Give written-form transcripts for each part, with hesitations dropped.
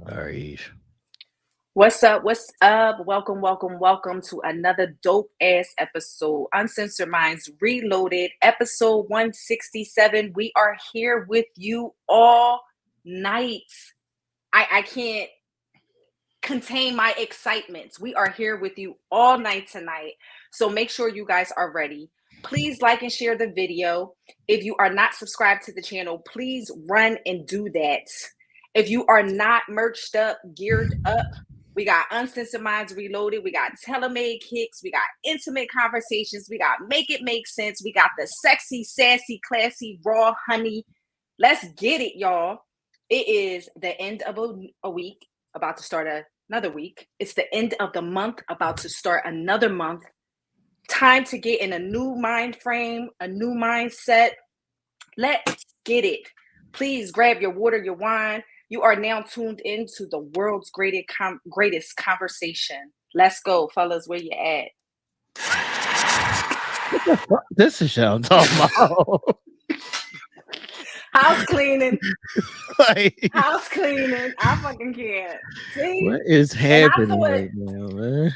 All right. What's up? What's up? Welcome, welcome, welcome to another dope ass episode. Uncensored Minds Reloaded, episode 167. We are here with you all night. I can't contain my excitement. We are here with you all night tonight. So make sure you guys are ready. Please like and share the video. If you are not subscribed to the channel, please run and do that. If you are not merched up, geared up, we got Uncensored Minds Reloaded. We got Telemade Kicks. We got Intimate Conversations. We got Make It Make Sense. We got the sexy, sassy, classy, raw honey. Let's get it, y'all. It is the end of a week, about to start another week. It's the end of the month, about to start another month. Time to get in a new mind frame, a new mindset. Let's get it. Please grab your water, your wine. You are now tuned into the world's greatest conversation. Let's go, fellas. Where you at? This is what I'm talking about. House cleaning. Like, House cleaning. I fucking can't. See? what is happening right now, man?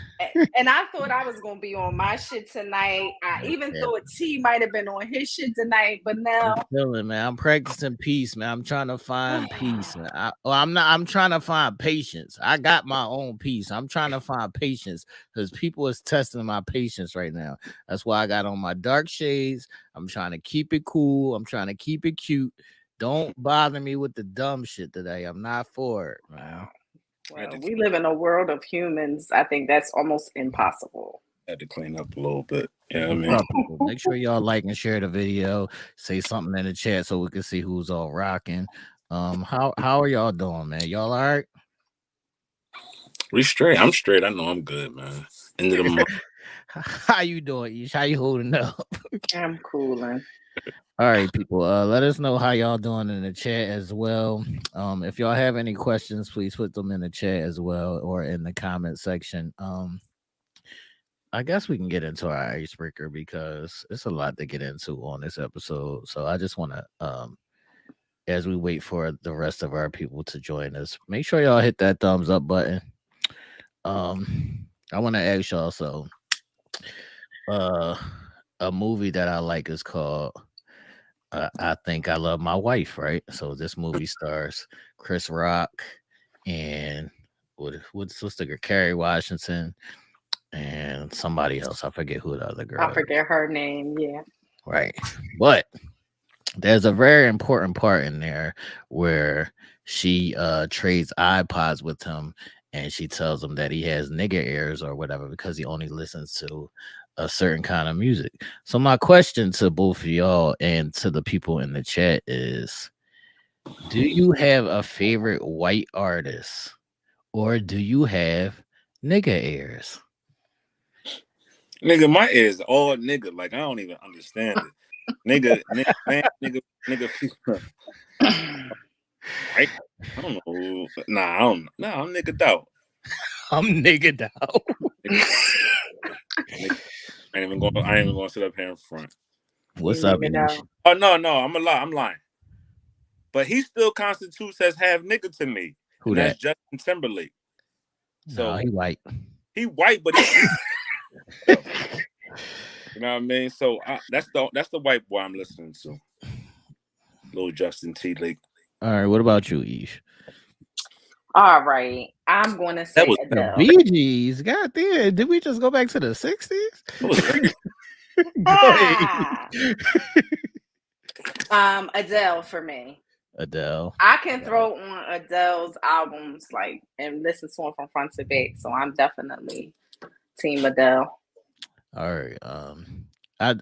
And I thought I was gonna be on my shit tonight. I even thought T might have been on his shit tonight, but now I'm feeling, man. I'm practicing peace, man. I'm trying to find peace, man. I'm not. I'm trying to find patience. I got my own peace. I'm trying to find patience because people is testing my patience right now. That's why I got on my dark shades. I'm trying to keep it cool. I'm trying to keep it cute. Don't bother me with the dumb shit today. I'm not for it, man. well, we live in a world of humans. I think that's almost impossible. Had to clean up a little bit. Yeah, I What's mean, up, people? Make sure y'all like and share the video. Say something in the chat so we can see who's all rocking. How are y'all doing, man? Y'all all right? we straight. I'm straight. I know I'm good, man. End of the month. How you doing, Ish? How you holding up? I'm cooling. All right, people. Let us know how y'all doing in the chat as well. If y'all have any questions, please put them in the chat as well or in the comment section. I guess we can get into our icebreaker because it's a lot to get into on this episode. So I just want to, as we wait for the rest of our people to join us, make sure y'all hit that thumbs up button. I want to ask y'all uh, a movie that I like is called I Think I Love My Wife, right? So this movie stars Chris Rock and what's the girl? Kerry Washington and somebody else. I forget who the other girl I is. forget her name. Yeah. Right. But there's a very important part in there where she trades iPods with him and she tells him that he has nigger ears or whatever because he only listens to a certain kind of music. So my question to both of y'all and to the people in the chat is, do you have a favorite white artist or do you have nigger ears? Nigga, my ears all nigga. Like, I don't even understand it. Nigga, man, nigga. I don't know. Nah, I don't. Nah, I'm nigga out. I'm niggered out. I ain't even gonna sit up here in front. What's up, Ish? Oh no, I'm a lie. I'm lying. But he still constitutes as half nigga to me. Who and that? That's Justin Timberlake. So he white. He white, but he you know what I mean? So that's the white boy I'm listening to. Little Justin T. Lake. All right, what about you, Ish? All right. I'm going to say was Adele. The Bee Gees. God damn. Did we just go back to the 60s? Adele for me. Adele. I can throw on Adele's albums like and listen to them from front to back. So I'm definitely Team Adele. All right.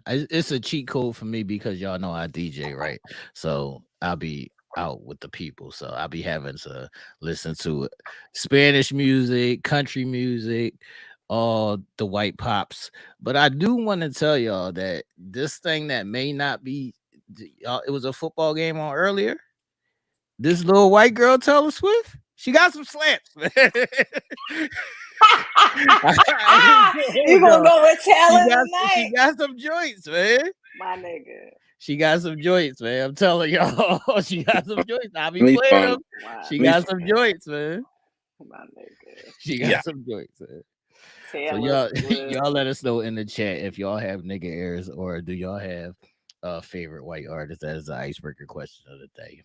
It's a cheat code for me because y'all know I DJ, right? So I'll be out with the people. So I'll be having to listen to Spanish music, country music, all the white pops. But I do want to tell y'all that this thing that may not be, it was a football game on earlier. This little white girl, Taylor Swift, she got some slaps, man. You gonna go with Taylor tonight? She got some joints, man. My nigga. She got some joints, man. I'm telling y'all, she got some joints. I be Me playing fun. them. Wow. She Me got fun. some joints, man. My nigga. She Yeah. got some joints, man. So Taylor y'all, Swift. y'all let us know in the chat if y'all have nigga ears or do y'all have a favorite white artist. That is the icebreaker question of the day.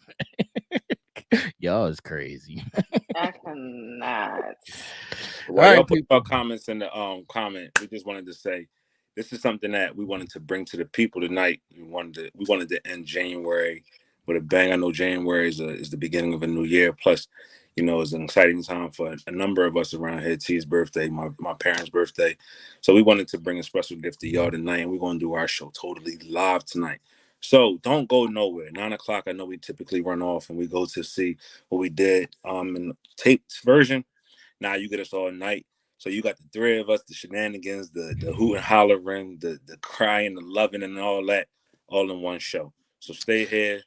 Y'all is crazy. I cannot. While All y'all right, put people. your comments in the comment, we just wanted to say this is something that we wanted to bring to the people tonight. We wanted to end January with a bang. I know January is the beginning of a new year. Plus, it's an exciting time for a number of us around here. T's birthday, my parents' birthday. So we wanted to bring a special gift to y'all tonight, and we're gonna do our show totally live tonight. So don't go nowhere. 9 o'clock. I know we typically run off and we go to see what we did in the taped version. Now you get us all night. So you got the three of us, the shenanigans, the hoot and hollering, the crying, the loving, and all that, all in one show. So stay here.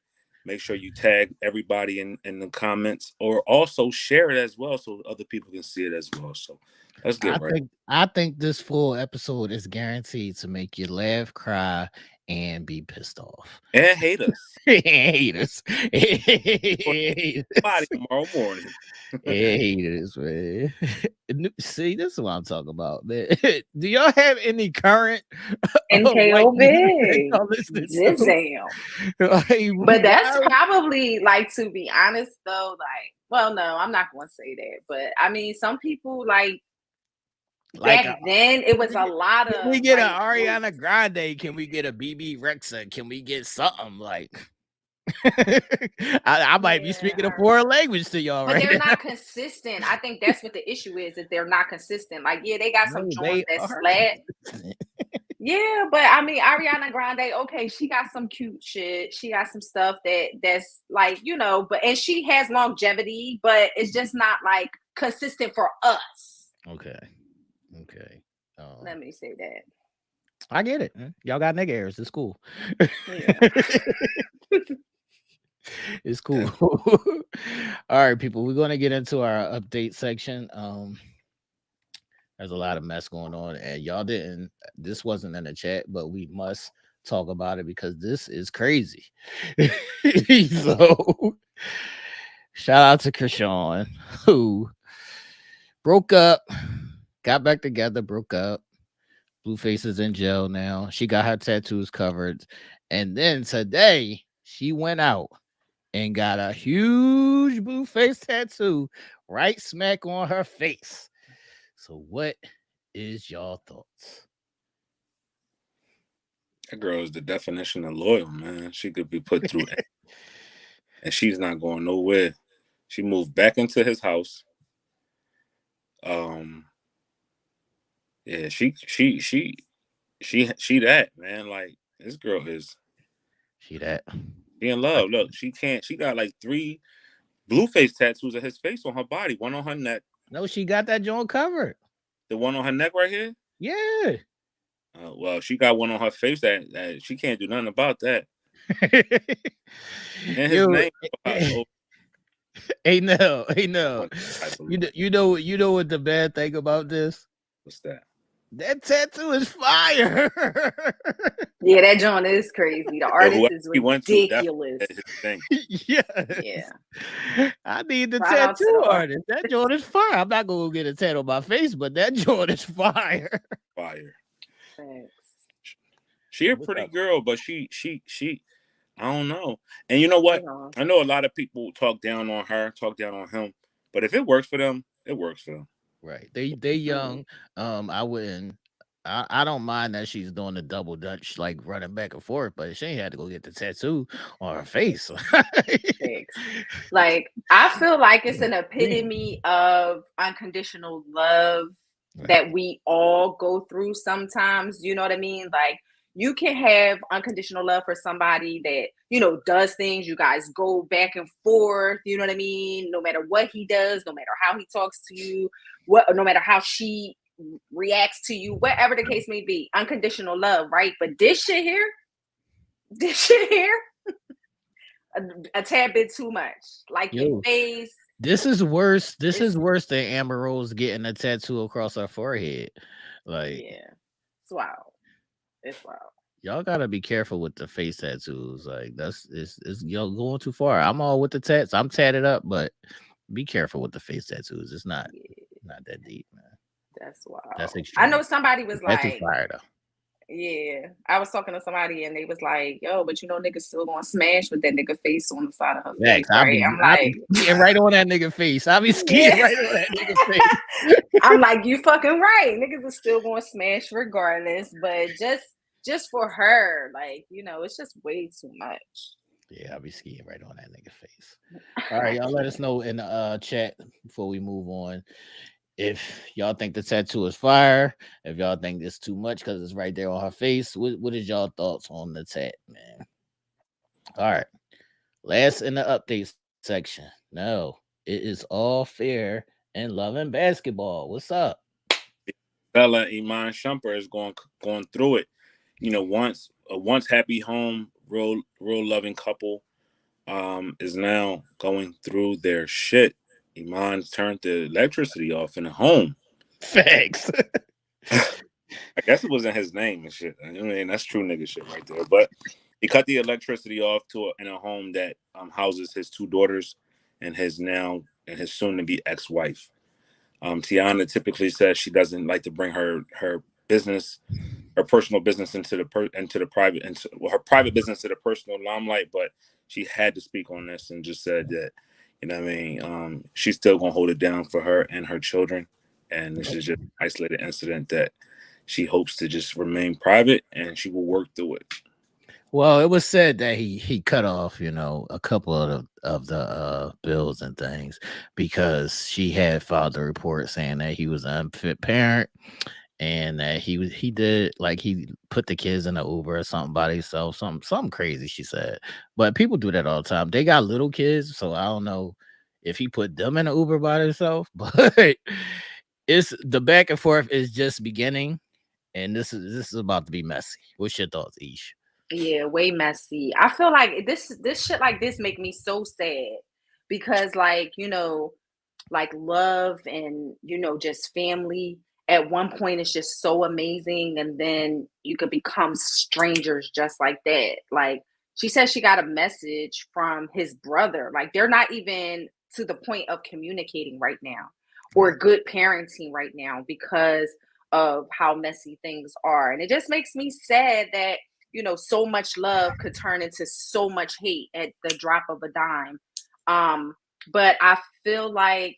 Make sure you tag everybody in the comments, or also share it as well so other people can see it as well. So let's get right. I think this full episode is guaranteed to make you laugh, cry, and be pissed off. And hate us. Hate us. Body tomorrow morning. Hate us, man. See, this is what I'm talking about, man. Do y'all have any current white NKO music that big. y'all listen Damn. to? Like, But that's why- probably like, to be honest though, like, well, no, I'm not gonna say that. But I mean, some people like like back then it was a lot can of we get like, an Ariana Grande? Can we get a BB Rexa? Can we get something like? I might be speaking a foreign language to y'all but right they're now. not consistent. I think that's what the issue is they're not consistent. Like, yeah, they got some No, joints they that are. slat. Yeah, but I mean, Ariana Grande, okay, she got some cute shit. She got some stuff that's like, but and she has longevity, but it's just not like consistent for us. Okay. Let me say that. I get it. Y'all got nigga ears. It's cool. Yeah. It's cool. All right, people. We're gonna get into our update section. There's a lot of mess going on, and y'all didn't. This wasn't in the chat, but we must talk about it because this is crazy. So, shout out to Krishan, who broke up, got back together, broke up. Blueface is in jail now. She got her tattoos covered, and then today she went out and got a huge Blueface tattoo right smack on her face. So, what is y'all thoughts? That girl is the definition of loyal, man. She could be put through and she's not going nowhere. She moved back into his house. Yeah, she that, man. Like, this girl is She that. she in love. Look, she got like 3 Blueface tattoos of his face on her body. One on her neck. No, she got that joint covered. The one on her neck right here. Yeah. Well, she got one on her face that she can't do nothing about that. And his name. Hey, no. You know what the bad thing about this? What's that? That tattoo is fire. Yeah, that joint is crazy. The artist is ridiculous. His thing. Yeah. I need the Shout out to tattoo the artist. That joint is fire. I'm not gonna get a tattoo on my face, but that joint is fire. Fire. Thanks. She a pretty girl, but she I don't know. And you know what? I know a lot of people talk down on her, talk down on him, but if it works for them, it works for them. Right. They young. I wouldn't. I don't mind that she's doing the double dutch, like running back and forth, but she ain't had to go get the tattoo on her face. Like, I feel like it's an epitome of unconditional love that we all go through sometimes. You know what I mean? Like, you can have unconditional love for somebody that, does things. You guys go back and forth. You know what I mean? No matter what he does, no matter how he talks to you, no matter how she reacts to you, whatever the case may be, unconditional love, right? But this shit here, a tad bit too much. Like, your face. This is worse. This is worse than Amber Rose getting a tattoo across her forehead. Like, yeah, it's wild. It's wild. y'all gotta be careful with the face tattoos. Like it's y'all going too far. I'm all with the tats. I'm tatted up, but be careful with the face tattoos. It's not that deep, man. That's That's wild. I extreme. know somebody was That's too like, fire though. yeah. I was talking to somebody and they was like, yo, but niggas still gonna smash with that nigga face on the side of her face, Facts. right? I'm I'll be like, skiing right on that nigga face. I'll be skiing yeah. right on that nigga face. I'm like, you fucking right. Niggas are still gonna smash regardless, but just for her, like, it's just way too much. Yeah, I'll be skiing right on that nigga face. All right, y'all let us know in the chat before we move on. If y'all think the tattoo is fire, if y'all think it's too much because it's right there on her face, what is y'all thoughts on the tat, man? All right. Last in the update section. No, it is all fair and love and basketball. What's up? Bella Iman Shumper is going through it. Once happy home, real loving couple is now going through their shit. Iman turned the electricity off in the home. Facts. I guess it wasn't his name and shit. I mean, that's true nigga shit right there. But he cut the electricity off in a home that houses his two daughters and his soon to be ex-wife. Teyana typically says she doesn't like to bring her business, her personal business into the private, her private business to the personal limelight. But she had to speak on this and just said that, what I mean, she's still gonna hold it down for her and her children. And this is just an isolated incident that she hopes to just remain private, and she will work through it. Well, it was said that he cut off, a couple of the bills and things because she had filed a report saying that he was an unfit parent and that he did like he put the kids in the Uber or something by himself, something crazy she said. But people do that all the time. They got little kids, so I don't know if he put them in the Uber by themselves, but it's the back and forth is just beginning, and this is about to be messy. What's your thoughts, Ish? Yeah, way messy. I feel like this shit like this make me so sad because like love and just family at one point is just so amazing and then you could become strangers just like that. Like she said she got a message from his brother. Like they're not even to the point of communicating right now or Right. good parenting right now because of how messy things are. And it just makes me sad that so much love could turn into so much hate at the drop of a dime. But I feel like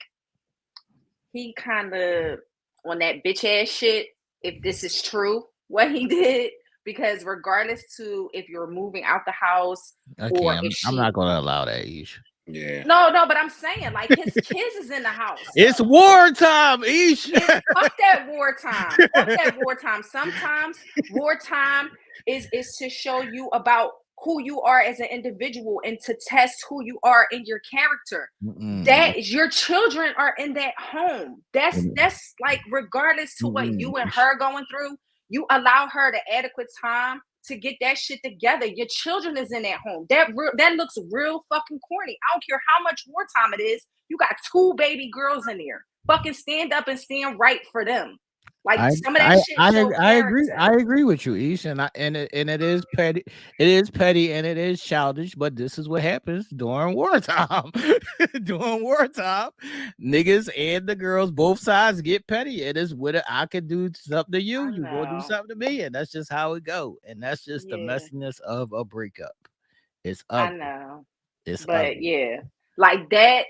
he kind of on that bitch ass shit, if this is true, what he did, because regardless to if you're moving out the house Okay, or I'm if I'm she not gonna allow that, Ish. Yeah. no, but I'm saying like his kids is in the house. It's wartime, Ish. Fuck that wartime. Fuck that wartime. Sometimes wartime is to show you about who you are as an individual and to test who you are in your character. Mm-mm. That is your children are in that home. That's like regardless to what you and Mm-mm. her going through, you allow her the adequate time to get that shit together. Your children is in that home. That looks real fucking corny. I don't care how much wartime it is. You got two baby girls in there. Fucking stand up and stand right for them. Like I some of that I shit I show I agree. character. I agree with you, Ish, and it is petty. It is petty and it is childish. But this is what happens during wartime. During wartime, niggas and the girls, both sides get petty. It is what I could do something to you. I You gonna do know. something to me, and that's just how it go. And that's just the Yeah, messiness of a breakup. It's I ugly. know. It's But ugly. yeah, like that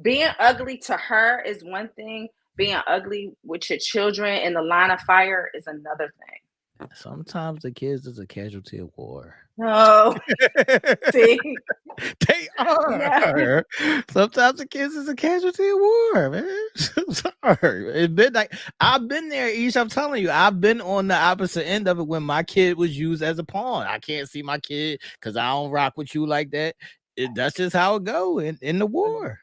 being ugly to her is one thing. Being ugly with your children in the line of fire is another thing. Sometimes the kids is a casualty of war. No, see, They no, are. Sometimes the kids is a casualty of war, man. I'm sorry. It's been like I've been there, Ish. I'm telling you, I've been on the opposite end of it when my kid was used as a pawn. I can't see my kid because I don't rock with you like that. That's just how it go in the war.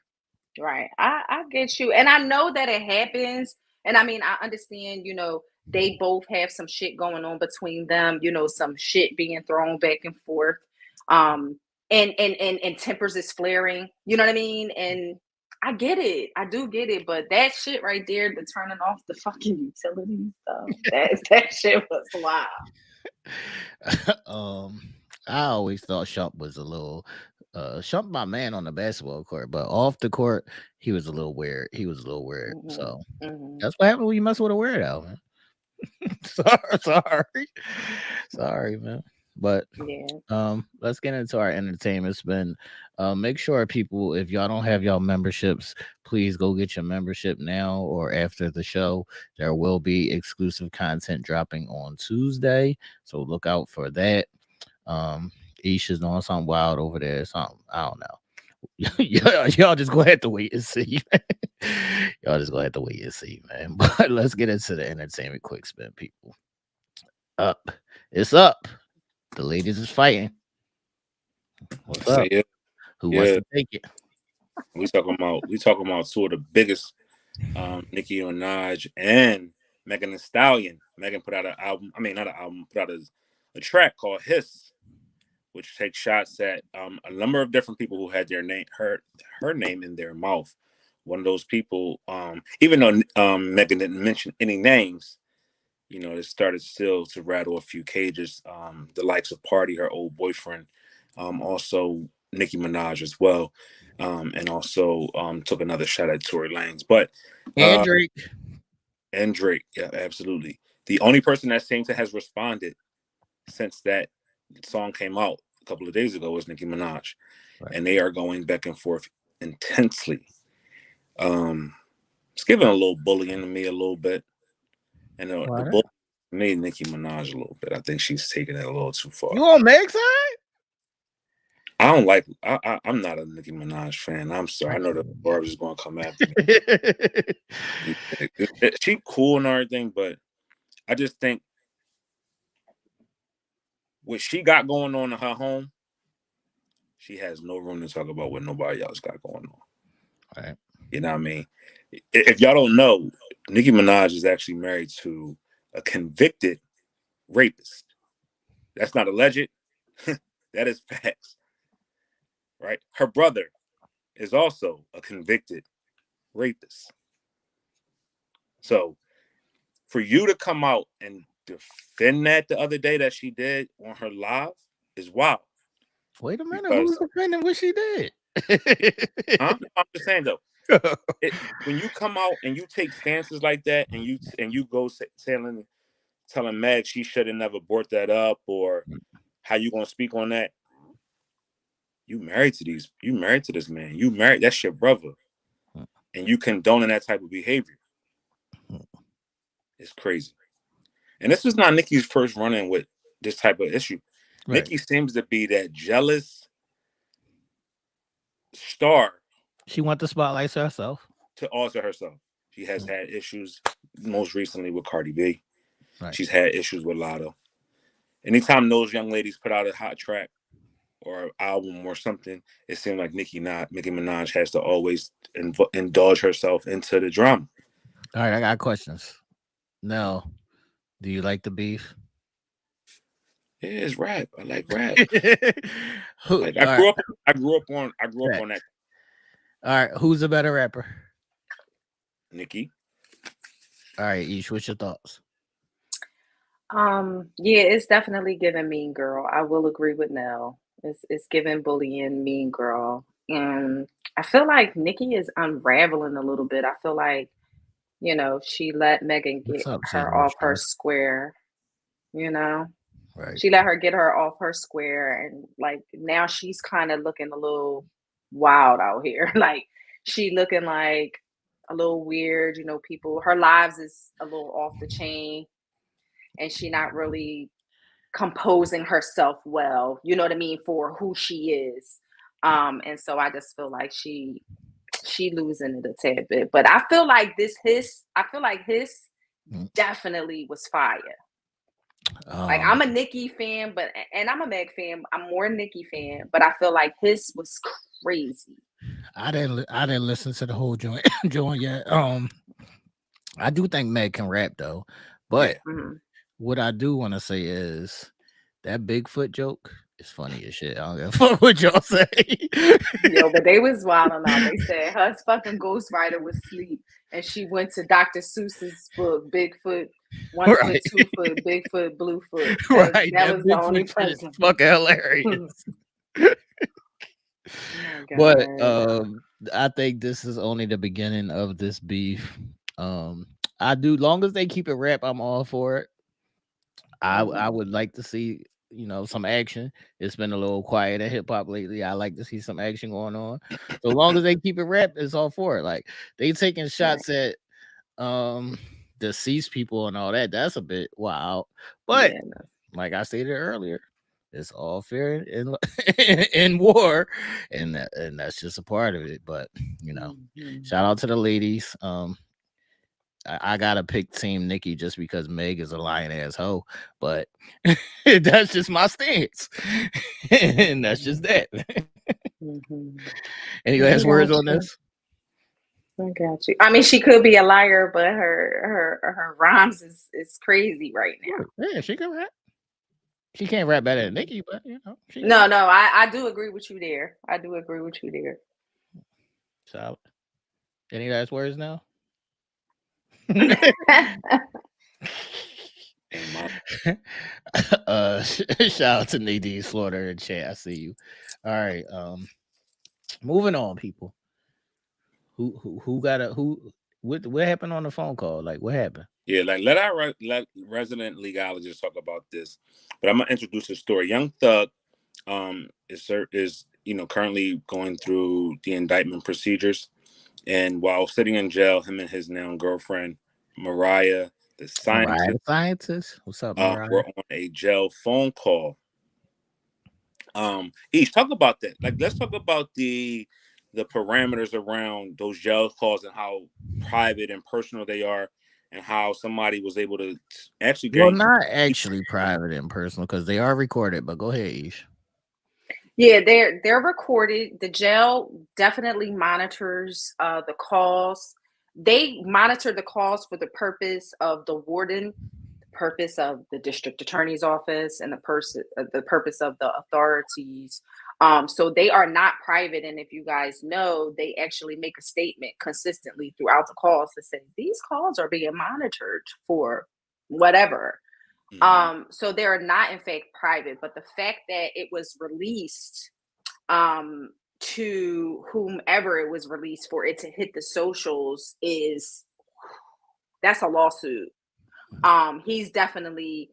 right. I get you, and I know that it happens. And I mean, I understand. They both have some shit going on between them. Some shit being thrown back and forth. Um, and tempers is flaring. You know what I mean? And I get it. I do get it. But that shit right there, the turning off the fucking utilities stuff, that shit was wild. um, I always thought Shump was a little Shump my man on the basketball court, but off the court, he was a little weird. He was a little weird. So that's what happened when you mess with a weirdo, man. sorry, sorry, man. But Yeah. let's get into our entertainment spin. Make sure people, if y'all don't have y'all memberships, please go get your membership now or after the show. There will be exclusive content dropping on Tuesday, so look out for that. Isha's doing something wild over there, something I don't know. Y'all just go ahead to wait and see. Y'all just go ahead to wait and see, man. But let's get into the entertainment quick spin, people. Up, it's up. The ladies is fighting. What's Say up? it. Who wants Yeah. to take it? We talking about two of the biggest, Nicki Minaj and Megan Thee Stallion. Megan put out an album. I mean, not an album. Put out a track called "Hiss," which takes shots at a number of different people who had her name in their mouth. One of those people, even though Megan didn't mention any names, it started still to rattle a few cages. The likes of Party, her old boyfriend, also Nicki Minaj as well, and also took another shot at Tory Lanez. But And Drake. and Drake, yeah, absolutely. The only person that seems to has responded since that song came out a couple of days ago was Nicki Minaj, Right. and they are going back and forth intensely. It's giving a little bullying to me a little bit, and the Why bull made Nicki Minaj a little bit. I think she's taking it a little too far. you on Meg's side? I don't like. I'm not a Nicki Minaj fan. I'm sorry. I know the Barb's is going to come after me. She cool and everything, but I just think what she got going on in her home, she has no room to talk about what nobody else got going on. Right. You know what I mean? If y'all don't know, Nicki Minaj is actually married to a convicted rapist. That's not alleged. That is facts. Right? Her brother is also a convicted rapist. So for you to come out and defend that the other day that she did on her live is wild. Wait a minute. Because Who's defending what she did? I'm just saying though, when you come out and you take stances like that, and you go telling Meg she should have never brought that up, or how you gonna speak on that? You married to this man. You married, that's your brother, and you condoning that type of behavior. It's crazy. And this is not Nicki's first run-in with this type of issue. Right. Nicki seems to be that jealous star. She want the spotlight to herself. To alter herself. She has had issues most recently with Cardi B. Right. She's had issues with Lotto. Anytime those young ladies put out a hot track or an album or something, it seems like Nicki Minaj has to always indulge herself into the drama. All right, I got questions. Nell, do you like the beef? Yeah, it's rap. I like rap. Who, Like, all I grew up on that. right, who's a better rapper? Nicki. All right, Ish, what's your thoughts? Yeah, it's definitely giving Mean Girl. I will agree with Nell. It's giving bullying Mean Girl. And I feel like Nicki is unraveling a little bit. I feel like, she let Megan What's get up, her Seymour off her Stress? square, you know. Right. She let her get her off her square, and like now she's kind of looking a little wild out here. Like she looking like a little weird, people her lives is a little off the chain, and she not really composing herself well, you know what I mean, for who she is. And so I just feel like she losing it a tad bit. But I feel like his definitely was fire. Like I'm a Nicki fan, and I'm a Meg fan. I'm more a Nicki fan, but I feel like his was crazy. I didn't listen to the whole joint joint yet. I do think Meg can rap though, but what I do want to say is that Bigfoot joke is funny as shit. I don't give a fuck what y'all say. Yo, but they was wilding out. They said her fucking ghostwriter was asleep, and she went to Dr. Seuss's book, Bigfoot. 1 foot, 2 foot, Bigfoot, Bluefoot. Right, That that was the only Bigfoot shit is person. fucking hilarious. Oh my But God. I think this is only the beginning of this beef. I do, long as they keep it rap, I'm all for it. I would like to see, some action. It's been a little quiet at hip hop lately. I like to see some action going on. So long as they keep it rap, it's all for it. Like, they taking Right. shots at deceased people and all that. That's a bit wild. But Yeah. No. like I stated earlier, it's all fair in in war, and that's just a part of it. But Mhm. shout out to the ladies. I gotta pick Team Nicki just because Meg is a lying ass hoe, but that's just my stance, and that's just that. Mhm. Any I last words got on you. this? I got you. I mean, she could be a liar, but her rhymes is crazy right now. Yeah, she can rap. She can't rap better than Mhm. Nicki, but she can No, rap. no, I do agree with you there. I do agree with you there. So, any last words now? And my Shout out to Nadine Slaughter in chat. I see you. All right. Moving on, people. Who got a who? What happened on the phone call? Like, what happened? yeah, like let resident legalist talk about this, but I'm gonna introduce a story. Young Thug, is currently going through the indictment procedures, and while sitting in jail, him and his now girlfriend Mariah, the Mariah scientist, the scientist. What's up, Mariah? were on a jail phone call. Each talk about that. Like, let's talk about the parameters around those jail calls and how private and personal they are, and how somebody was able to actually Well, gain. not actually private and personal because they are recorded. But go ahead, Ish. Yeah, they're recorded. The jail definitely monitors the calls. They monitor the calls for the purpose of the warden, the purpose of the district attorney's office, and the purpose of the authorities. So they are not private. And if you guys know, they actually make a statement consistently throughout the calls to say these calls are being monitored for whatever. Mhm. So they are not in fact private, but the fact that it was released to whomever it was released for, it to hit the socials, is that's a lawsuit. He's definitely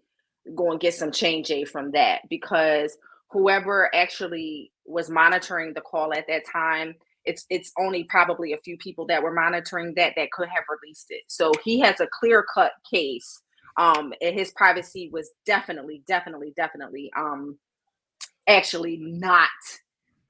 going to get some change aid from that, because whoever actually was monitoring the call at that time, it's only probably a few people that were monitoring that could have released it. So he has a clear cut case. And his privacy was definitely actually not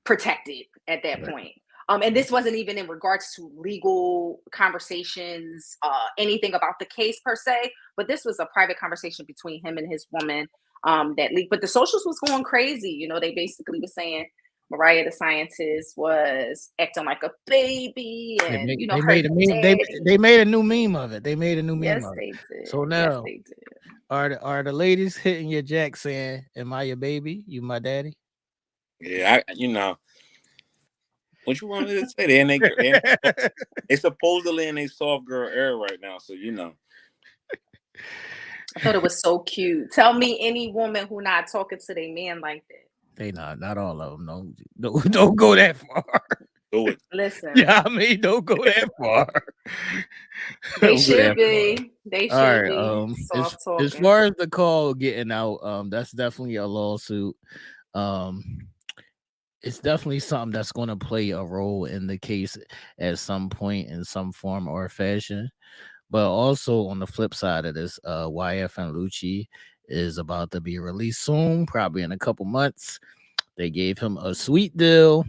protected at that Right. point. And this wasn't even in regards to legal conversations, anything about the case per se, but this was a private conversation between him and his woman that leaked. But the socials was going crazy. They basically was saying Mariah the scientist was acting like a baby, They and made they her made a meme. daddy. They made a new meme of it. They made a new meme Yes, of it. they did. So Yes, now, they did. are the ladies hitting your jack saying, "Am I your baby? You my daddy?" Yeah, what you want me to say? They supposedly in a soft girl era right now, so I thought it was so cute. Tell me any woman who not talking to their man like that. They not all of them. Don't go that far. do it. Listen, Yeah, I mean, don't go that far. they Don't go should that far. be. They All should right. be As soft as talking. far as the call getting out, that's definitely a lawsuit. Um, it's definitely something that's going to play a role in the case at some point in some form or fashion. But also on the flip side of this, YF and Lucci is about to be released soon, probably in a couple months. They gave him a sweet deal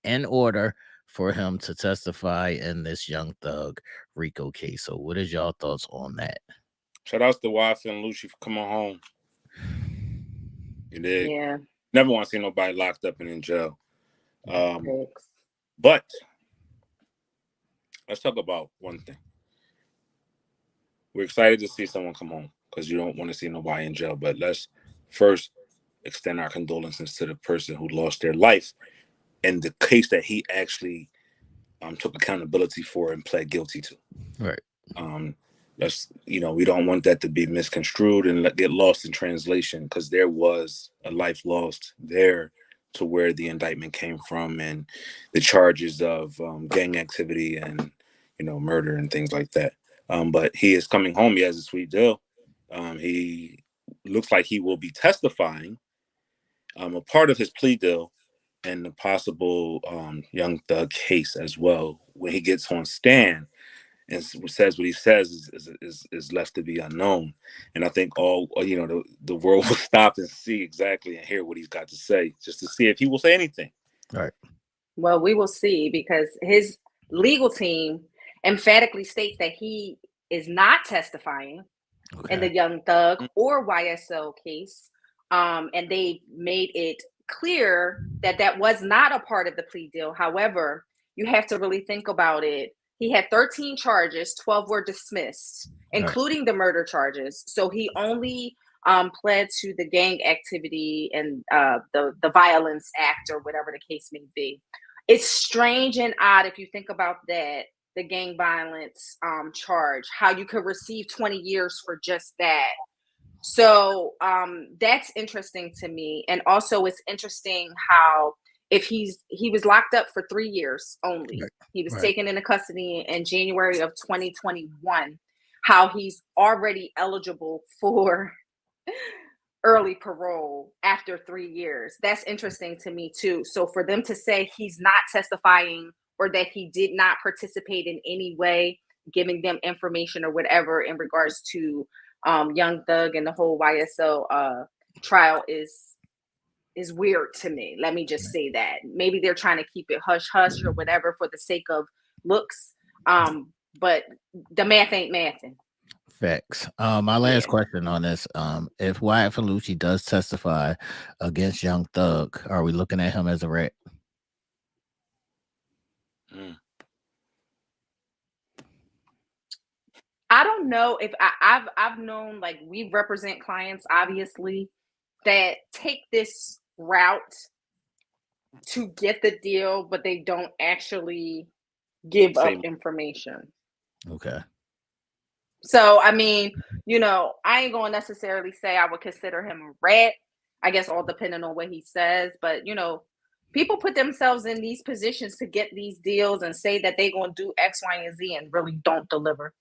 in order for him to testify in this Young Thug Rico case. So, what is y'all thoughts on that? Shout outs to Wife and Lucy for coming home. You did. Yeah, Never want to see nobody locked up and in jail. thanks. But let's talk about one thing. We're excited to see someone come home because you don't want to see nobody in jail. But let's first extend our condolences to the person who lost their life in the case that he actually took accountability for and pled guilty to. Right. That's, we don't want that to be misconstrued and get lost in translation, because there was a life lost there to where the indictment came from, and the charges of gang activity and murder and things like that. But he is coming home. He has a sweet deal. He looks like he will be testifying, a part of his plea deal, and the possible Young Thug case as well. When he gets on stand and says what he says is left to be unknown. And I think the world will stop and see exactly and hear what he's got to say, just to see if he will say anything. All right. Well, we will see, because his legal team emphatically states that he is not testifying in the Young Thug or YSL case. And they made it clear that that was not a part of the plea deal. However, you have to really think about it. He had 13 charges, 12 were dismissed, including the murder charges. So he only pled to the gang activity and the violence act, or whatever the case may be. It's strange and odd if you think about that, the gang violence charge, how you could receive 20 years for just that. So that's interesting to me. And also it's interesting how he was locked up for 3 years only. He was taken into custody in January of 2021, how he's already eligible for early parole after 3 years. That's interesting to me too. So for them to say he's not testifying, or that he did not participate in any way, giving them information or whatever in regards to Young Thug and the whole YSL trial is weird to me. Let me just say that. Maybe they're trying to keep it hush hush or whatever for the sake of looks. But the math ain't mathing. Facts. My last question on this: if Wyatt Felucci does testify against Young Thug, are we looking at him as a rat? I don't know if I've known, like, we represent clients, obviously, that take this route to get the deal, but they don't actually give up information. Okay. So, I mean, I ain't going to necessarily say I would consider him a rat. I guess all depending on what he says. But, people put themselves in these positions to get these deals and say that they're going to do X, Y, and Z and really don't deliver.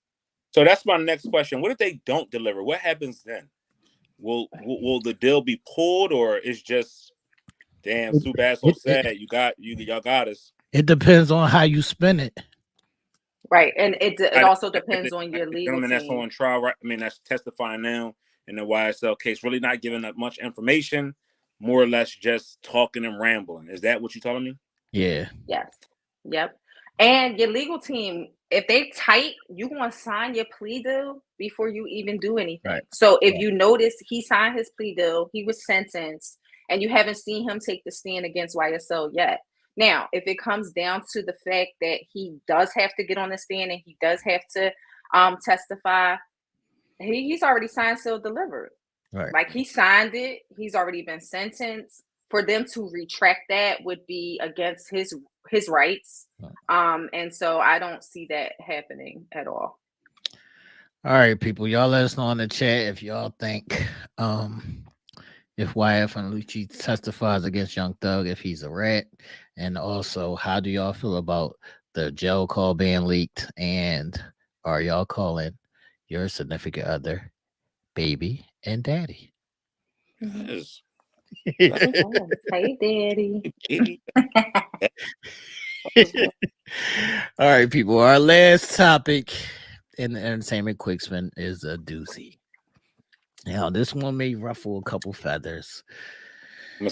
So that's my next question. What if they don't deliver? What happens then? Will the deal be pulled, or it's just, damn, too bad, so sad. Y'all got us. It depends on how you spin it. Right. And it also depends on your legal team. That's on trial, right? I mean, that's testifying now in the YSL case, really not giving up much information, more or less just talking and rambling. Is that what you're telling me? Yeah. Yes. Yep. And your legal team, if they tight, you want to sign your plea deal before you even do anything. Right. So if you notice, he signed his plea deal, he was sentenced, and you haven't seen him take the stand against YSL yet. Now, if it comes down to the fact that he does have to get on the stand and he does have to testify, he's already signed, sealed, delivered. Right. Like, he signed it. He's already been sentenced. For them to retract that would be against his rights. And so I don't see that happening at all. All right, people. Y'all let us know in the chat if y'all think if Wyatt Felucci testifies against Young Thug, if he's a rat. And also, how do y'all feel about the jail call being leaked? And are y'all calling your significant other baby and daddy? Yes. Hey, daddy. All right, people. Our last topic in the entertainment quick spin is a doozy. Now, this one may ruffle a couple feathers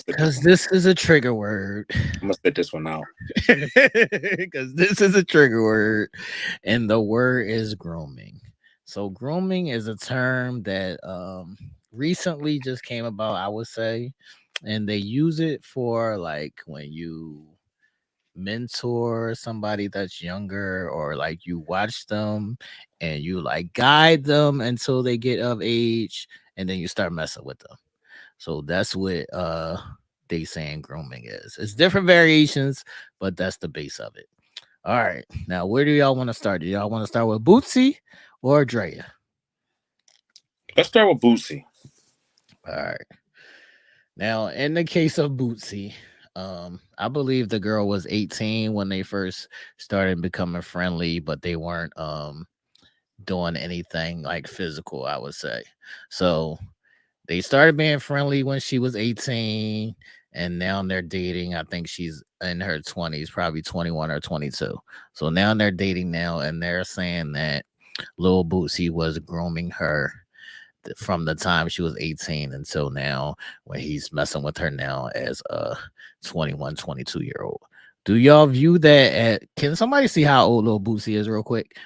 because this is a trigger word. I'm gonna spit this one out because this is a trigger word, and the word is grooming. So, grooming is a term that recently just came about, I would say, and they use it for, like, when you mentor somebody that's younger, or like you watch them and you like guide them until they get of age, and then you start messing with them. So that's what they saying grooming is. It's different variations, but that's the base of it. All right, now where do y'all want to start? Do y'all want to start with Bootsy, or Drea? Let's start with Boosie. All right. Now, in the case of Bootsy, I believe the girl was 18 when they first started becoming friendly, but they weren't doing anything like physical, I would say. So they started being friendly when she was 18, and now they're dating. I think she's in her 20s, probably 21 or 22. So now they're dating now, and they're saying that Lil Bootsy was grooming her from the time she was 18 until now, when he's messing with her now as a 21, 22-year old. Do y'all view that can somebody see how old Lil Bootsy is real quick?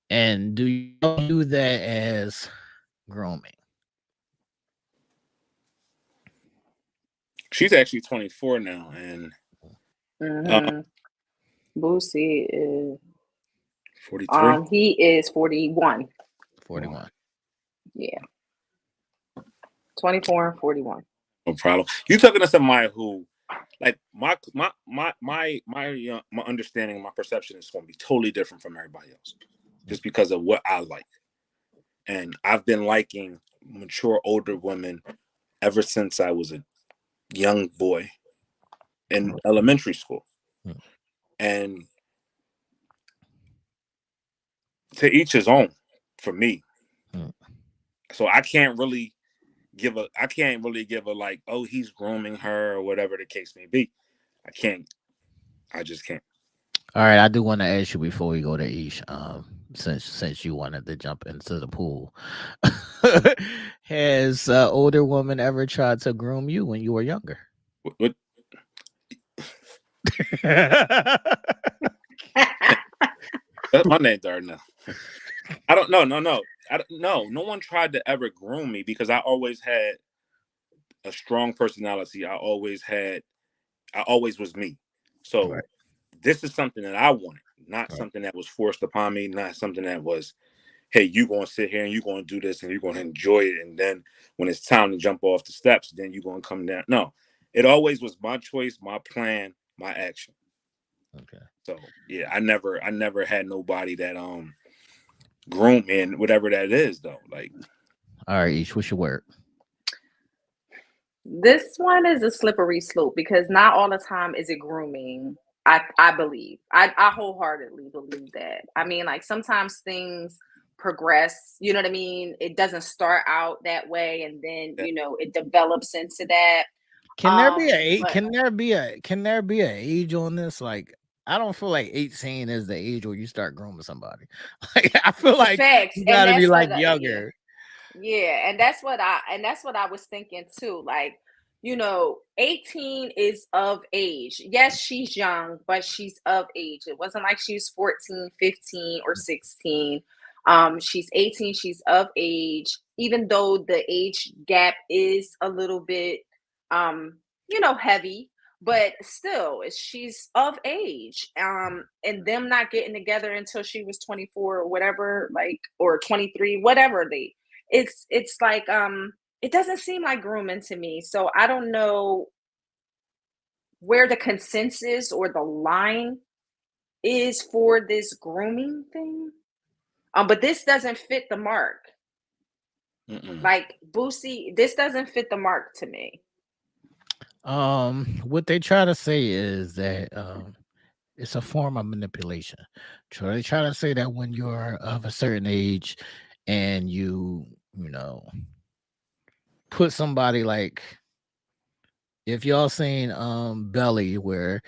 And do y'all view that as grooming? She's actually 24 now, and Boosie is 43. he is 41. 41. Yeah. 24 and 41. No problem. You talking to somebody who, like, my understanding, my perception is going to be totally different from everybody else, just because of what I like. And I've been liking mature older women ever since I was a young boy in elementary school. And to each his own for me. So I can't really give a like, oh, he's grooming her or whatever the case may be. I just can't. All right, I do want to ask you before we go to Ish, since you wanted to jump into the pool, has older woman ever tried to groom you when you were younger? What? That's my name there now. I don't know. No. No one tried to ever groom me because I always had a strong personality. I always was me. So Right. this is something that I wanted, not Right. something that was forced upon me, not something that was, hey, you're going to sit here and you're going to do this and you're going to enjoy it. And then when it's time to jump off the steps, then you're going to come down. No, it always was my choice, my plan, my action. Okay. So yeah, I never had nobody that groom me, and whatever that is though. Like, All right, Ish, what's your word? This one is a slippery slope because not all the time is it grooming. I believe. I wholeheartedly believe that. I mean, like sometimes things progress, you know what I mean? It doesn't start out that way and then, it develops into that. Can there be But can there be an age on this? Like, I don't feel like 18 is the age where you start grooming somebody. Like, I feel like facts, you and gotta be that's like what younger. yeah, and that's what I was thinking too. Like, 18 is of age. Yes, she's young, but she's of age. It wasn't like she was 14, 15, or 16. She's 18, she's of age, even though the age gap is a little bit heavy, but still she's of age. And them not getting together until she was 24 or whatever, like, or 23, whatever it's like it doesn't seem like grooming to me. So I don't know where the consensus or the line is for this grooming thing. But this doesn't fit the mark. Like Boosie, this doesn't fit the mark to me. What they try to say is that it's a form of manipulation. So they try to say that when you're of a certain age and you know, put somebody like, if y'all seen Belly, where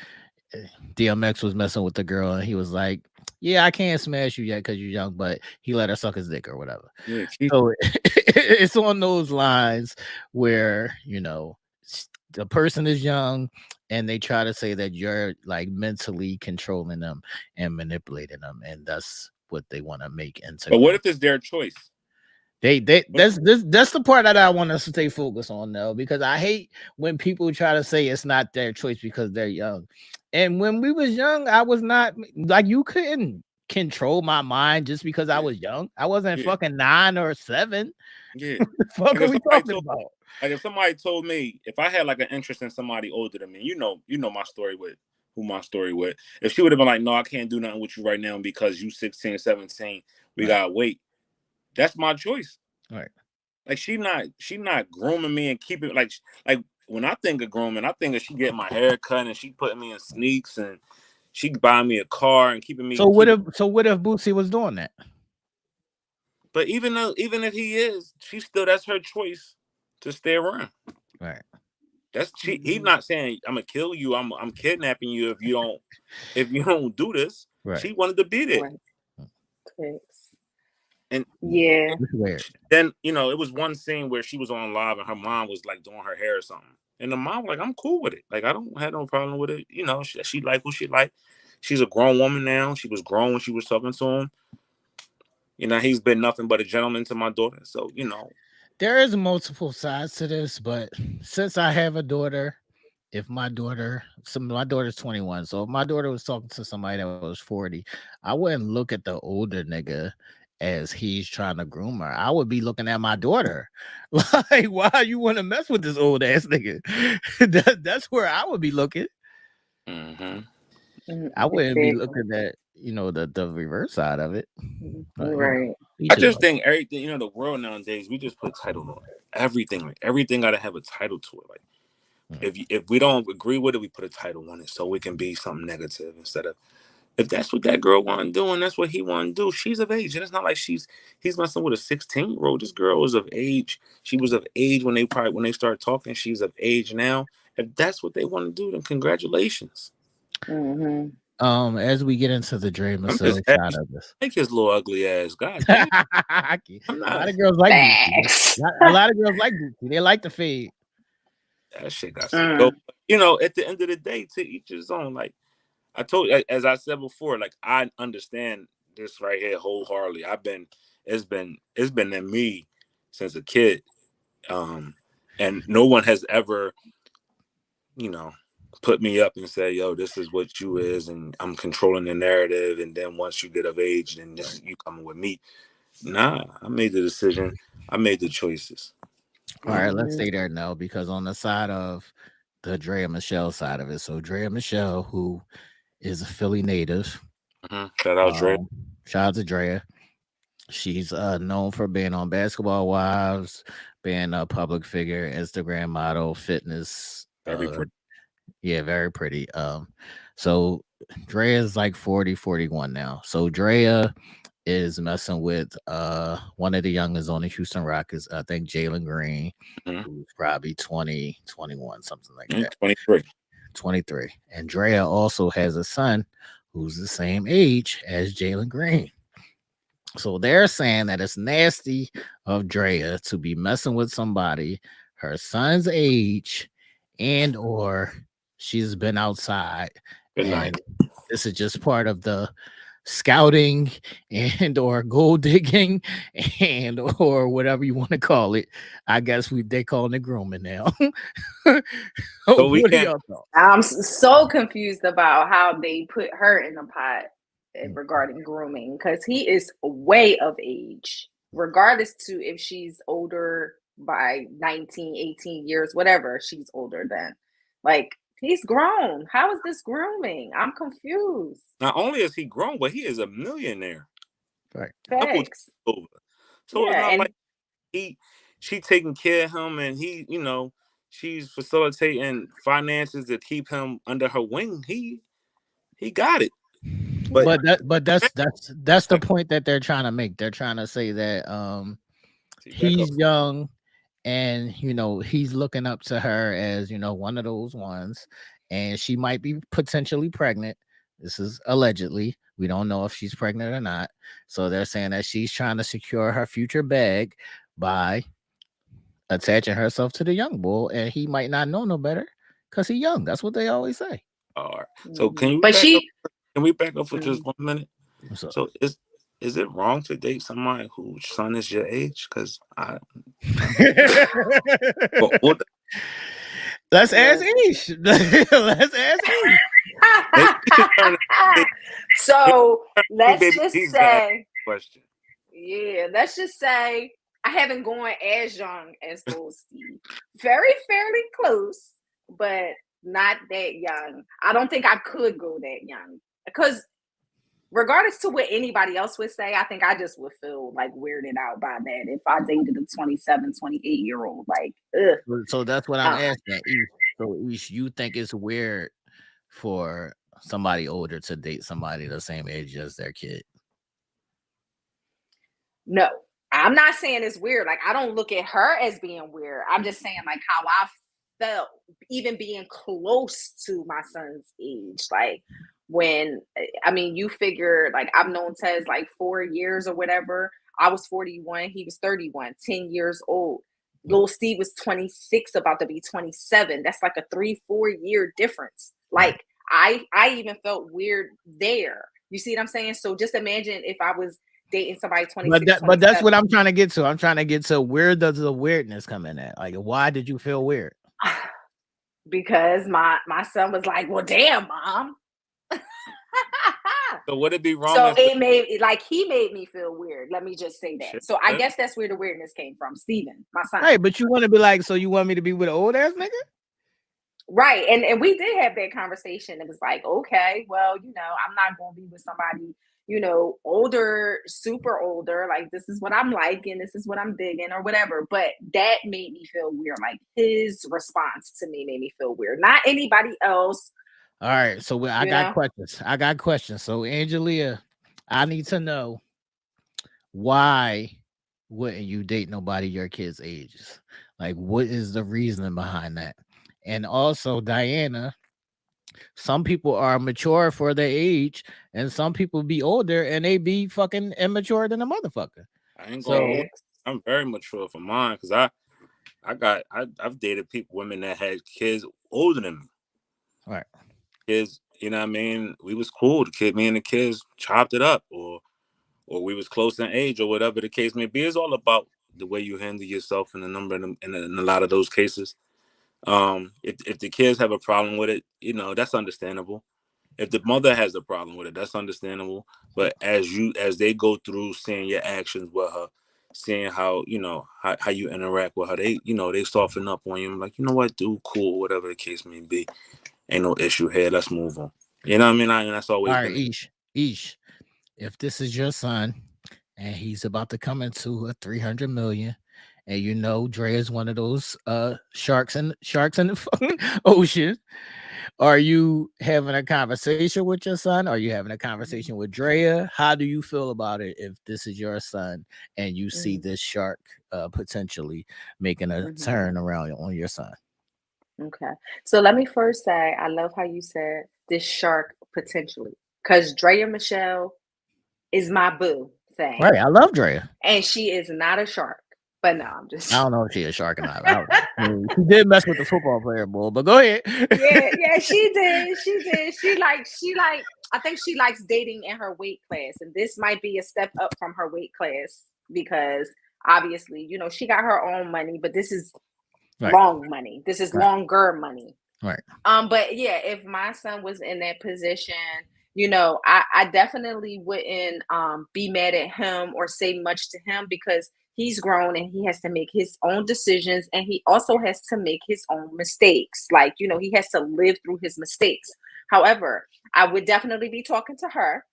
DMX was messing with the girl and he was like, yeah, I can't smash you yet because you're young, but he let her suck his dick or whatever. yeah, So it's on those lines where the person is young and they try to say that you're like mentally controlling them and manipulating them, and that's what they want to make into. but what if it's their choice? That's the part that I want us to stay focused on, though, because I hate when people try to say it's not their choice because they're young. And when we was young, I was not like, you couldn't control my mind just because I was young. I wasn't fucking 9 or 7. Yeah. What the fuck Like are we talking about? Like if somebody told me, if I had like an interest in somebody older than me, you know my story with who my story with. If she would have been like, no, I can't do nothing with you right now because you 16, 17, we gotta wait. That's my choice. Right. Like she not grooming me and keeping like when I think of grooming, I think of she getting my hair cut and she putting me in sneaks and she buying me a car and keeping me. So what if Boosie was doing that? But even if he is, that's her choice to stay around. Right. He's not saying I'm gonna kill you. I'm kidnapping you if you don't do this. Right. She wanted to be there. Right. And yeah, then it was one scene where she was on live and her mom was like doing her hair or something, and the mom was like, I'm cool with it. Like I don't have no problem with it. She like who she like. She's a grown woman now. She was grown when she was talking to him. He's been nothing but a gentleman to my daughter. So there is multiple sides to this, but since I have a daughter, if my daughter's 21, so if my daughter was talking to somebody that was 40, I wouldn't look at the older nigga as he's trying to groom her. I would be looking at my daughter like, why you want to mess with this old ass nigga? That's where I would be looking. I wouldn't be looking at the reverse side of it. Right. I just think everything, the world nowadays, we just put title on everything. Like everything got to have a title to it. Like if we don't agree with it, we put a title on it so it can be something negative instead of, if that's what that girl want to do and that's what he want to do, she's of age. And it's not like he's messing with a 16-year-old. This girl is of age. She was of age when they started talking. She's of age now. If that's what they want to do, then congratulations. As we get into the Dre Michelle side of this, make his little ugly ass. God damn. I'm not. A lot of girls like Boosie. A lot of girls like Boosie. They like the fade. That shit got some dope. At the end of the day, to each his own. Like I told you, as I said before, like I understand this right here wholeheartedly. It's been in me since a kid. And no one has ever, put me up and say, yo, this is what you is, and I'm controlling the narrative. And then once you get of age, then you coming with me. Nah, I made the decision. I made the choices. All right, let's stay there now, because on the side of the Drea Michelle side of it, so Drea Michelle, who is a Philly native, shout out Drea. Shout out to Drea. She's known for being on Basketball Wives, being a public figure, Instagram model, fitness. Very pretty. Yeah, very pretty. So Drea is like 40, 41 now. So Drea is messing with one of the youngest on the Houston Rockets, I think Jalen Green, who's probably 20, 21, something like that. 23. And Drea also has a son who's the same age as Jalen Green. So they're saying that it's nasty of Drea to be messing with somebody her son's age, and or she's been outside. And this is just part of the scouting and or gold digging and or whatever you want to call it. I guess they calling it grooming now. So what do y'all thought? I'm so confused about how they put her in the pot regarding grooming, because he is way of age, regardless to if she's older by 19, 18 years, whatever she's older than. Like, he's grown. How is this grooming? I'm confused. Not only is he grown, but he is a millionaire. Right. Thanks. So it's not like she taking care of him and he, she's facilitating finances to keep him under her wing. He got it. But that's the point that they're trying to make. They're trying to say that he's young, and he's looking up to her as one of those ones, and she might be potentially pregnant. This is allegedly. We don't know if she's pregnant or not. So they're saying that she's trying to secure her future bag by attaching herself to the young bull, and he might not know no better because he's young. That's what they always say. All right. So can we back up for just 1 minute? So is it wrong to date somebody whose son is your age? Because let's ask Ish. Let's ask Ish. So let's just say, let's just say I haven't gone as young as those Steve. Fairly close, but not that young. I don't think I could go that young, because regardless to what anybody else would say, I think I just would feel like weirded out by that if I dated a 27, 28-year-old. Like, ugh. So that's what I'm asking. So Ish, you think it's weird for somebody older to date somebody the same age as their kid? No, I'm not saying it's weird. Like, I don't look at her as being weird. I'm just saying like how I felt even being close to my son's age. Like, when, I mean, you figure like I've known Tez like 4 years or whatever. I was 41, he was 31, 10 years old. Little Steve was 26, about to be 27. That's like a 3-4 year difference. Like, I even felt weird there. You see what I'm saying? So just imagine if I was dating somebody 26, but that's what I'm trying to get to. I'm trying to get to where does the weirdness come in at? Like, why did you feel weird? Because my son was like, well, damn, mom. So would it be wrong? So it made like he made me feel weird. Let me just say that. Shit. So I guess that's where the weirdness came from. Steven, my son. Hey, but you want to be like, so you want me to be with an old ass nigga? Right. And we did have that conversation. It was like, okay, well, you know, I'm not gonna be with somebody, you know, older, super older. Like, this is what I'm liking, this is what I'm digging, or whatever. But that made me feel weird. Like, his response to me made me feel weird. Not anybody else. All right, so I got questions. I got questions. So, Angelia, I need to know, why wouldn't you date nobody your kids' ages? Like, what is the reasoning behind that? And also, Diana, some people are mature for their age, and some people be older and they be fucking immature than a motherfucker. I ain't gonna. I'm very mature for mine because I've dated women that had kids older than me. Right. Kids, you know what I mean? We was cool. Me and the kids chopped it up, or we was close in age, or whatever the case may be. It's all about the way you handle yourself in a number in a lot of those cases. If the kids have a problem with it, you know, that's understandable. If the mother has a problem with it, that's understandable. But as they go through seeing your actions with her, seeing how, you know, how you interact with her, they soften up on you. I'm like, you know what, dude, cool, whatever the case may be. Ain't no issue here. Let's move on. You know what I mean? And that's always been. Ish, if this is your son and he's about to come into a 300 million, and you know Dre is one of those sharks in the fucking ocean, are you having a conversation with your son? Are you having a conversation with Drea? How do you feel about it if this is your son and you see this shark potentially making a turn around on your son? Okay. So let me first say, I love how you said this shark potentially, because Drea Michelle is my boo thing. Right. I love Drea. And she is not a shark. But no, I'm just. I don't know if she's a shark or not. She did mess with the football player, boy. But go ahead. Yeah, she did. She like. I think she likes dating in her weight class, and this might be a step up from her weight class because obviously, you know, she got her own money, but this is long money. This is longer money. Right. But yeah, if my son was in that position, you know, I definitely wouldn't be mad at him or say much to him because he's grown and he has to make his own decisions, and he also has to make his own mistakes. Like, you know, he has to live through his mistakes. However, I would definitely be talking to her.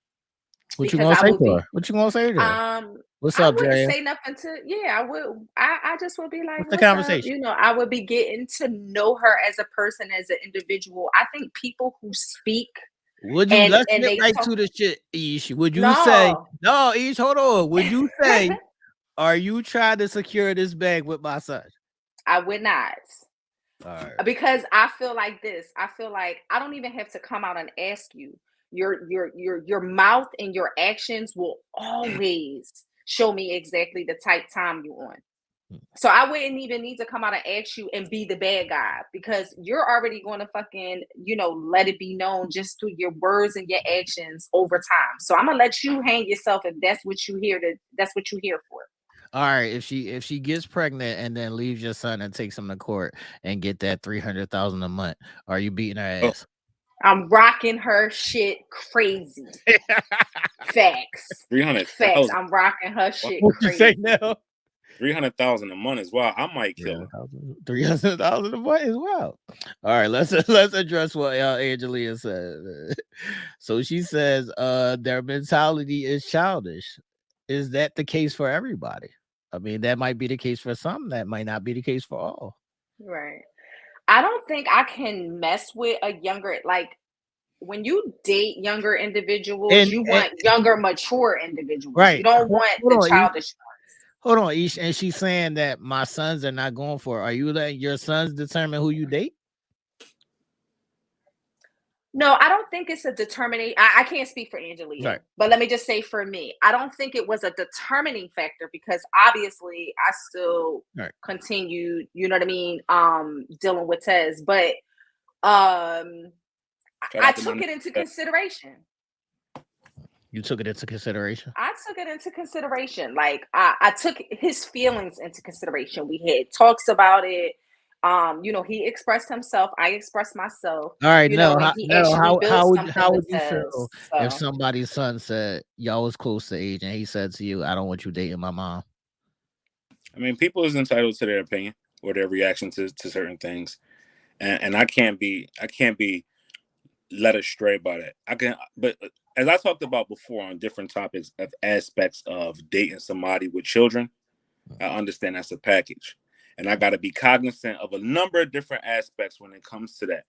What you gonna say to her? What you gonna say to her? What's up, Drea? I wouldn't say nothing to. Yeah, I would. I just would be like, what's the conversation? Up? You know, I would be getting to know her as a person, as an individual. I think people who speak. Would you let's get right to the shit, Ish? Would you say no, Ish? Hold on. Would you say, are you trying to secure this bag with my son? I would not. All right. Because I feel like this. I feel like I don't even have to come out and ask you. Your mouth and your actions will always show me exactly the type time you're on. So I wouldn't even need to come out and ask you and be the bad guy, because you're already going to fucking, you know, let it be known just through your words and your actions over time. So I'm gonna let you hang yourself if that's what you that's what you're here for. All right, if she gets pregnant and then leaves your son and takes him to court and get that $300,000 a month, are you beating her ass? I'm rocking her shit crazy. Facts. 300. Facts. I'm rocking her shit what crazy. You say now? 300,000 a month is wild. I might kill her. 300,000 a month is wild. All right, let's address what Angelia said. So she says, their mentality is childish. Is that the case for everybody? I mean, that might be the case for some. That might not be the case for all. Right. I don't think I can mess with a younger, like, when you date younger individuals, And, you and want younger, mature individuals. You right, don't want hold the on, childish ones. hold on, Ish. And she's saying that my sons are not going for it. Are you letting your sons determine who you date? No, I don't think it's a determining. I can't speak for Angelia, Right. but let me just say for me, I don't think it was a determining factor because obviously I still Right. continued, you know what I mean, dealing with Tez, but I took it into consideration. You took it into consideration? I took it into consideration. Like I took his feelings into consideration. We had talks about it. He expressed himself. I expressed myself. All right, no, And he actually built something how with would you feel us. if So somebody's son said y'all was close to age and he said to you, "I don't want you dating my mom"? I mean, people is entitled to their opinion or their reaction to certain things, and I can't be led astray by that. But as I talked about before on different topics of aspects of dating somebody with children, I understand that's a package, and I got to be cognizant of a number of different aspects when it comes to that.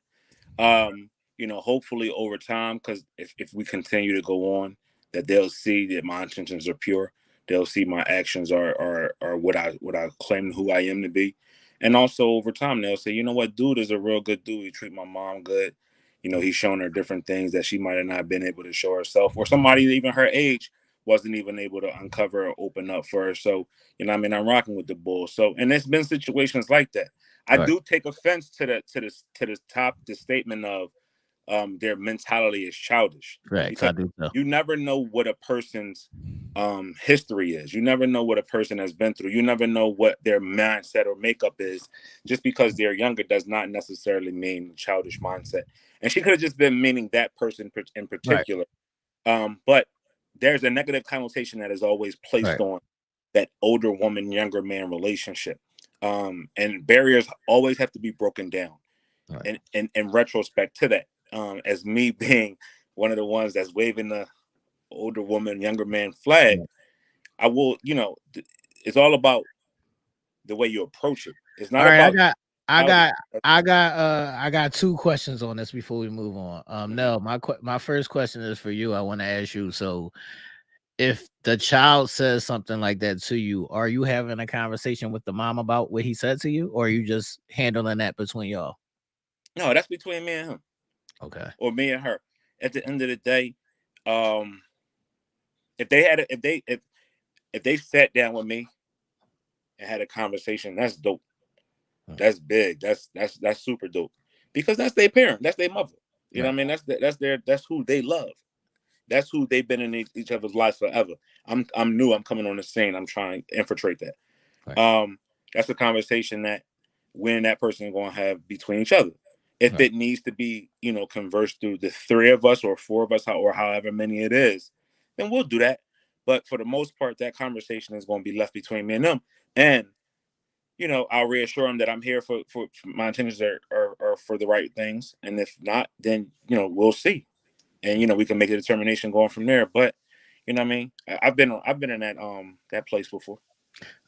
Hopefully over time, because if we continue to go on, that they'll see that my intentions are pure. They'll see my actions are what I claim who I am to be. And also over time, they'll say, you know what, dude is a real good dude. He treat my mom good. He's shown her different things that she might have not been able to show herself, or somebody even her age wasn't even able to uncover or open up for her. So, I'm rocking with the bull. So, and there's been situations like that. I Right. do take offense to the statement of their mentality is childish, Correct. because I do so. you never know what a person's history is. You never know what a person has been through. You never know what their mindset or makeup is. Just because they're younger does not necessarily mean childish mindset. And she could have just been meaning that person in Right. particular. But there's a negative connotation that is always placed Right. on that older woman, younger man relationship. And barriers always have to be broken down. Right. And in retrospect to that, as me being one of the ones that's waving the older woman, younger man flag, Right. I will, it's all about the way you approach it. It's All not right, about I how. got I got two questions on this before we move on. Nell, my first question is for you. I want to ask you, so if the child says something like that to you, are you having a conversation with the mom about what he said to you, or are you just handling that between y'all? No, that's between me and him, Okay. or me and her. At the end of the day, um, if they had, if they sat down with me and had a conversation, that's dope. That's big. That's super dope, because that's their parent. That's their mother. You know Right. what I mean? That's who they love. That's who they've been in each other's lives forever. I'm new. I'm coming on the scene. I'm trying to infiltrate that. Right. That's a conversation that when that person is going to have between each other. If Right. it needs to be, conversed through the three of us or four of us, or however many it is, then we'll do that. But for the most part, that conversation is going to be left between me and them. And I'll reassure them that I'm here for my intentions are for the right things. And if not, then we'll see. And we can make a determination going from there. But you know what I mean? I've been in that place before.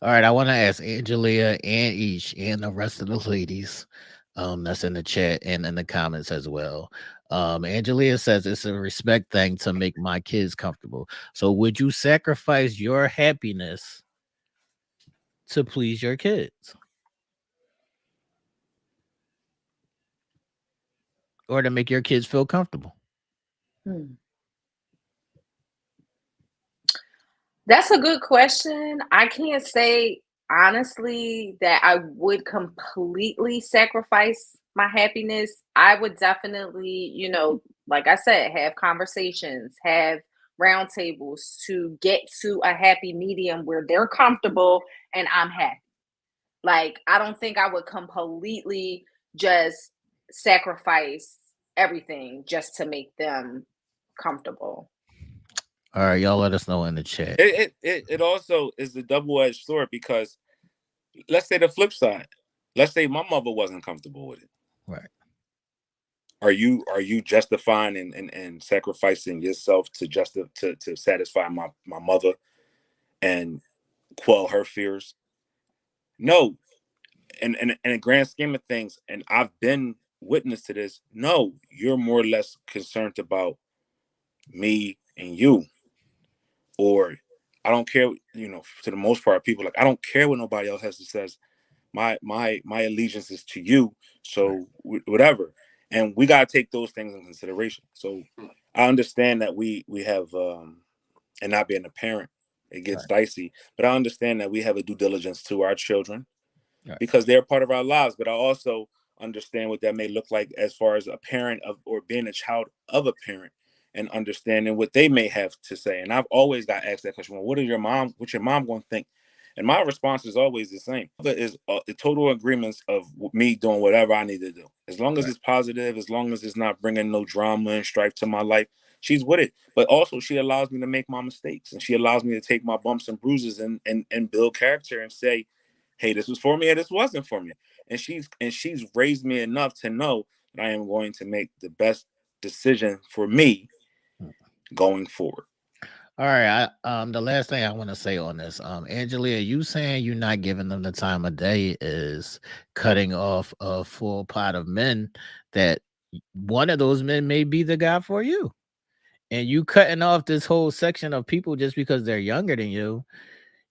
All right, I want to ask Angelia and Ish and the rest of the ladies that's in the chat and in the comments as well. Angelia says it's a respect thing to make my kids comfortable. So would you sacrifice your happiness to please your kids or to make your kids feel comfortable? That's a good question. I can't say honestly that I would completely sacrifice my happiness. I would definitely, like I said, have conversations, have roundtables to get to a happy medium where they're comfortable and I'm happy. Like, I don't think I would completely just sacrifice everything just to make them comfortable. All right, y'all let us know in the chat. It also is a double-edged sword, because let's say the flip side. Let's say my mother wasn't comfortable with it. Right. Are you justifying and sacrificing yourself to satisfy my mother and quell her fears? No. And in the grand scheme of things, and I've been witness to this, no, you're more or less concerned about me and you. Or I don't care, to the most part, people like, I don't care what nobody else has to say. My allegiance is to you. So whatever. And we gotta take those things in consideration. So I understand that we have and not being a parent, it gets dicey. But I understand that we have a due diligence to our children because they're part of our lives. But I also understand what that may look like as far as a parent of or being a child of a parent and understanding what they may have to say. And I've always got asked that question: well, what's your mom going to think? And my response is always the same. It is the total agreements of me doing whatever I need to do. As long as it's positive, as long as it's not bringing no drama and strife to my life, she's with it. But also she allows me to make my mistakes, and she allows me to take my bumps and bruises and build character and say, hey, this was for me or this wasn't for me. And she's raised me enough to know that I am going to make the best decision for me going forward. All right. The last thing I want to say on this, Angelia, you saying you're not giving them the time of day is cutting off a full pot of men that one of those men may be the guy for you. And you cutting off this whole section of people just because they're younger than you.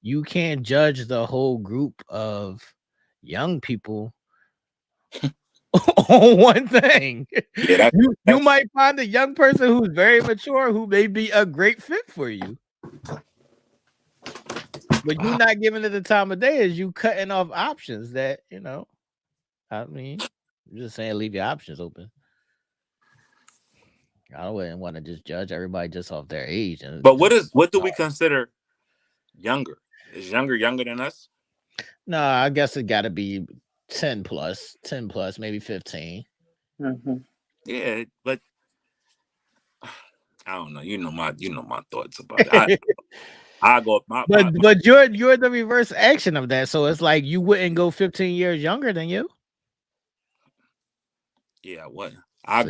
You can't judge the whole group of young people on one thing. Yeah, you might find a young person who's very mature who may be a great fit for you. But you not giving it the time of day is you cutting off options that, I mean, I'm just saying leave your options open. I wouldn't want to just judge everybody just off their age. But what do we consider younger? Is younger than us? No, I guess it got to be 10 plus, maybe 15. Mm-hmm. Yeah, but I don't know. You know my thoughts about it. I go but you're the reverse action of that. So it's like you wouldn't go 15 years younger than you. Yeah, what? Why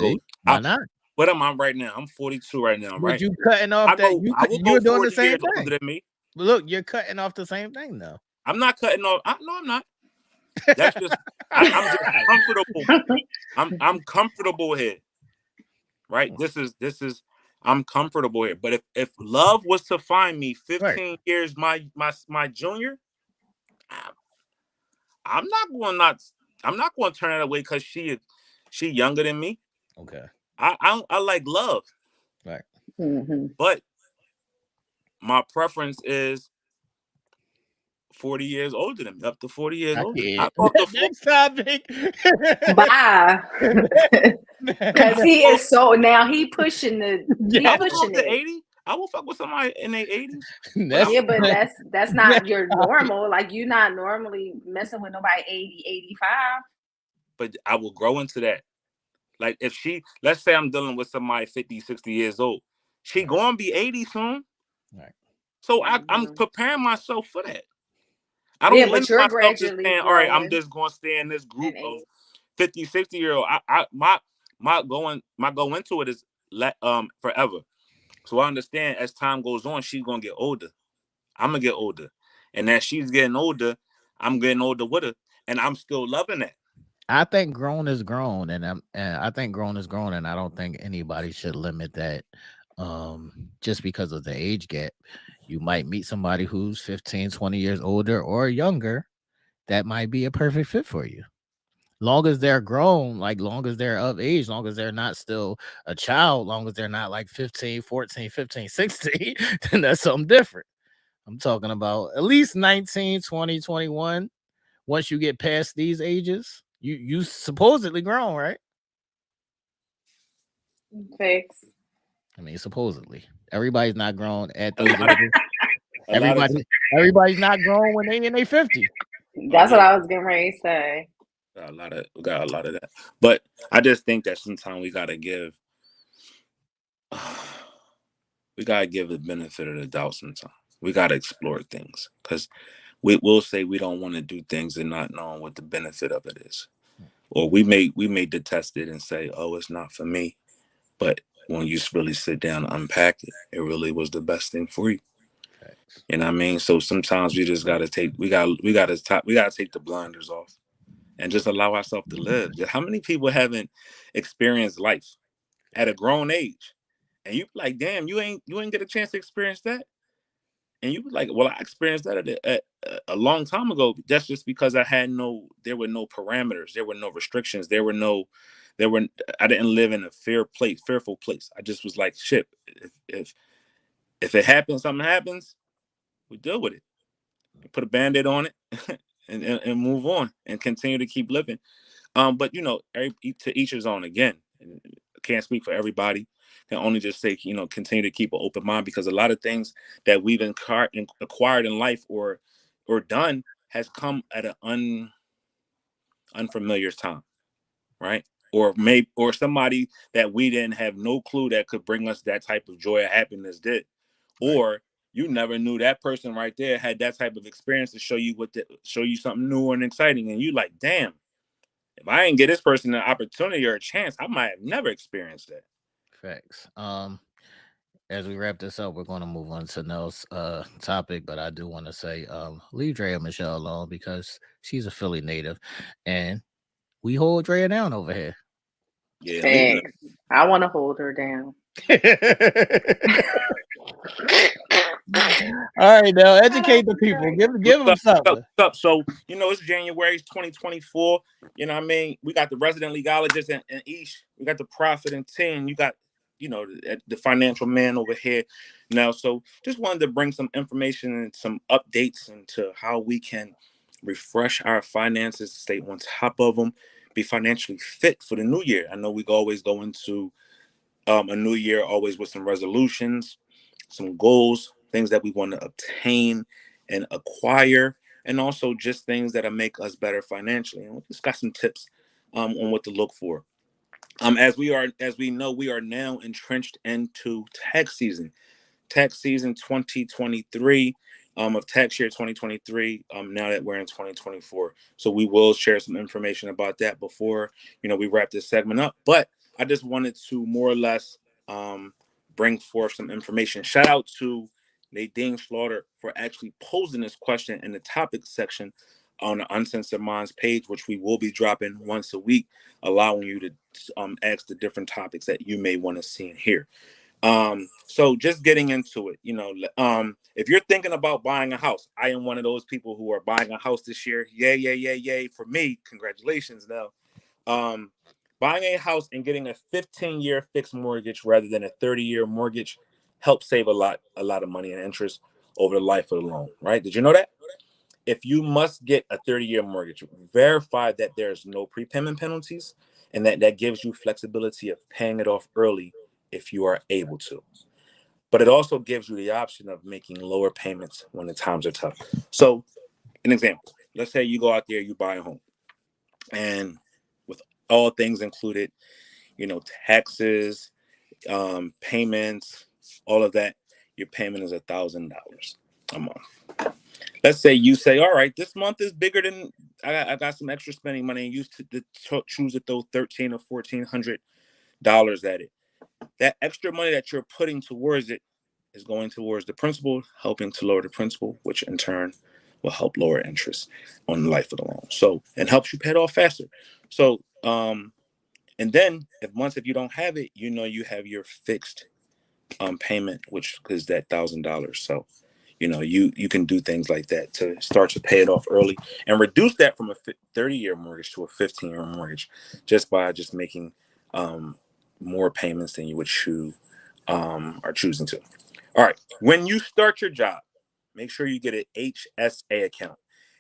not? What am I right now? I'm 42 right now, right? But you cutting off I will you're go doing 40 the same years thing. older than me. But look, you're cutting off the same thing though. I'm not cutting off. No, I'm not. That's just I'm just comfortable. I'm comfortable here. Right? This is I'm comfortable here. But if love was to find me 15 years my junior, I'm not going to turn it away because she younger than me. Okay. I like love. Right. Mm-hmm. But my preference is 40 years older than me, up to 40 years older. Next topic. Bye. Because he is now he pushing the I will go up to 80. I will fuck with somebody in their 80s. Yeah, but that's not your normal. Like you're not normally messing with nobody 80, 85. But I will grow into that. Like if let's say I'm dealing with somebody 50, 60 years old, she gonna be 80 soon. Right. So I'm preparing myself for that. I don't limit you're myself gradually to saying, all right, I'm just gonna stay in this group of 50, 60-year-old. My go into it is forever. So I understand as time goes on, she's gonna get older. I'm gonna get older. And as she's getting older, I'm getting older with her. And I'm still loving that. I think grown is grown, and I think grown is grown, and I don't think anybody should limit that just because of the age gap. You might meet somebody who's 15, 20 years older or younger that might be a perfect fit for you. Long as they're grown, like long as they're of age, long as they're not still a child, long as they're not like 15, 14, 15, 16, then that's something different. I'm talking about at least 19, 20, 21. Once you get past these ages, you supposedly grown, right? Fix. I mean, supposedly. Everybody's not grown at those ages. Everybody's not grown when they in their 50s. That's what I was getting ready to say. We got a lot of that. But I just think that sometimes we gotta give the benefit of the doubt sometimes. We gotta explore things. Because we will say we don't want to do things and not knowing what the benefit of it is. Or we may detest it and say, oh, it's not for me. But when you really sit down and unpack it, it really was the best thing for you. Facts. You know what I mean? So sometimes we just gotta take we gotta take the blinders off and just allow ourselves to live. How many people haven't experienced life at a grown age? And you be like, damn, you ain't get a chance to experience that. And you be like, well, I experienced that a long time ago. That's just because there were no parameters, there were no restrictions, there were. I didn't live in a fearful place. I just was like, shit. If it happens, something happens, we deal with it. Put a band-aid on it, and move on and continue to keep living. But to each his own. Again, I can't speak for everybody. Can only just say, continue to keep an open mind, because a lot of things that we've acquired in life or done has come at an unfamiliar time, right? Or somebody that we didn't have no clue that could bring us that type of joy or happiness did. Right. Or you never knew that person right there had that type of experience to show you something new and exciting, and you like, damn, if I didn't get this person an opportunity or a chance, I might have never experienced that. Facts. As we wrap this up, we're going to move on to Nell's topic, but I do want to say, leave Drea Michelle alone because she's a Philly native, and we hold Drea down over here. Yeah, leaving. Facts. I want to hold her down. All right, now educate the people. Give them something. What's up? So, it's January 2024. You know what I mean? We got the resident legalist and Ish. We got the prophet and 10. You got, the financial man over here now. So just wanted to bring some information and some updates into how we can refresh our finances, stay on top of them, be financially fit for the new year. I know we always go into a new year always with some resolutions, some goals, things that we want to obtain and acquire, and also just things that make us better financially. And we just got some tips on what to look for. As we know, we are now entrenched into tax season 2023, of tax year 2023, now that we're in 2024. So we will share some information about that before we wrap this segment up. But I just wanted to more or less bring forth some information. Shout out to Nadine Slaughter for actually posing this question in the topic section on the Uncensored Minds page, which we will be dropping once a week, allowing you to ask the different topics that you may want to see and hear. So just getting into it, if you're thinking about buying a house, I am one of those people who are buying a house this year. Yay, yay, yay, yay. For me, congratulations now. Buying a house and getting a 15-year fixed mortgage rather than a 30-year mortgage helps save a lot of money and interest over the life of the loan, right? Did you know that? If you must get a 30-year mortgage, verify that there's no prepayment penalties and that gives you flexibility of paying it off early if you are able to. But it also gives you the option of making lower payments when the times are tough. So, an example, let's say you go out there, you buy a home, and with all things included, taxes, payments, all of that, your payment is $1,000 a month. Let's say you say, all right, this month is bigger than I got some extra spending money and used to choose to throw $1,300 or $1,400 at it. That extra money that you're putting towards it is going towards the principal, helping to lower the principal, which in turn will help lower interest on the life of the loan. So, and helps you pay it off faster. So, and then if you don't have it, you have your fixed payment, which is that $1,000. So, you can do things like that to start to pay it off early and reduce that from a 30-year mortgage to a 15-year mortgage, just by making more payments than you would are choosing to. All right. When you start your job, make sure you get an HSA account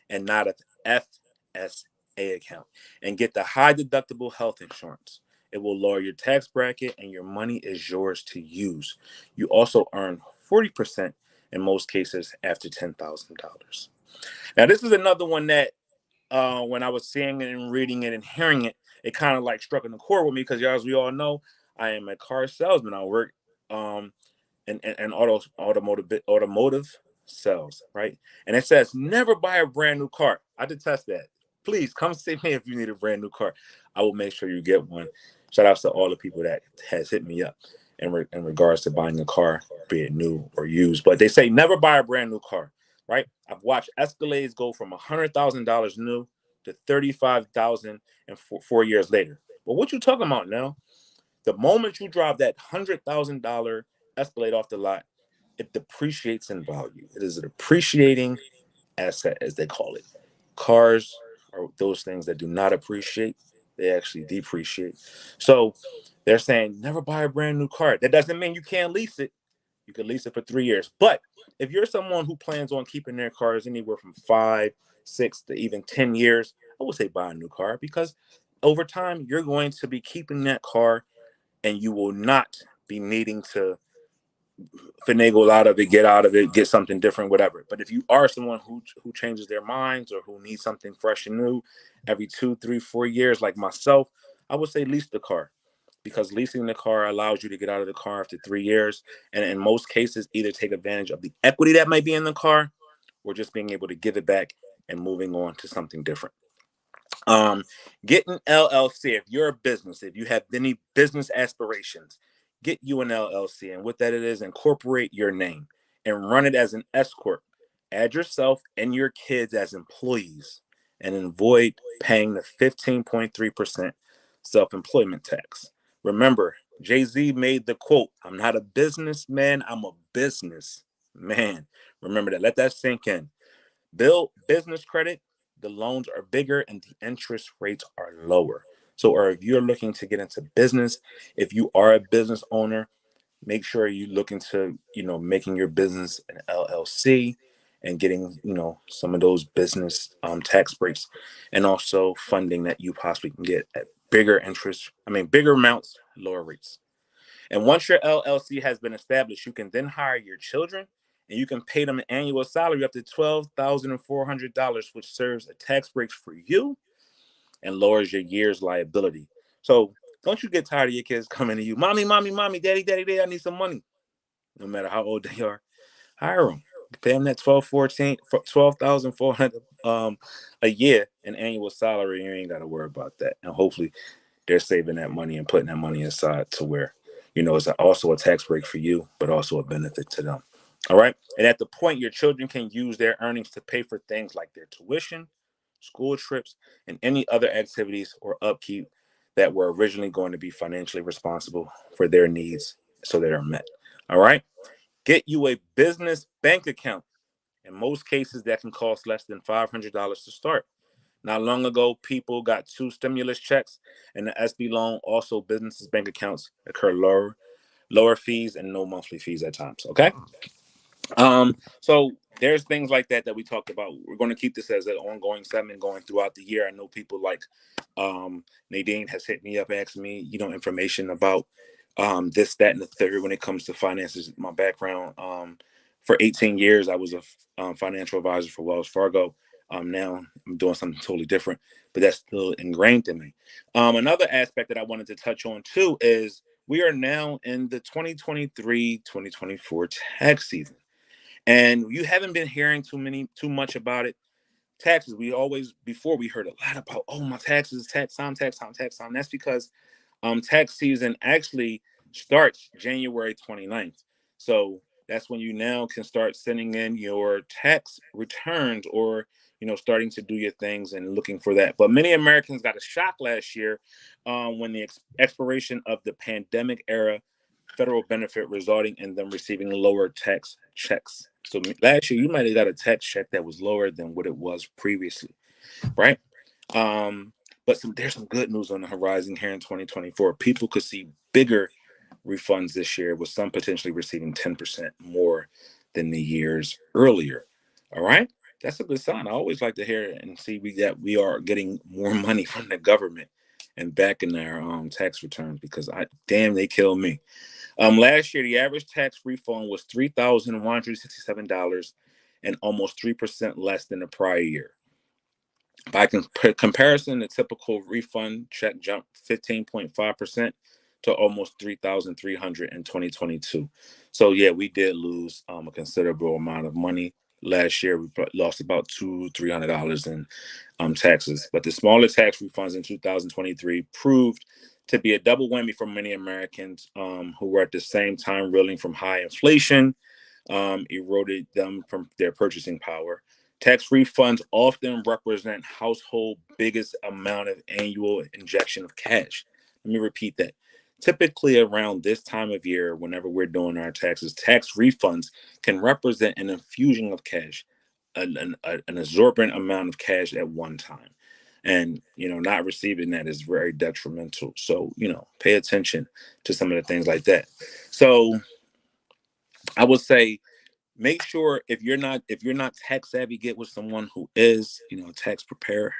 and not a FSA account, and get the high deductible health insurance. It will lower your tax bracket and your money is yours to use. You also earn 40% in most cases after $10,000. Now, this is another one that when I was seeing it and reading it and hearing it, it kind of like struck in the core with me because, as we all know, I am a car salesman. I work in automotive sells, right? And it says never buy a brand new car. I detest that. Please come see me if you need a brand new car. I will make sure you get one. Shout outs to all the people that has hit me up in regards to buying a car, be it new or used. But they say never buy a brand new car, right? I've watched Escalades go from $100,000 new to 35,000 and 4 years later. But what you talking about now? The moment you drive that $100,000 Escalade off the lot, it depreciates in value. It is a depreciating asset, as they call it. Cars are those things that do not appreciate; they actually depreciate. So they're saying never buy a brand new car. That doesn't mean you can't lease it. You can lease it for 3 years. But if you're someone who plans on keeping their cars anywhere from 5, 6 to even 10 years, I would say buy a new car because over time you're going to be keeping that car and you will not be needing to finagle out of it, get something different, whatever. But if you are someone who changes their minds or who needs something fresh and new every 2, 3, 4 years, like myself, I would say lease the car because leasing the car allows you to get out of the car after 3 years, and in most cases, either take advantage of the equity that might be in the car or just being able to give it back and moving on to something different. Um, get an LLC if you're a business, if you have any business aspirations, get you an LLC. And what that it is, incorporate your name and run it as an S corp. Add yourself and your kids as employees and avoid paying the 15.3% self-employment tax. Remember, Jay-Z made the quote, "I'm not a businessman, I'm a business man." Remember that. Let that sink in. Build business credit, the loans are bigger and the interest rates are lower. So, or if you're looking to get into business, if you are a business owner, make sure you look into, making your business an LLC and getting, some of those business tax breaks and also funding that you possibly can get at bigger amounts, lower rates. And once your LLC has been established, you can then hire your children and you can pay them an annual salary up to $12,400, which serves a tax break for you and lowers your year's liability. So don't you get tired of your kids coming to you, "Mommy, mommy, mommy, daddy, daddy, daddy, I need some money." No matter how old they are, hire them. Pay them that 12,400 a year in annual salary. You ain't got to worry about that. And hopefully they're saving that money and putting that money aside to where, it's also a tax break for you, but also a benefit to them. All right. And at the point, your children can use their earnings to pay for things like their tuition, school trips, and any other activities or upkeep that were originally going to be financially responsible for their needs so they are met. All right. Get you a business bank account. In most cases, that can cost less than $500 to start. Not long ago, people got 2 stimulus checks, and the SB loan. Also, businesses' bank accounts occur lower fees and no monthly fees at times. Okay. So there's things like that we talked about. We're going to keep this as an ongoing segment going throughout the year. I know people like Nadine has hit me up, asking me, information about this, that, and the third when it comes to finances. My background, for 18 years, I was a financial advisor for Wells Fargo. Now I'm doing something totally different, but that's still ingrained in me. Another aspect that I wanted to touch on too is we are now in the 2023-2024 tax season. And you haven't been hearing too much about it. Taxes, before we heard a lot about, oh, my taxes, tax time, tax time, tax time. That's because tax season actually starts January 29th. So that's when you now can start sending in your tax returns or, starting to do your things and looking for that. But many Americans got a shock last year when the expiration of the pandemic era federal benefit resulting in them receiving lower tax checks. So last year, you might have got a tax check that was lower than what it was previously, right? But there's some good news on the horizon here in 2024. People could see bigger refunds this year, with some potentially receiving 10% more than the years earlier. All right, that's a good sign. I always like to hear and see that we are getting more money from the government and back in their tax returns because they kill me. Last year, the average tax refund was $3,167 and almost 3% less than the prior year. By comparison, the typical refund check jumped 15.5% to almost 3,300 in 2022. So yeah, we did lose a considerable amount of money. Last year, we lost about $200-300 in taxes. But the smaller tax refunds in 2023 proved to be a double whammy for many Americans who were at the same time reeling from high inflation, eroded them from their purchasing power. Tax refunds often represent household biggest amount of annual injection of cash. Let me repeat that. Typically, around this time of year, whenever we're doing our taxes, tax refunds can represent an infusion of cash, an absorbent amount of cash at one time. And, not receiving that is very detrimental. So, pay attention to some of the things like that. So, I would say make sure if you're not tech savvy, get with someone who is, tax prepare,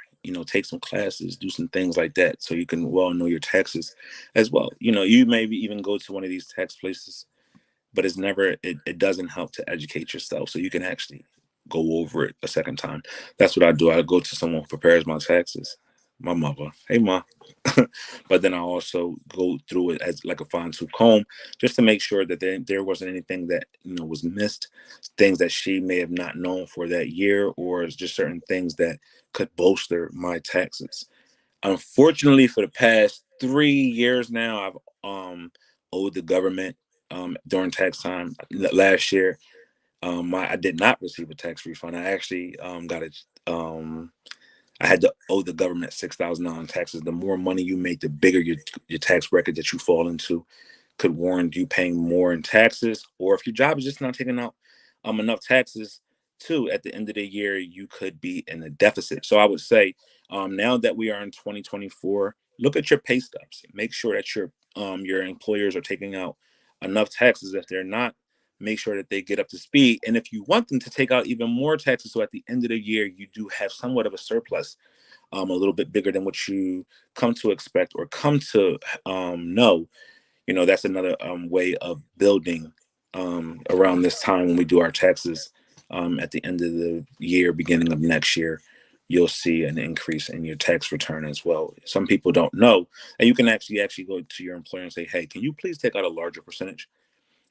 take some classes, do some things like that so you can well know your taxes as well. You maybe even go to one of these tax places, but it doesn't help to educate yourself so you can actually go over it a second time. That's what I do. I go to someone who prepares my taxes, my mother. Hey, ma. But then I also go through it as like a fine tooth comb, just to make sure that there wasn't anything that was missed, things that she may have not known for that year, or just certain things that could bolster my taxes. Unfortunately, for the past 3 years now, I've owed the government during tax time. Last year, I did not receive a tax refund. I actually got it. I had to owe the government $6,000 in taxes. The more money you make, the bigger your tax record that you fall into could warrant you paying more in taxes. Or if your job is just not taking out enough taxes, too, at the end of the year, you could be in a deficit. So I would say, now that we are in 2024, look at your pay stubs. Make sure that your employers are taking out enough taxes. If they're not, make sure that they get up to speed. And if you want them to take out even more taxes, so at the end of the year, you do have somewhat of a surplus, a little bit bigger than what you come to expect or come to know, that's another way of building around this time when we do our taxes at the end of the year, beginning of next year. You'll see an increase in your tax return as well. Some people don't know, and you can actually go to your employer and say, "Hey, can you please take out a larger percentage?"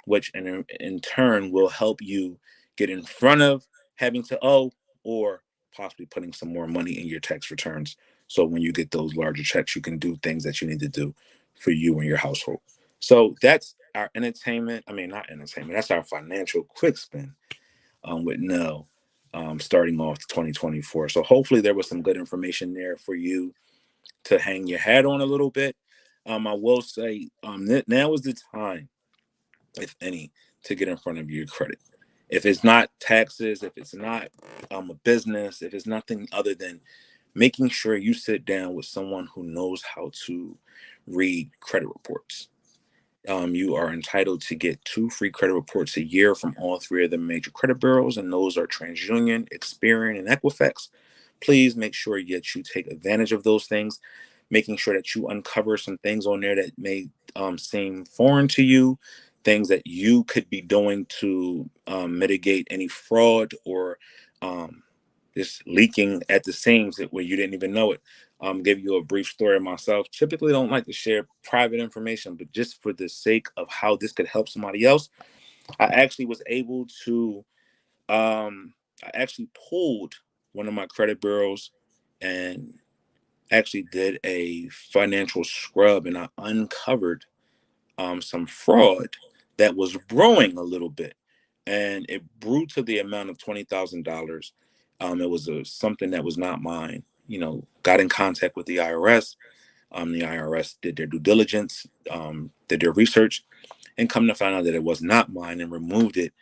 Which in turn will help you get in front of having to owe, or possibly putting some more money in your tax returns. So when you get those larger checks, you can do things that you need to do for you and your household. So that's our entertainment. I mean, not entertainment. That's our financial quick spin with Nell, starting off 2024. So hopefully there was some good information there for you to hang your hat on a little bit. I will say now is the time, if any, to get in front of your credit. If it's not taxes, if it's not a business, if it's nothing other than making sure you sit down with someone who knows how to read credit reports. You are entitled to get 2 free credit reports a year from all 3 of the major credit bureaus, and those are TransUnion, Experian, and Equifax. Please make sure that you take advantage of those things, making sure that you uncover some things on there that may seem foreign to you, things that you could be doing to mitigate any fraud or um, just leaking at the seams where you didn't even know it. Give you a brief story of myself. Typically don't like to share private information, but just for the sake of how this could help somebody else, I actually was able to I actually pulled one of my credit bureaus and actually did a financial scrub, and I uncovered some fraud that was brewing a little bit, and it brewed to the amount of $20,000. It was something that was not mine. Got in contact with the IRS. The IRS did their due diligence, did their research, and come to find out that it was not mine, and removed it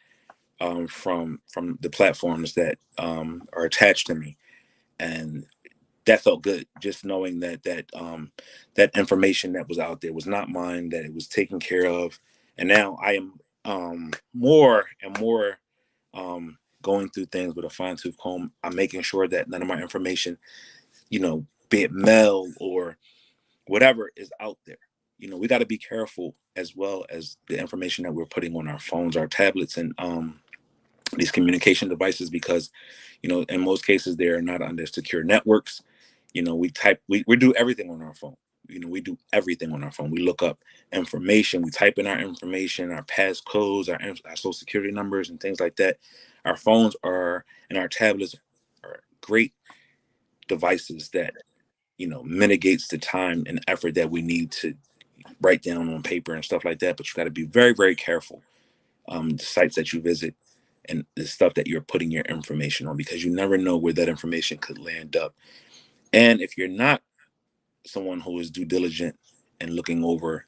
from the platforms that are attached to me. And that felt good, just knowing that information that was out there was not mine, that it was taken care of. And now I am more and more going through things with a fine tooth comb. I'm making sure that none of my information, be it mail or whatever, is out there. We got to be careful as well as the information that we're putting on our phones, our tablets, and these communication devices, because in most cases they are not under secure networks. We do everything on our phone. We do everything on our phone. We look up information. We type in our information, our passcodes, our social security numbers, and things like that. Our phones and our tablets are great devices that mitigates the time and effort that we need to write down on paper and stuff like that. But you got to be very, very careful. The sites that you visit and the stuff that you're putting your information on, because you never know where that information could land up. And if you're not someone who is due diligent and looking over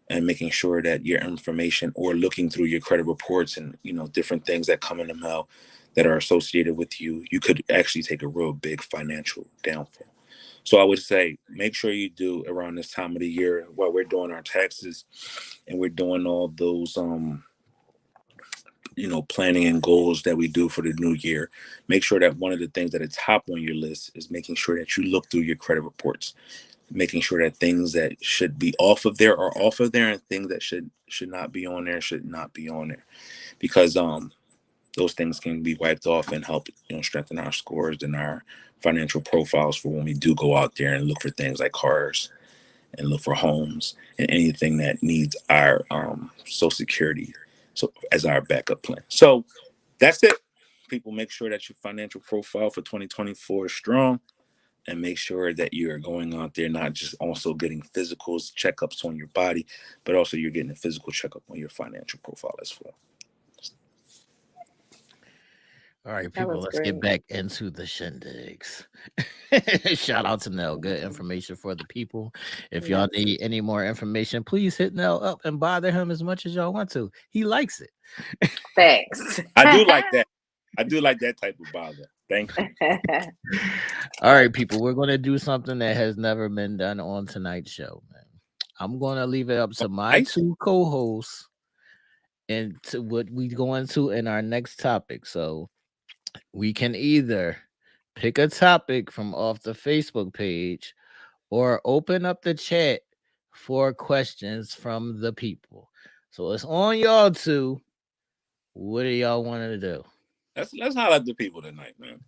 and making sure that your information, or looking through your credit reports and different things that come in the mail that are associated with you, you could actually take a real big financial downfall. So I would say make sure you do around this time of the year, while we're doing our taxes and we're doing all those planning and goals that we do for the new year. Make sure that one of the things that is top on your list is making sure that you look through your credit reports, making sure that things that should be off of there are off of there, and things that should not be on there should not be on there, because those things can be wiped off and help strengthen our scores and our financial profiles for when we do go out there and look for things like cars and look for homes and anything that needs our social security as our backup plan. So that's it. People, make sure that your financial profile for 2024 is strong, and make sure that you're going out there not just also getting physicals, checkups on your body, but also you're getting a physical checkup on your financial profile as well. All right, That people, was let's get great. back into the shindigs. Shout out to Nell. Good information for the people. If y'all Yes. need any more information, please hit Nell up and bother him as much as y'all want to. He likes it. Thanks. I do like that. I do like that type of bother. Thank you. All right, people, we're going to do something that has never been done on tonight's show, man. I'm going to leave it up to my Nice. two co-hosts and to what we go into in our next topic. So we can either pick a topic from off the Facebook page or open up the chat for questions from the people. So it's on y'all two. What do y'all want to do? Let's highlight the people tonight, man.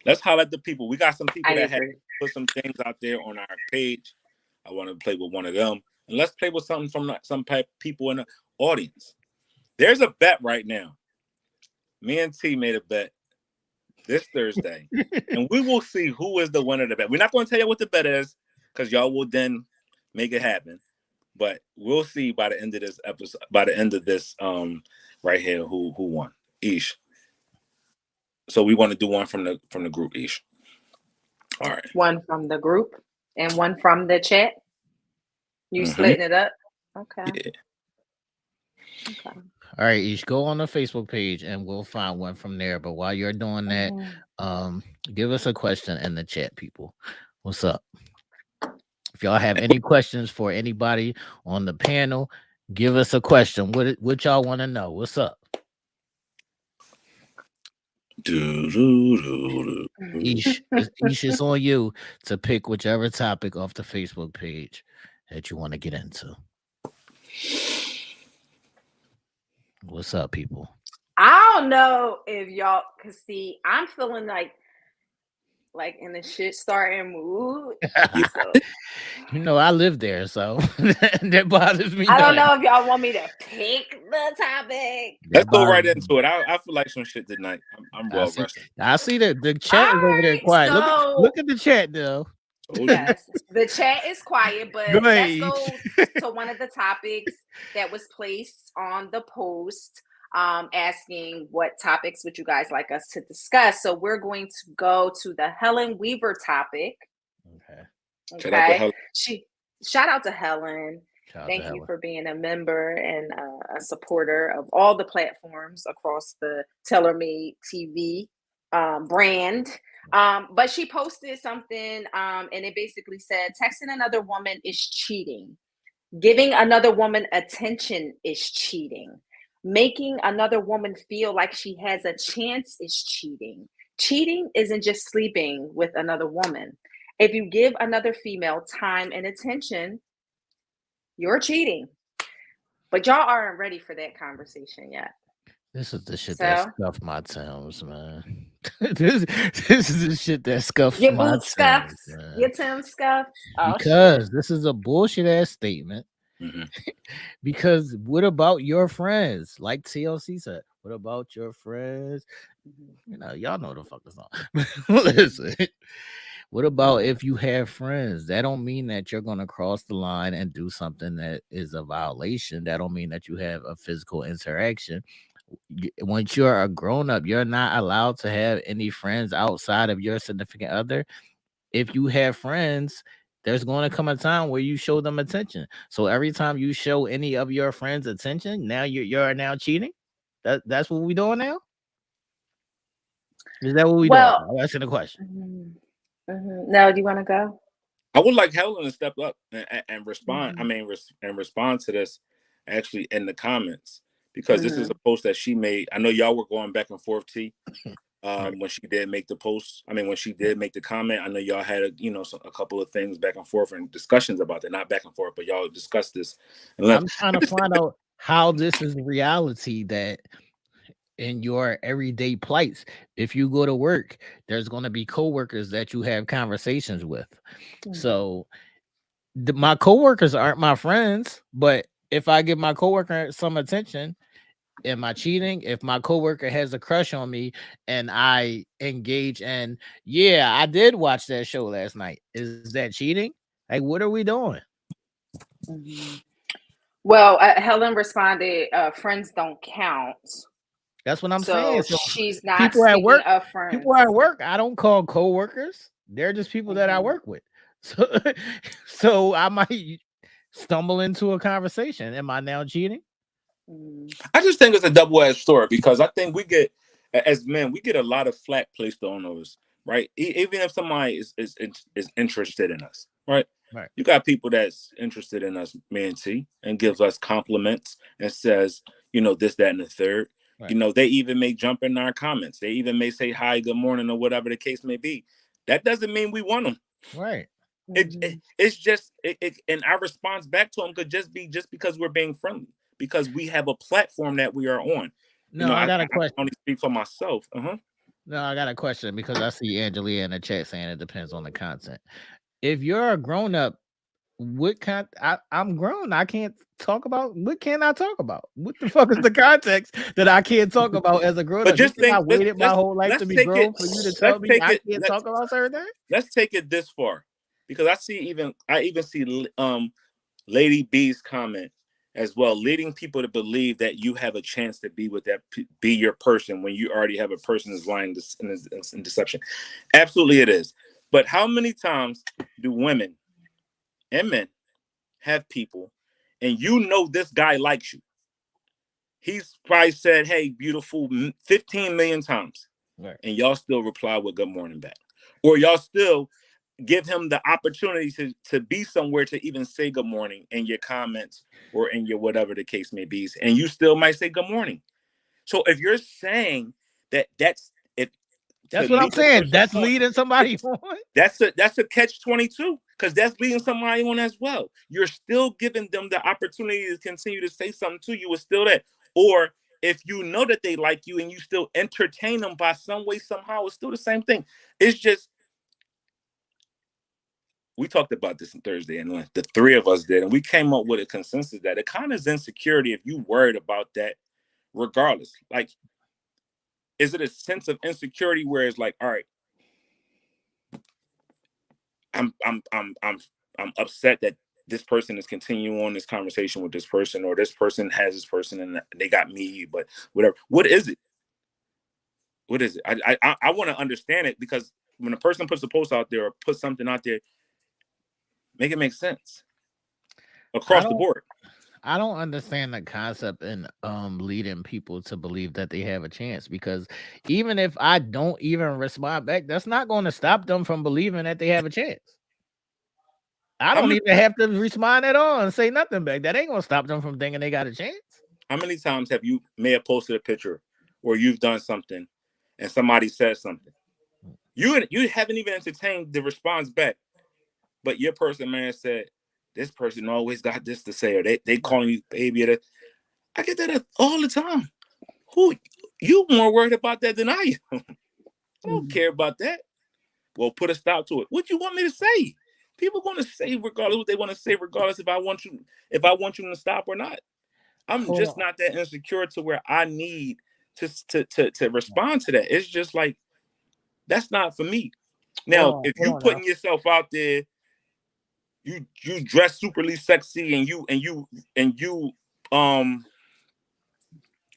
Let's highlight the people. We got some people I that have agree. put some things out there on our page. I want to play with one of them, and let's play with something from some people in the audience. There's a bet right now. Me and T made a bet this Thursday, and we will see who is the winner of the bet. We're not going to tell you what the bet is, because y'all will then make it happen. But we'll see by the end of this episode, by the end of this right here, who won. Ish. So we want to do one from the group, Ish. All right. One from the group and one from the chat. You splitting it up? Okay. Yeah. Okay. All right, each go on the Facebook page and we'll find one from there. But while you're doing that, give us a question in the chat, people. What's up? If y'all have any questions for anybody on the panel, give us a question. What y'all want to know? What's up? Ish, it's on you to pick whichever topic off the Facebook page that you want to get into. What's up, people? I don't know if y'all can see. I'm feeling like in the shit starting mood. So I live there, so that bothers me. I don't know if y'all want me to pick the topic. Let's go right into it. I feel like some shit tonight. I'm well rested. I see that the chat is over there quiet. So, look at the chat, though. Yes, the chat is quiet, but let's go to one of the topics that was placed on the post, asking what topics would you guys like us to discuss. So we're going to go to the Helen Weaver topic. Okay. Shout out to Helen. Thank you for being a member and a supporter of all the platforms across the TaylorMade TV brand. But she posted something and it basically said, texting another woman is cheating. Giving another woman attention is cheating. Making another woman feel like she has a chance is cheating. Cheating isn't just sleeping with another woman. If you give another female time and attention, you're cheating. But y'all aren't ready for that conversation yet. This is the shit that stuffed my Timbs, man. this, this is the shit that scuffs Your my boot Timbs, scuffs. man. Your Tim scuffs. Oh shit. Because this is a bullshit ass statement. Mhm. Because what about your friends? Like TLC said, what about your friends? You know, y'all know the fuck the song. Listen, what about if you have friends? That don't mean that you're gonna cross the line and do something that is a violation. That don't mean that you have a physical interaction. Once you're a grown up, you're not allowed to have any friends outside of your significant other. If you have friends, there's going to come a time where you show them attention. So every time you show any of your friends attention, now you're now cheating. That's what we doing now. Is that what we doing? Well, I'm asking the question. Now, do you want to go? I would like Helen to step up and respond. I Mhm. mean, and respond to this actually in the comments, because this is Mhm. a post that she made. I know y'all were going back and forth, T. Right. When she did make the post, I mean, when she did make the comment, I know y'all had a couple of things back and forth and discussions about that. Not back and forth, but y'all discussed this and left. I'm trying to find out how this is reality that in your everyday plights. If you go to work, there's going to be coworkers that you have conversations with. Mhm. So my coworkers aren't my friends, but if I give my coworker some attention, am I cheating? If my coworker has a crush on me and I engage and yeah, I did watch that show last night. Is that cheating? Like, what are we doing? Mhm. Well, Helen responded, "Friends don't count." That's what I'm saying. So So she's not people at speaking work, of people at friends. work, I don't call coworkers. They're just people that I Mhm. work with. So, so I might stumble into a conversation. Am I now cheating? Mhm. I just think it's a double-edged sword, because I think we get, as men, we get a lot of flack placed on us, right? Even if somebody is interested in us, right? Right, You got people that's interested in us, me and T, and gives us compliments and says, this, that, and the third. right, They even may jump in our comments. They even may say hi, good morning, or whatever the case may be. That doesn't mean we want them. right. It's just and our response back to them could just be just because we're being friendly, because we have a platform that we are on. No, I got a I question. only speak for myself. No, I got a question because I see Angelia in the chat saying it depends on the content. If you're a grown up, what kind? I'm grown. I can't talk about. What can I talk about? What the fuck is the context that I can't talk about as a grown But up? You just think I think, waited my whole life to let's be take it grown for you to tell let's me take I it can't talk about certain things? let's take it this far, because I even see Lady B's comment as well, leading people to believe that you have a chance to be with be your person when you already have a person that's lying in deception. Absolutely, it is. But how many times do women and men have people, and this guy likes you? He's probably said, "Hey, beautiful," 15 million times, Right. and y'all still reply with "Good morning" back, or y'all still give him the opportunity to be somewhere to even say good morning in your comments or in your whatever the case may be, and you still might say good morning. So if you're saying that's if to That's what I'm lead a saying. person That's on, leading somebody on. that's a catch-22, because that's leading somebody on as well. You're still giving them the opportunity to continue to say something to you. It's still that. Or if you know that they like you and you still entertain them by some way, somehow, it's still the same thing. It's just, we talked about this on Thursday, and the three of us did, and we came up with a consensus that it kind of is insecurity if you worried about that, regardless. Like, is it a sense of insecurity where it's like, all right, I'm I'm I'm I'm I'm upset that this person is continuing on this conversation with this person, or this person has this person and they got me, but whatever. What is it? What is it? I want to understand it, because when a person puts a post out there or puts something out there, make it make sense I across the don't board. I don't understand the concept in leading people to believe that they have a chance, because even if I don't even respond back, that's not going to stop them from believing that they have a chance. I How don't many even have to respond at all and say nothing back. That ain't gonna stop them from thinking they got a chance. how many times have you may have posted a picture or you've done something and somebody says something? You haven't even entertained the response back, but your person man said, this person always got this to say, or they Right. calling you baby. I get that all the time. Who, you more worried about that than I am? I don't care about that. Well, put a stop to it. What you want me to say? People going to say regardless what they want to say, regardless if I want you to stop or not. I'm Hold just on. not that insecure to where I need to respond to that. It's just like that's not for me. Now, if you Hold on now. putting yourself out there, you dress superly sexy and you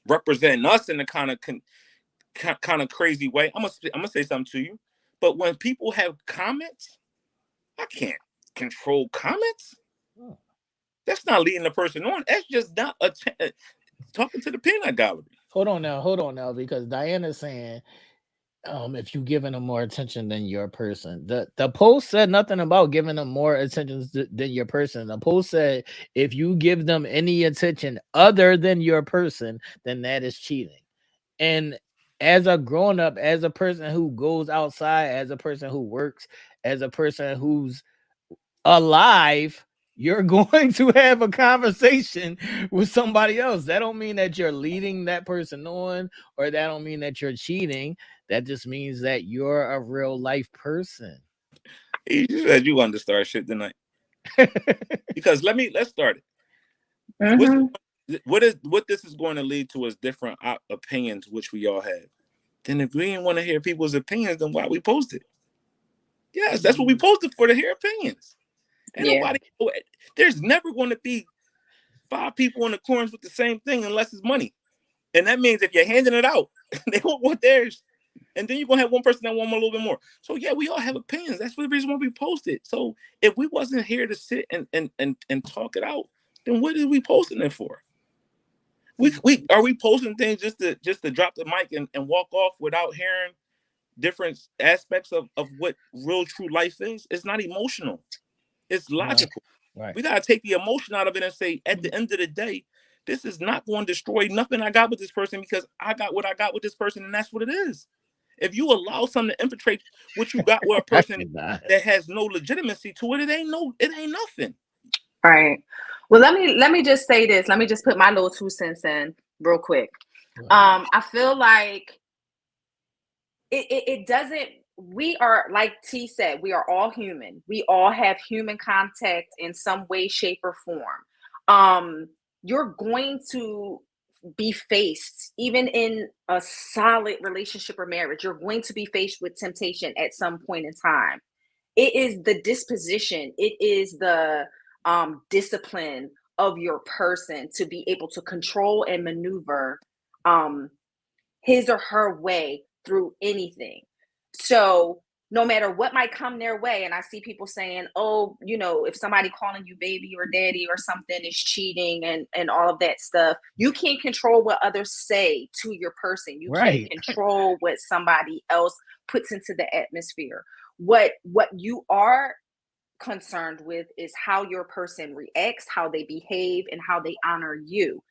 representing us in a kind of crazy way. I'm gonna say something to you. But when people have comments, I can't control comments. That's not leading the person on. That's just not talking to the peanut gallery. Hold on now, because Diana's saying, if you giving them more attention than your person. The post said nothing about giving them more attention than your person. The post said if you give them any attention other than your person, then that is cheating. And as a grown up, as a person who goes outside, as a person who works, as a person who's alive, you're going to have a conversation with somebody else. That don't mean that you're leading that person on, or that don't mean that you're cheating. That just means that you're a real life person. You said you wanted to start shit tonight. Because let's start it. What this is going to lead to is different opinions, which we all have. Then if we didn't want to hear people's opinions, then why we post it? Yes, that's what we posted for, to hear opinions. And nobody, there's never going to be 5 people in the corners with the same thing unless it's money. And that means if you're handing it out, they won't want theirs. And then you're going to have one person that want a little bit more. So yeah, we all have opinions. That's the reason why we post it. So if we wasn't here to sit and talk it out, then what are we posting it for? Are we posting things just to drop the mic and walk off without hearing different aspects of what real true life is? It's not emotional. It's logical. Right. We got to take the emotion out of it and say, at the end of the day, this is not going to destroy nothing I got with this person, because I got what I got with this person, and that's what it is. If you allow something to infiltrate what you got with a person that has no legitimacy to it, it ain't nothing. Right. Well, let me just say this. Let me just put my little 2 cents in real quick. I feel like it doesn't. We are, like T said, we are all human. We all have human contact in some way, shape, or form. You're going to be faced, even in a solid relationship or marriage, you're going to be faced with temptation at some point in time. It is the disposition, it is the discipline of your person to be able to control and maneuver his or her way through anything. So no matter what might come their way, and I see people saying, oh, if somebody calling you baby or daddy or something is cheating and all of that stuff, you can't control what others say to your person. You can't control what somebody else puts into the atmosphere. What you are concerned with is how your person reacts, how they behave, and how they honor you.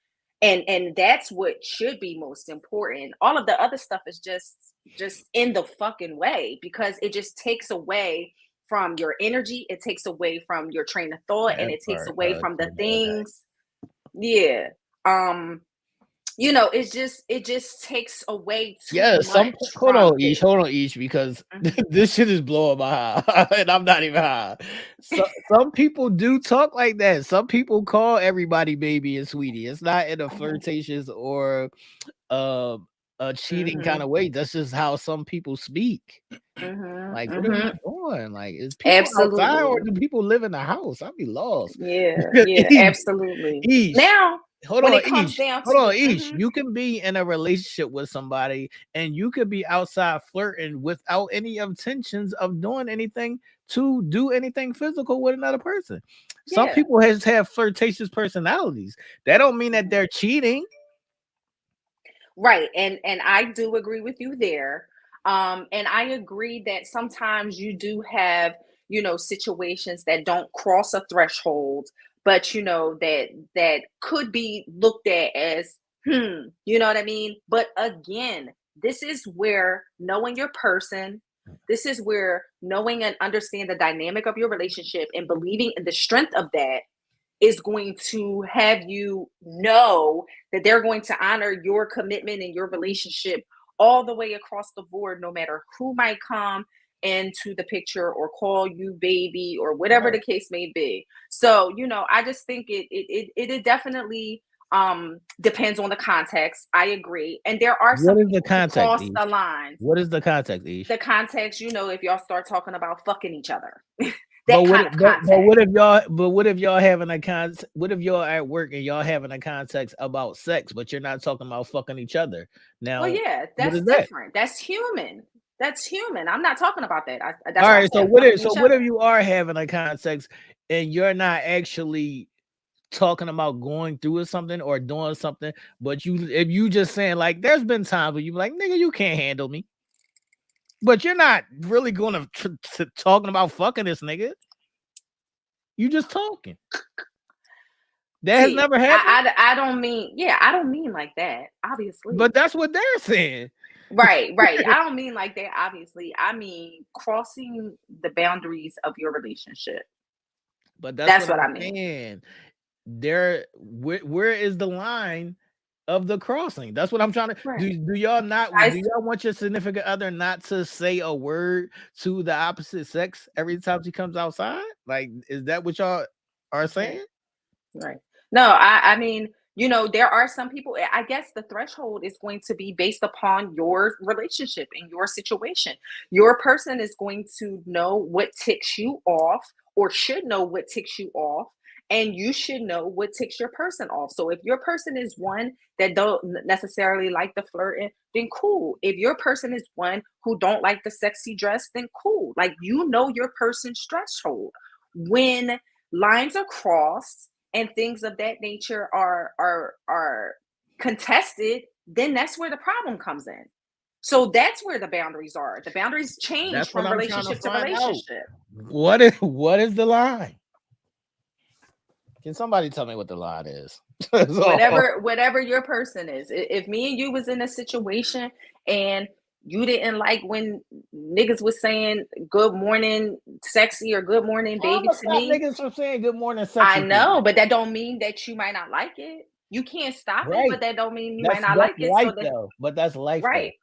And that's what should be most important. All of the other stuff is just in the fucking way, because it just takes away from your energy, it takes away from your train of thought, and it takes away from the things. Yeah. It just takes away too much. Hold on, Ish, because this shit is blowing my high, and I'm not even high. Some people do talk like that. Some people call everybody baby and sweetie. It's not in a flirtatious or a cheating kind of way. That's just how some people speak. Like, what are we doing? Like, is people outside, or do people live in the house? I'd be lost. Yeah, absolutely. Ish, now, hold on, Ish. You can be in a relationship with somebody, and you could be outside flirting without any intentions of doing anything to do anything physical with another person. Some people have flirtatious personalities. That don't mean that they're cheating. Right. And I do agree with you there. And I agree that sometimes you do have, situations that don't cross a threshold, but that could be looked at as, you know what I mean? But again, this is where knowing your person, this is where knowing and understand the dynamic of your relationship and believing in the strength of that is going to have you know that they're going to honor your commitment and your relationship all the way across the board, no matter who might come into the picture or call you baby or whatever the case may be. So, I just think it definitely depends on the context. I agree. And there are some What is the people who context, cross Ish? the lines. What is the context, Ish? The context, if y'all start talking about fucking each other. But That kind of context. what if y'all having a what if y'all at work and y'all having a context about sex, but you're not talking about fucking each other? Now, Well, yeah, what that's is that? different. That's human. That's human. I'm not talking about that. That's All why I right, so said what fucking if each what other. if you are having a context and you're not actually talking about going through or something or doing something, but if you just saying like there's been times where you be like, nigga, you can't handle me. But you're not really going to talking about fucking this nigga. You just talking. That has See, never happened. I don't mean, I don't mean like that, obviously. But that's what they're saying. Right. I don't mean like that, obviously. I mean crossing the boundaries of your relationship. But that's That's what what I'm I mean. saying. Where is the line of the crossing? That's what I'm trying to Right. do. Do y'all I want your significant other not to say a word to the opposite sex every time she comes outside? Like, is that what y'all are saying? Right. No, I mean, there are some people, I guess the threshold is going to be based upon your relationship and your situation. Your person is going to know what ticks you off or should know what ticks you off. And you should know what ticks your person off. So if your person is one that don't necessarily like the flirting, then cool. If your person is one who don't like the sexy dress, then cool. Like, your person's threshold. When lines are crossed and things of that nature are contested, then that's where the problem comes in. So that's where the boundaries are. The boundaries change That's what from I'm trying to relationship to find out. relationship. What is the line? Can somebody tell me what the line is? Whatever your person is. If me and you was in a situation and you didn't like when niggas was saying good morning sexy or good morning I'm baby gonna to stop me, niggas from saying good morning I sexy to know, you. but that don't mean that you might not like it. You can't stop it, Right. but that don't mean you might not That's like it. life though. But that's life Right. though.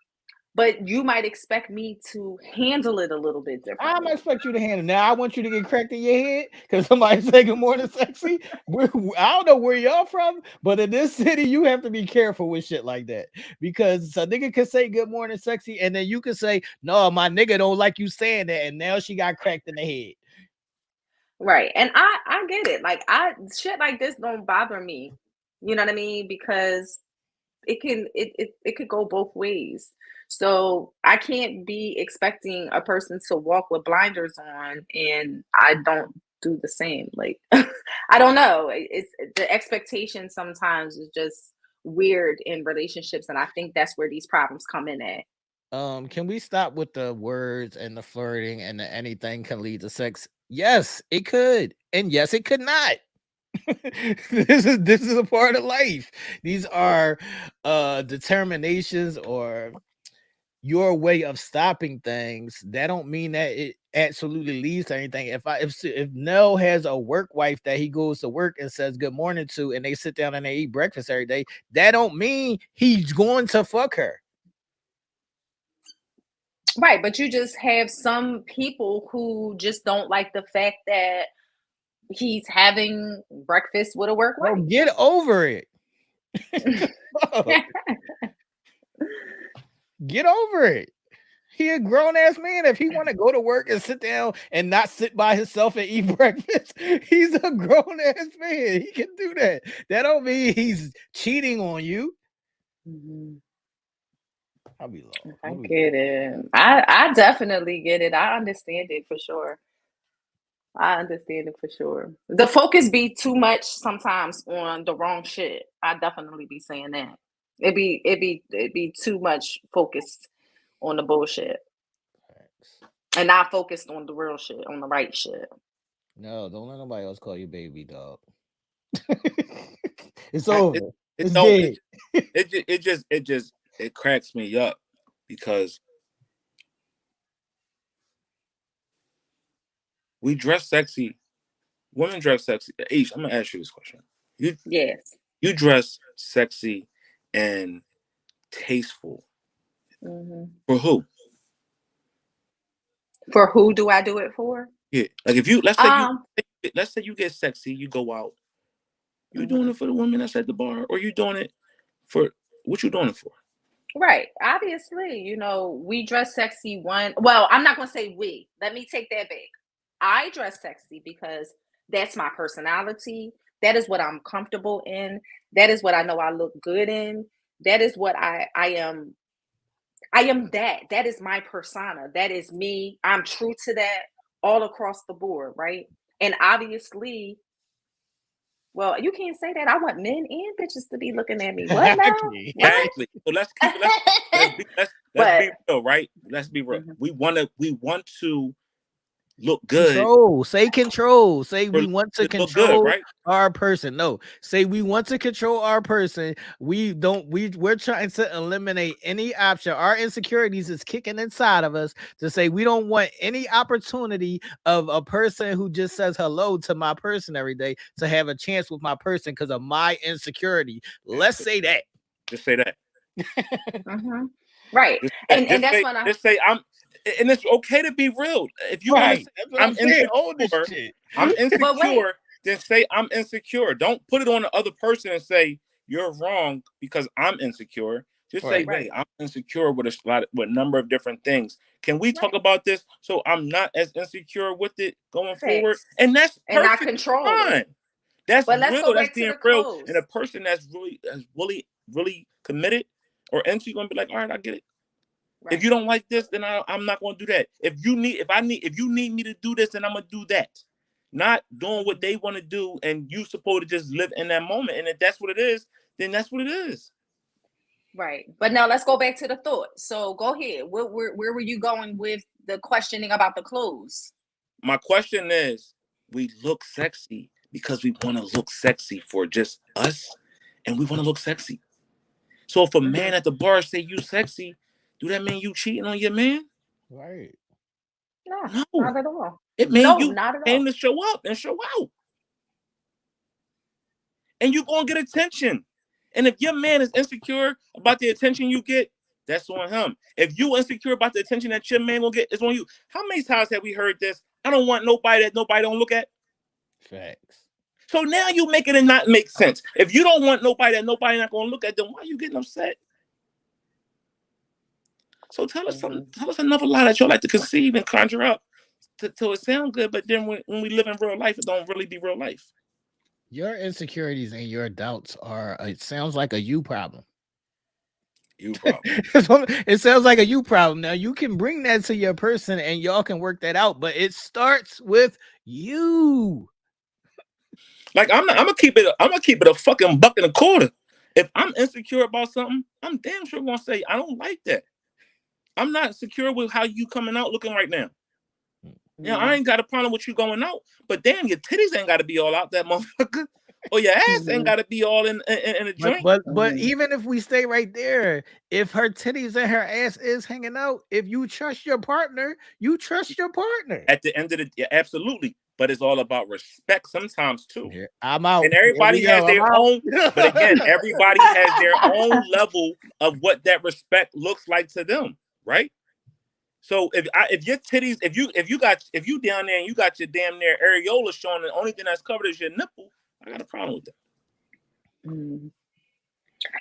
But you might expect me to handle it a little bit I'm differently. gonna expect you to handle. Now I want you to get cracked in your head because somebody say good morning sexy. I don't know where y'all from, but in this city you have to be careful with shit like that because a nigga could say good morning sexy and then you could say no, my nigga don't like you saying that, and now she got cracked in the head. Right. And I get it. Like, shit like this don't bother me. You know what I mean? Because it could go both ways. So I can't be expecting a person to walk with blinders on and I don't do the same. Like, I don't know. It's the expectation sometimes is just weird in relationships, and I think that's where these problems come in at. Can we stop with the words and the flirting and the anything can lead to sex? Yes, it could, and yes, it could not. This is a part of life. These are determinations or your way of stopping things. That don't mean that it absolutely leads to anything. If Nell has a work wife that he goes to work and says good morning to, and they sit down and they eat breakfast every day, that don't mean he's going to fuck her. Right, but you just have some people who just don't like the fact that he's having breakfast with a work Oh, wife. get over it. Get over it. He a grown ass man. If he want to go to work and sit down and not sit by himself and eat breakfast, he's a grown ass man. He can do that. That don't mean he's cheating on you. Mhm. I'll be low. I get it. I definitely get it. I understand it for sure. I understand it for sure. The focus be too much sometimes on the wrong shit. I definitely be saying that. It be too much focused on the bullshit and not focused on the real shit, on the right shit. No, don't let nobody else call you baby, dog. It's It over. it It's don't dead. it cracks me up because we dress sexy. Women dress sexy. Ish, I'm gonna ask you this question. Yes. You dress sexy and tasteful For who? For who do I do it for? Yeah, like if you let's say you get sexy, you go out. You doing it for the women that's at the bar, or you doing it for what you doing it for? Right. Obviously, you know, we dress sexy well, I'm not gonna say we. Let me take that back. I dress sexy because that's my personality. That is what I'm comfortable in. That is what I know I look good in. That is what I am. I am that. That is my persona. That is me. I'm true to that all across the board, right? And obviously, well, you can't say that. I want men and bitches to be looking at me. What now? Exactly. What? Exactly. So let's be real, right? Let's be real. We want to look good. Control. Say control. Say For we want to to look good, control right? our person. No. Say we want to control our person. We're trying to eliminate any option. Our insecurities is kicking inside of us to say we don't want any opportunity of a person who just says hello to my person every day to have a chance with my person because of my insecurity. Let's say that. Just say that. Right. And that's say, what I just say I'm, and it's okay to be real. If you want to say I'm insecure, I'm But wait. insecure, then say I'm insecure. Don't put it on the other person and say you're wrong because I'm insecure. Just say, hey, I'm insecure with with a number of different things. Can we talk about this so I'm not as insecure with it going forward? And that's and not perfectly control fine. it. That's But let's real. go That's back to being the real. clothes. And a person that's really committed or into, you're gonna be like, all right, I get it. Right. If you don't like this, then I'm not gonna do that. If you need me to do this, then I'm gonna do that. Not doing what they want to do, and you supposed to just live in that moment. And if that's what it is, then that's what it is. Right. But now let's go back to the thought. So go ahead. Where were you going with the questioning about the clothes? My question is, we look sexy because we want to look sexy for just us, and we want to look sexy. So if a man at the bar say you sexy, do that mean you cheating on your man? Right. No, not at all. It means you aim to show up and show out. And you're going to get attention. And if your man is insecure about the attention you get, that's on him. If you insecure about the attention that your man will get, it's on you. How many times have we heard this? I don't want nobody that nobody don't look at. Facts. So now you make it not make sense. If you don't want nobody that nobody not going to look at, then why are you getting upset? So tell us something. Tell us another lie that you like to conceive and conjure up till it sound good. But then when we live in real life, it don't really be real life. Your insecurities and your doubts it sounds like a you problem. You problem. It sounds like a you problem. Now you can bring that to your person and y'all can work that out, but it starts with you. Like I'm gonna keep it a fucking buck and a quarter. If I'm insecure about something, I'm damn sure gonna say I don't like that. I'm not secure with how you coming out looking right now. Yeah, I ain't got a problem with you going out, but damn, your titties ain't got to be all out that motherfucker, or your ass ain't got to be all in a joint. But even if we stay right there, if her titties and her ass is hanging out, if you trust your partner, you trust your partner. At the end of absolutely. But it's all about respect sometimes too. Yeah, I'm out. And everybody has their own. But again, everybody has their own level of what that respect looks like to them, right? So if your titties, if you down there and you got your damn near areola showing, the only thing that's covered is your nipple, I got a problem with that.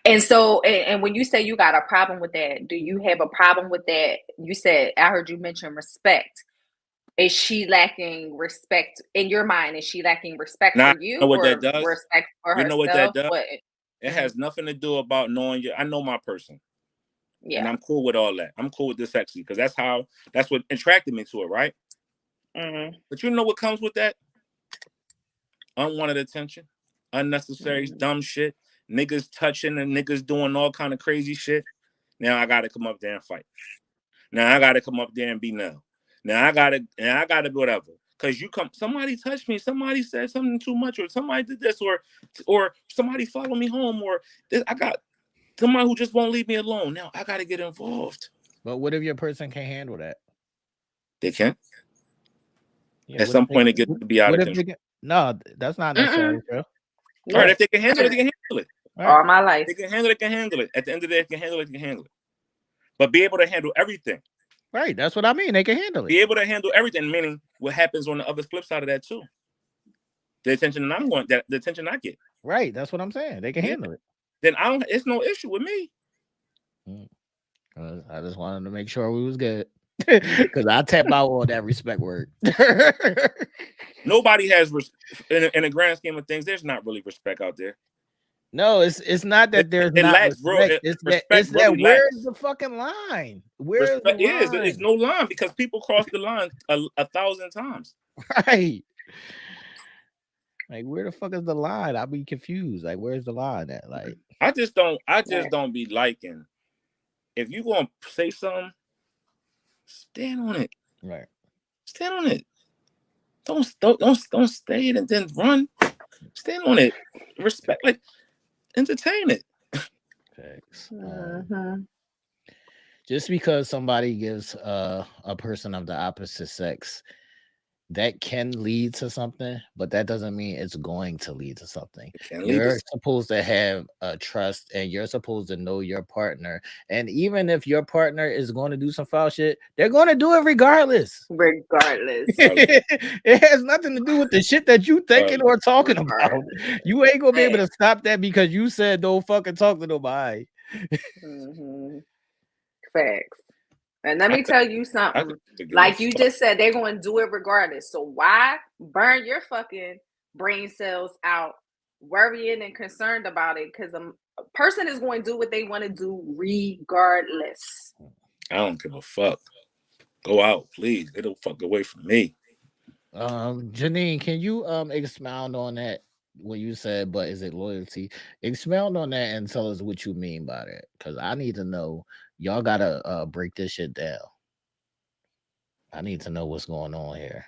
And so, and when you say you got a problem with that, do you have a problem with that? You said, I heard you mention respect. Is she lacking respect in your mind? Is she lacking respect for you or respect for herself? You know what that does? It has nothing to do about knowing you. I know my person. Yeah. And I'm cool with all that. I'm cool with the sexy because that's what attracted me to it, right? But you know what comes with that? Unwanted attention, unnecessary dumb shit, niggas touching and niggas doing all kind of crazy shit. Now I gotta come up there and fight. Now I gotta come up there and be Nell. Now I gotta be whatever. Cause somebody touched me, somebody said something too much, or somebody did this, or somebody followed me home, or this, I got somebody who just won't leave me alone. Now I gotta get involved. But what if your person can't handle that? They can't. Yeah, at some point, it gets to be out of control. No, that's not necessarily true. All right, if they can handle it, they can handle it. All my life. They can handle it, can handle it. At the end of the day, they can handle it, can handle it. but be able to handle everything. Right, that's what I mean. They can handle it. Be able to handle everything, meaning what happens on the other flip side of that too. The attention the attention I get. Right, that's what I'm saying. They can handle it. Then it's no issue with me. I just wanted to make sure we was good. Because I tap out on that respect word. Nobody has in the grand scheme of things, there's not really respect out there. No, it's not that there's not respect. It's that where's the fucking line? Where's the line? It's no line because people cross the line 1,000 times. Right. Like, where the fuck is the line? I'll be confused. Like, where's the line at? Like, I just don't be liking. If you gonna say something, stand on it. Right. Stand on it. Don't stay it and then run. Stand on it. Respect, like, entertain it. Thanks. Just because somebody gives a person of the opposite sex, that can lead to something, but that doesn't mean it's going to lead to something. You're supposed to have a trust, and you're supposed to know your partner. And even if your partner is going to do some foul shit, they're going to do it regardless. It has nothing to do with the shit that you thinking or talking about. You ain't gonna be able to stop that because you said don't fucking talk to nobody. Facts. And let me tell you something. Like you just said, they're going to do it regardless. So why burn your fucking brain cells out worrying and concerned about it? Because a person is going to do what they want to do regardless. I don't give a fuck. Go out, please. Get the fuck away from me. Janine, can you expound on that? What you said, but is it loyalty? Expound on that and tell us what you mean by that, because I need to know. Y'all gotta break this shit down. I need to know what's going on here.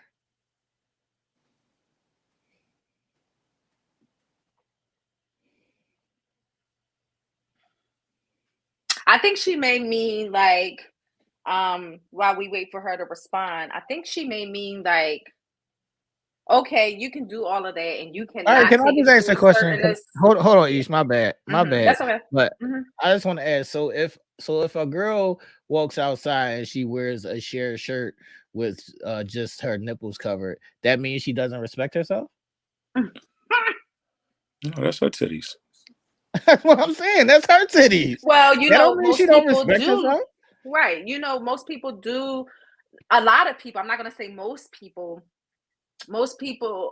I think she may mean like, while we wait for her to respond, I think she may mean like, okay, you can do all of that, and you can. All right, can I just ask a question? Hold on, Esh. My bad. That's okay. But I just want to ask. So if a girl walks outside and she wears a sheer shirt with just her nipples covered, that means she doesn't respect herself? No, that's her titties. That's what I'm saying. That's her titties. Well, you know, most she don't respect herself. Right. You know, most people do. A lot of people. I'm not gonna say most people. Most people,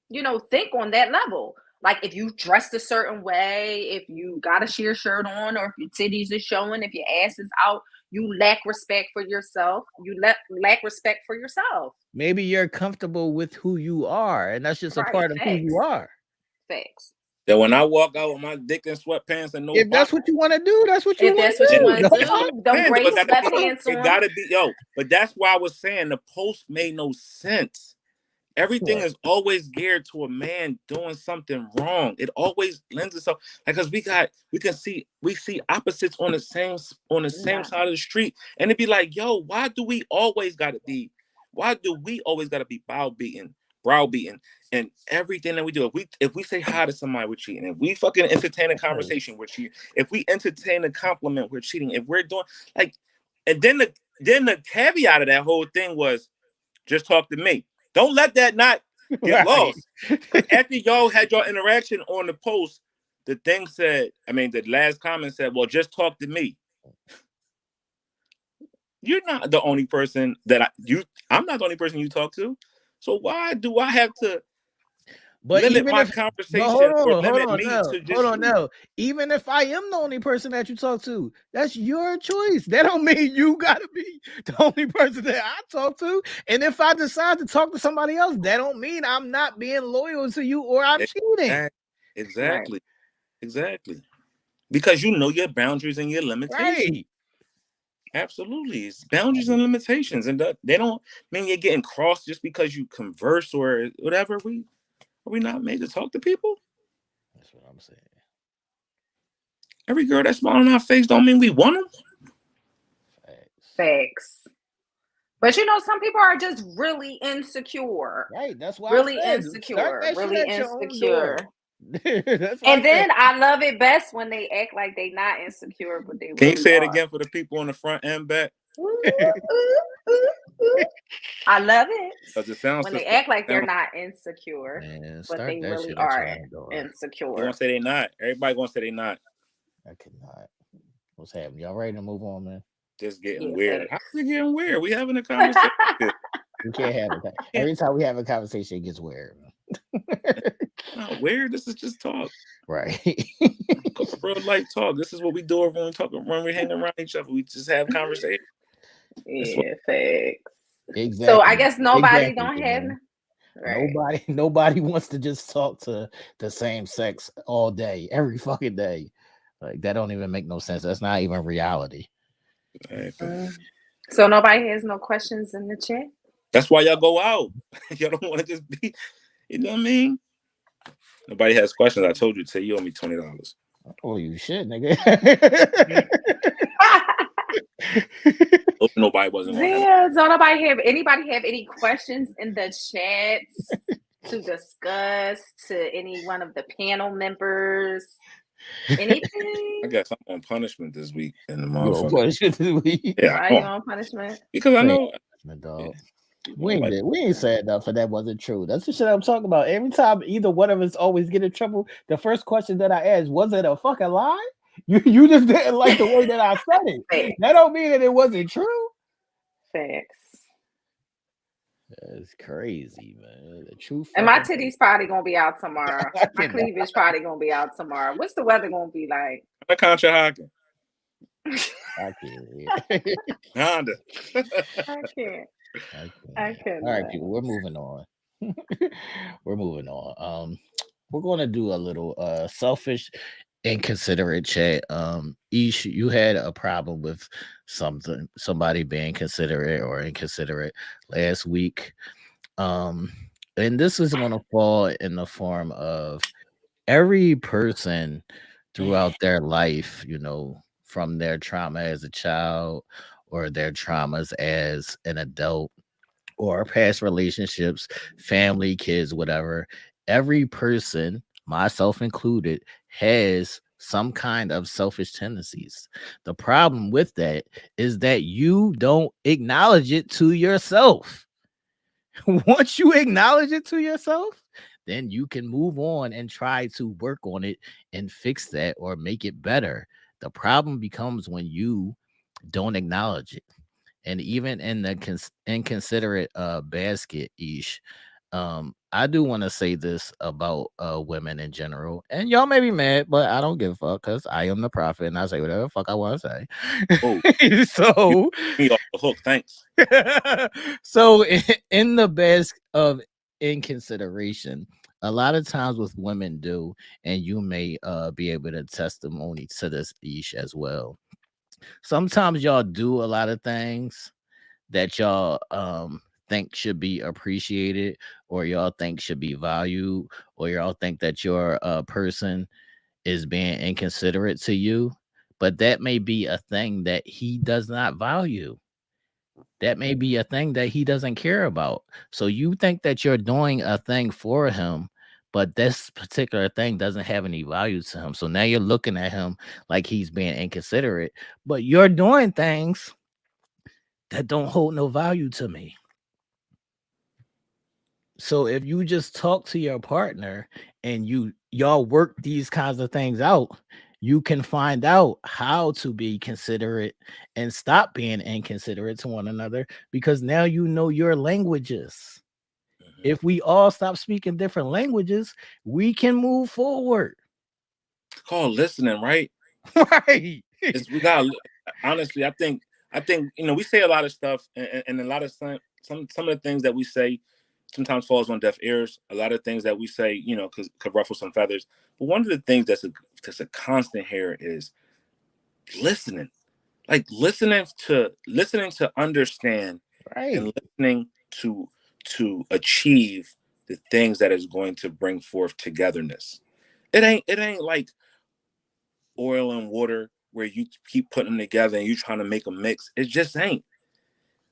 you know, think on that level. Like if you dressed a certain way, if you got a sheer shirt on, or if your titties are showing, if your ass is out, you lack respect for yourself. You lack respect for yourself. Maybe you're comfortable with who you are, and that's just a part of who you are. Facts. That when I walk out with my dick in sweatpants and no, if that's what you want to do, that's what you want to do. Don't break sweatpants on. It gotta be, but that's why I was saying the post made no sense. Everything is always geared to a man doing something wrong. It always lends itself, like, because we see opposites on the same side of the street, and it'd be like, yo, why do we always gotta be browbeaten, and everything that we do? If we say hi to somebody, we're cheating. If we fucking entertain a conversation, we're cheating. If we entertain a compliment, we're cheating. If we're doing like, and then the caveat of that whole thing was, just talk to me. Don't let that not get lost. After y'all had your interaction on the post, the last comment said, well, just talk to me. You're not the only person I'm not the only person you talk to. So why do I have to limit my conversation or limit me to just... Hold on, no. Even if I am the only person that you talk to, that's your choice. That don't mean you gotta be the only person that I talk to. And if I decide to talk to somebody else, that don't mean I'm not being loyal to you or I'm cheating. Exactly. Because you know your boundaries and your limitations. Right. Absolutely. It's boundaries and limitations. And they don't mean you're getting crossed just because you converse or whatever. Are we not made to talk to people? That's what I'm saying. Every girl that smiles on our face don't mean we want them. Facts. But you know, some people are just really insecure. Right. That's why really insecure. Really insecure. That's what And I said. then I love it best when they act like they not insecure, but they Can you really say it are. again for the people on the front and back? Ooh, ooh, ooh, ooh. I love it Because it sounds when they suspicious. act like they're not insecure, Man, but start they that really shit at are your own door. They gonna insecure. say they not. Everybody gonna say they not. I cannot. What's happening? Y'all ready to move on, man? Just getting Yeah, weird. How's thanks. it getting weird? We having a conversation. We can't have it. Every time we have a conversation, it gets weird. Not weird. This is just talk. Right. Real life talk. This is what we do when we talk, when we hang around each other. We just have conversation. That's what. Yeah, thanks. So I Exactly. guess nobody Exactly, don't have man. right. Nobody wants to just talk to the same sex all day, every fucking day. Like that don't even make no sense. That's not even reality. Mm. So nobody has no questions in the chat. That's why y'all go out. Y'all don't want to just be. You know what I mean? Nobody has questions. I told you today you owe me $20. Oh, you shit, nigga. Nobody wasn't gonna have. Yeah, so anybody have any questions in the chat to discuss to any one of the panel members? I Anything? guess I'm on punishment this week in the You on motherfucker. punishment this week? Yeah, Why are I you know. on punishment? Because I Man, know. dog. You We know, like ain't said nothing that wasn't true. That's the shit I'm talking about. Every time either one of us always get in trouble, the first question that I asked, was it a fucking lie? You just didn't like the way that I said it. Facts. That don't mean that it wasn't true. Facts. That's crazy, man. The truth And my fucking titties probably gonna be out tomorrow. I My cannot. cleavage probably gonna be out tomorrow. What's the weather gonna be like? the contra hocking. I can't. Honda. I can't. I I can't. All right, cannot. people, we're moving on. We're moving on. We're gonna do a little selfish inconsiderate chat. Ish, you had a problem with somebody being considerate or inconsiderate last week. Um, and this is gonna fall in the form of every person throughout their life, from their trauma as a child or their traumas as an adult or past relationships, family, kids, whatever. Every person, myself included, has some kind of selfish tendencies. The problem with that is that you don't acknowledge it to yourself. Once you acknowledge it to yourself, then you can move on and try to work on it and fix that or make it better. The problem becomes when you don't acknowledge it. And even in the inconsiderate basket, Ish, I do want to say this about women in general. And y'all may be mad, but I don't give a fuck because I am the prophet and I say whatever the fuck I want to Oh, say. you So me off the hook. Thanks. so in the best of inconsideration, a lot of times with women do, and you may be able to testimony to this, Ish, as well. Sometimes y'all do a lot of things that y'all think should be appreciated, or y'all think should be valued, or y'all think that your person is being inconsiderate to you, but that may be a thing that he does not value. That may be a thing that he doesn't care about. So you think that you're doing a thing for him, but this particular thing doesn't have any value to him. So now you're looking at him like he's being inconsiderate, but you're doing things that don't hold no value to me. So if you just talk to your partner and y'all work these kinds of things out, you can find out how to be considerate and stop being inconsiderate to one another, because now you know your languages. If we all stop speaking different languages, we can move forward. It's called listening, right? Right. It's we got. Honestly, I think we say a lot of stuff, and a lot of some of the things that we say sometimes falls on deaf ears. A lot of things that we say, could ruffle some feathers. But one of the things that's a constant here is listening. Like listening to understand and Right. listening to achieve the things that is going to bring forth togetherness. It ain't like oil and water where you keep putting them together and you trying to make a mix. It just ain't.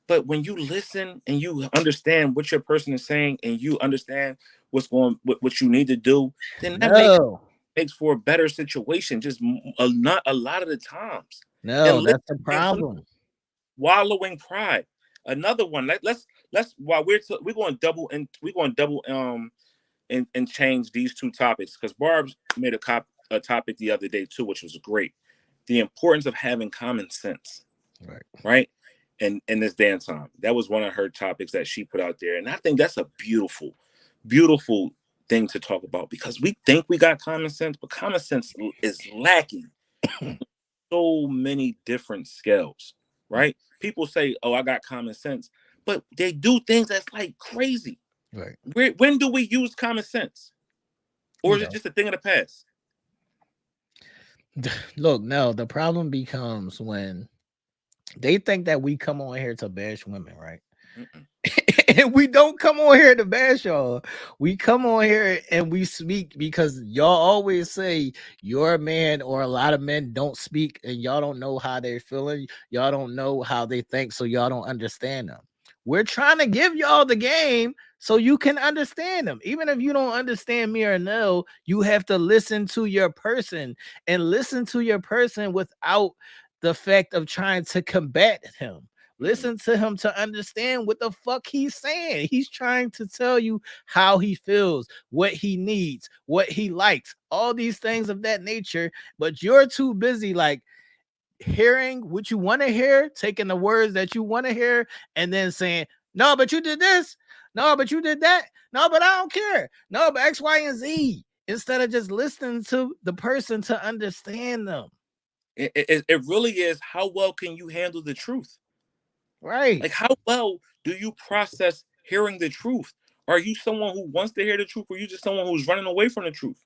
But when you listen and you understand what your person is saying and you understand what you need to do, then that No, makes for a better situation. Just not a lot of the times. And no, listen, that's the and problem. wallowing pride. Another one. Let's while we're going to double and change these two topics because Barb's made a topic the other day too, which was great. The importance of having common sense, Right. right? And in this day and time, that was one of her topics that she put out there, and I think that's a beautiful, beautiful thing to talk about because we think we got common sense, but common sense is lacking so many different scales, right? People say, "Oh, I got common sense," but they do things that's like crazy. Right. When do we use common sense, or We is it don't. just a thing of the past? Look, no, the problem becomes when they think that we come on here to bash women, right? Mm-mm. And we don't come on here to bash y'all. We come on here and we speak because y'all always say you're a man or a lot of men don't speak and y'all don't know how they're feeling. Y'all don't know how they think, so y'all don't understand them. We're trying to give y'all the game so you can understand them. Even if you don't understand me or no, you have to listen to your person and listen to your person without the fact of trying to combat him. Mm-mm. Listen to him to understand what the fuck he's saying. He's trying to tell you how he feels, what he needs, what he likes, all these things of that nature. But you're too busy, like, hearing what you want to hear, taking the words that you want to hear, and then saying, no, but you did this. No, but you did that. No, but I don't care. No, but X, Y, and Z. Instead of just listening to the person to understand them. It really is. How well can you handle the truth? Right. Like, how well do you process hearing the truth? Are you someone who wants to hear the truth, or are you just someone who's running away from the truth?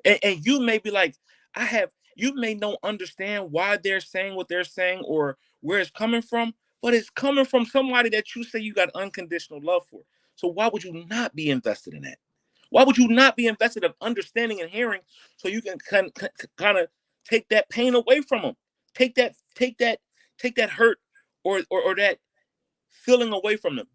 And you may be like, you may not understand why they're saying what they're saying or where it's coming from, but it's coming from somebody that you say you got unconditional love for. So why would you not be invested in that? Why would you not be invested of understanding and hearing so you can kind of take that pain away from them? Take that hurt or that feeling away from them.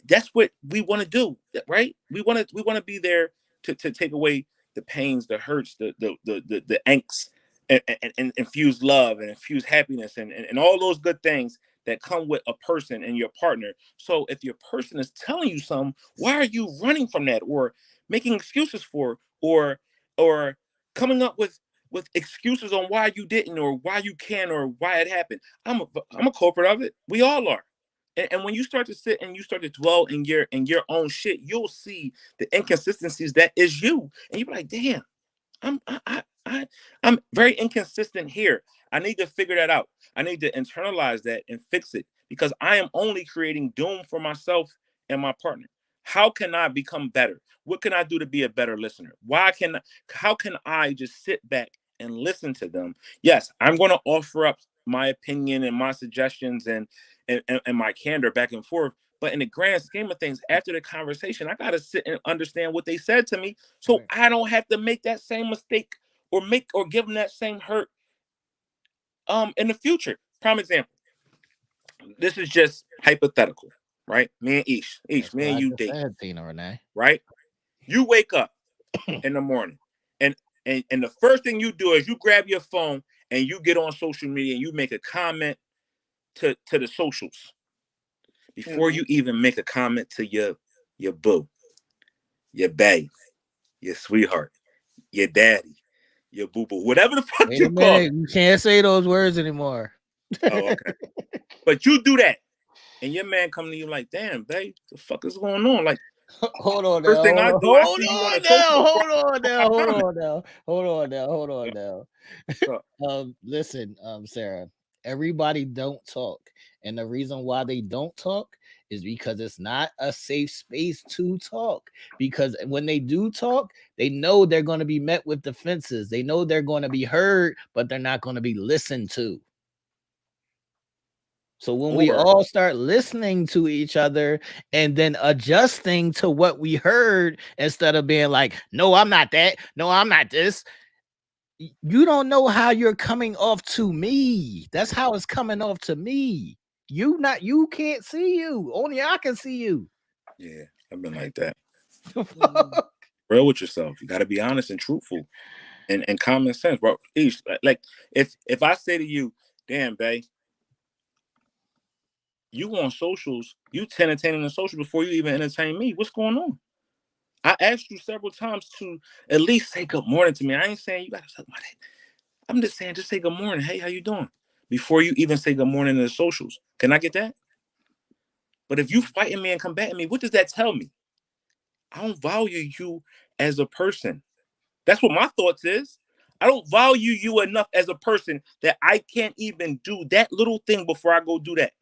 That's what we want to do, right? We want to be there to take away the pains, the hurts, the angst, and infuse love and infuse happiness and all those good things that come with a person and your partner. So if your person is telling you something, why are you running from that or making excuses for or coming up with excuses on why you didn't or why you can or why it happened? I'm a culprit of it. We all are. And when you start to sit and you start to dwell in your own shit, you'll see the inconsistencies that is you, and you're like, damn, I'm I'm very inconsistent here. I need to figure that out. I need to internalize that and fix it because I am only creating doom for myself and my partner. How can I become better? What can I do to be a better listener? How can I just sit back and listen to them? Yes, I'm going to offer up my opinion and my suggestions and my candor back and forth. But in the grand scheme of things, after the conversation, I got to sit and understand what they said to me so Right. I don't have to make that same mistake or give them that same hurt in the future. Prime example. This is just hypothetical, right? Me and Ish, That's what me and I you just date, said, Tina Renee. right? You wake up in the morning and and the first thing you do is you grab your phone and you get on social media and you make a comment to the socials before Mm-hmm. you even make a comment to your boo, your babe, your sweetheart, your daddy, your boo boo, whatever the fuck Wait a you call minute. them. You can't say those words anymore. Oh, okay. But you do that, and your man come to you like, "Damn, babe, the fuck is going on?" Like, Hold on first now. thing Hold I on. do, I Hold see you on a on social now. before Hold on I now. Hold comment. on now. Hold on now. Hold on Yeah, now. so, Listen, Sarah, everybody don't talk. And the reason why they don't talk is because it's not a safe space to talk. Because when they do talk, they know they're going to be met with defenses. They know they're going to be heard, but they're not going to be listened to. So when we or all start listening to each other and then adjusting to what we heard instead of being like, no, I'm not that. No, I'm not this. You don't know how you're coming off to me. That's how it's coming off to me. You can't see you. Only I can see you. Yeah, I've been like that. Mhm. Real with yourself. You got to be honest and truthful, and common sense, bro. Like if I say to you, damn, bae, you on socials, you entertaining the social before you even entertain me. What's going on? I asked you several times to at least say good morning to me. I ain't saying you gotta suck my dick. I'm just saying, just say good morning. Hey, how you doing? Before you even say good morning in the socials. Can I get that? But if you fighting me and combating me, what does that tell me? I don't value you as a person. That's what my thoughts is. I don't value you enough as a person that I can't even do that little thing before I go do that.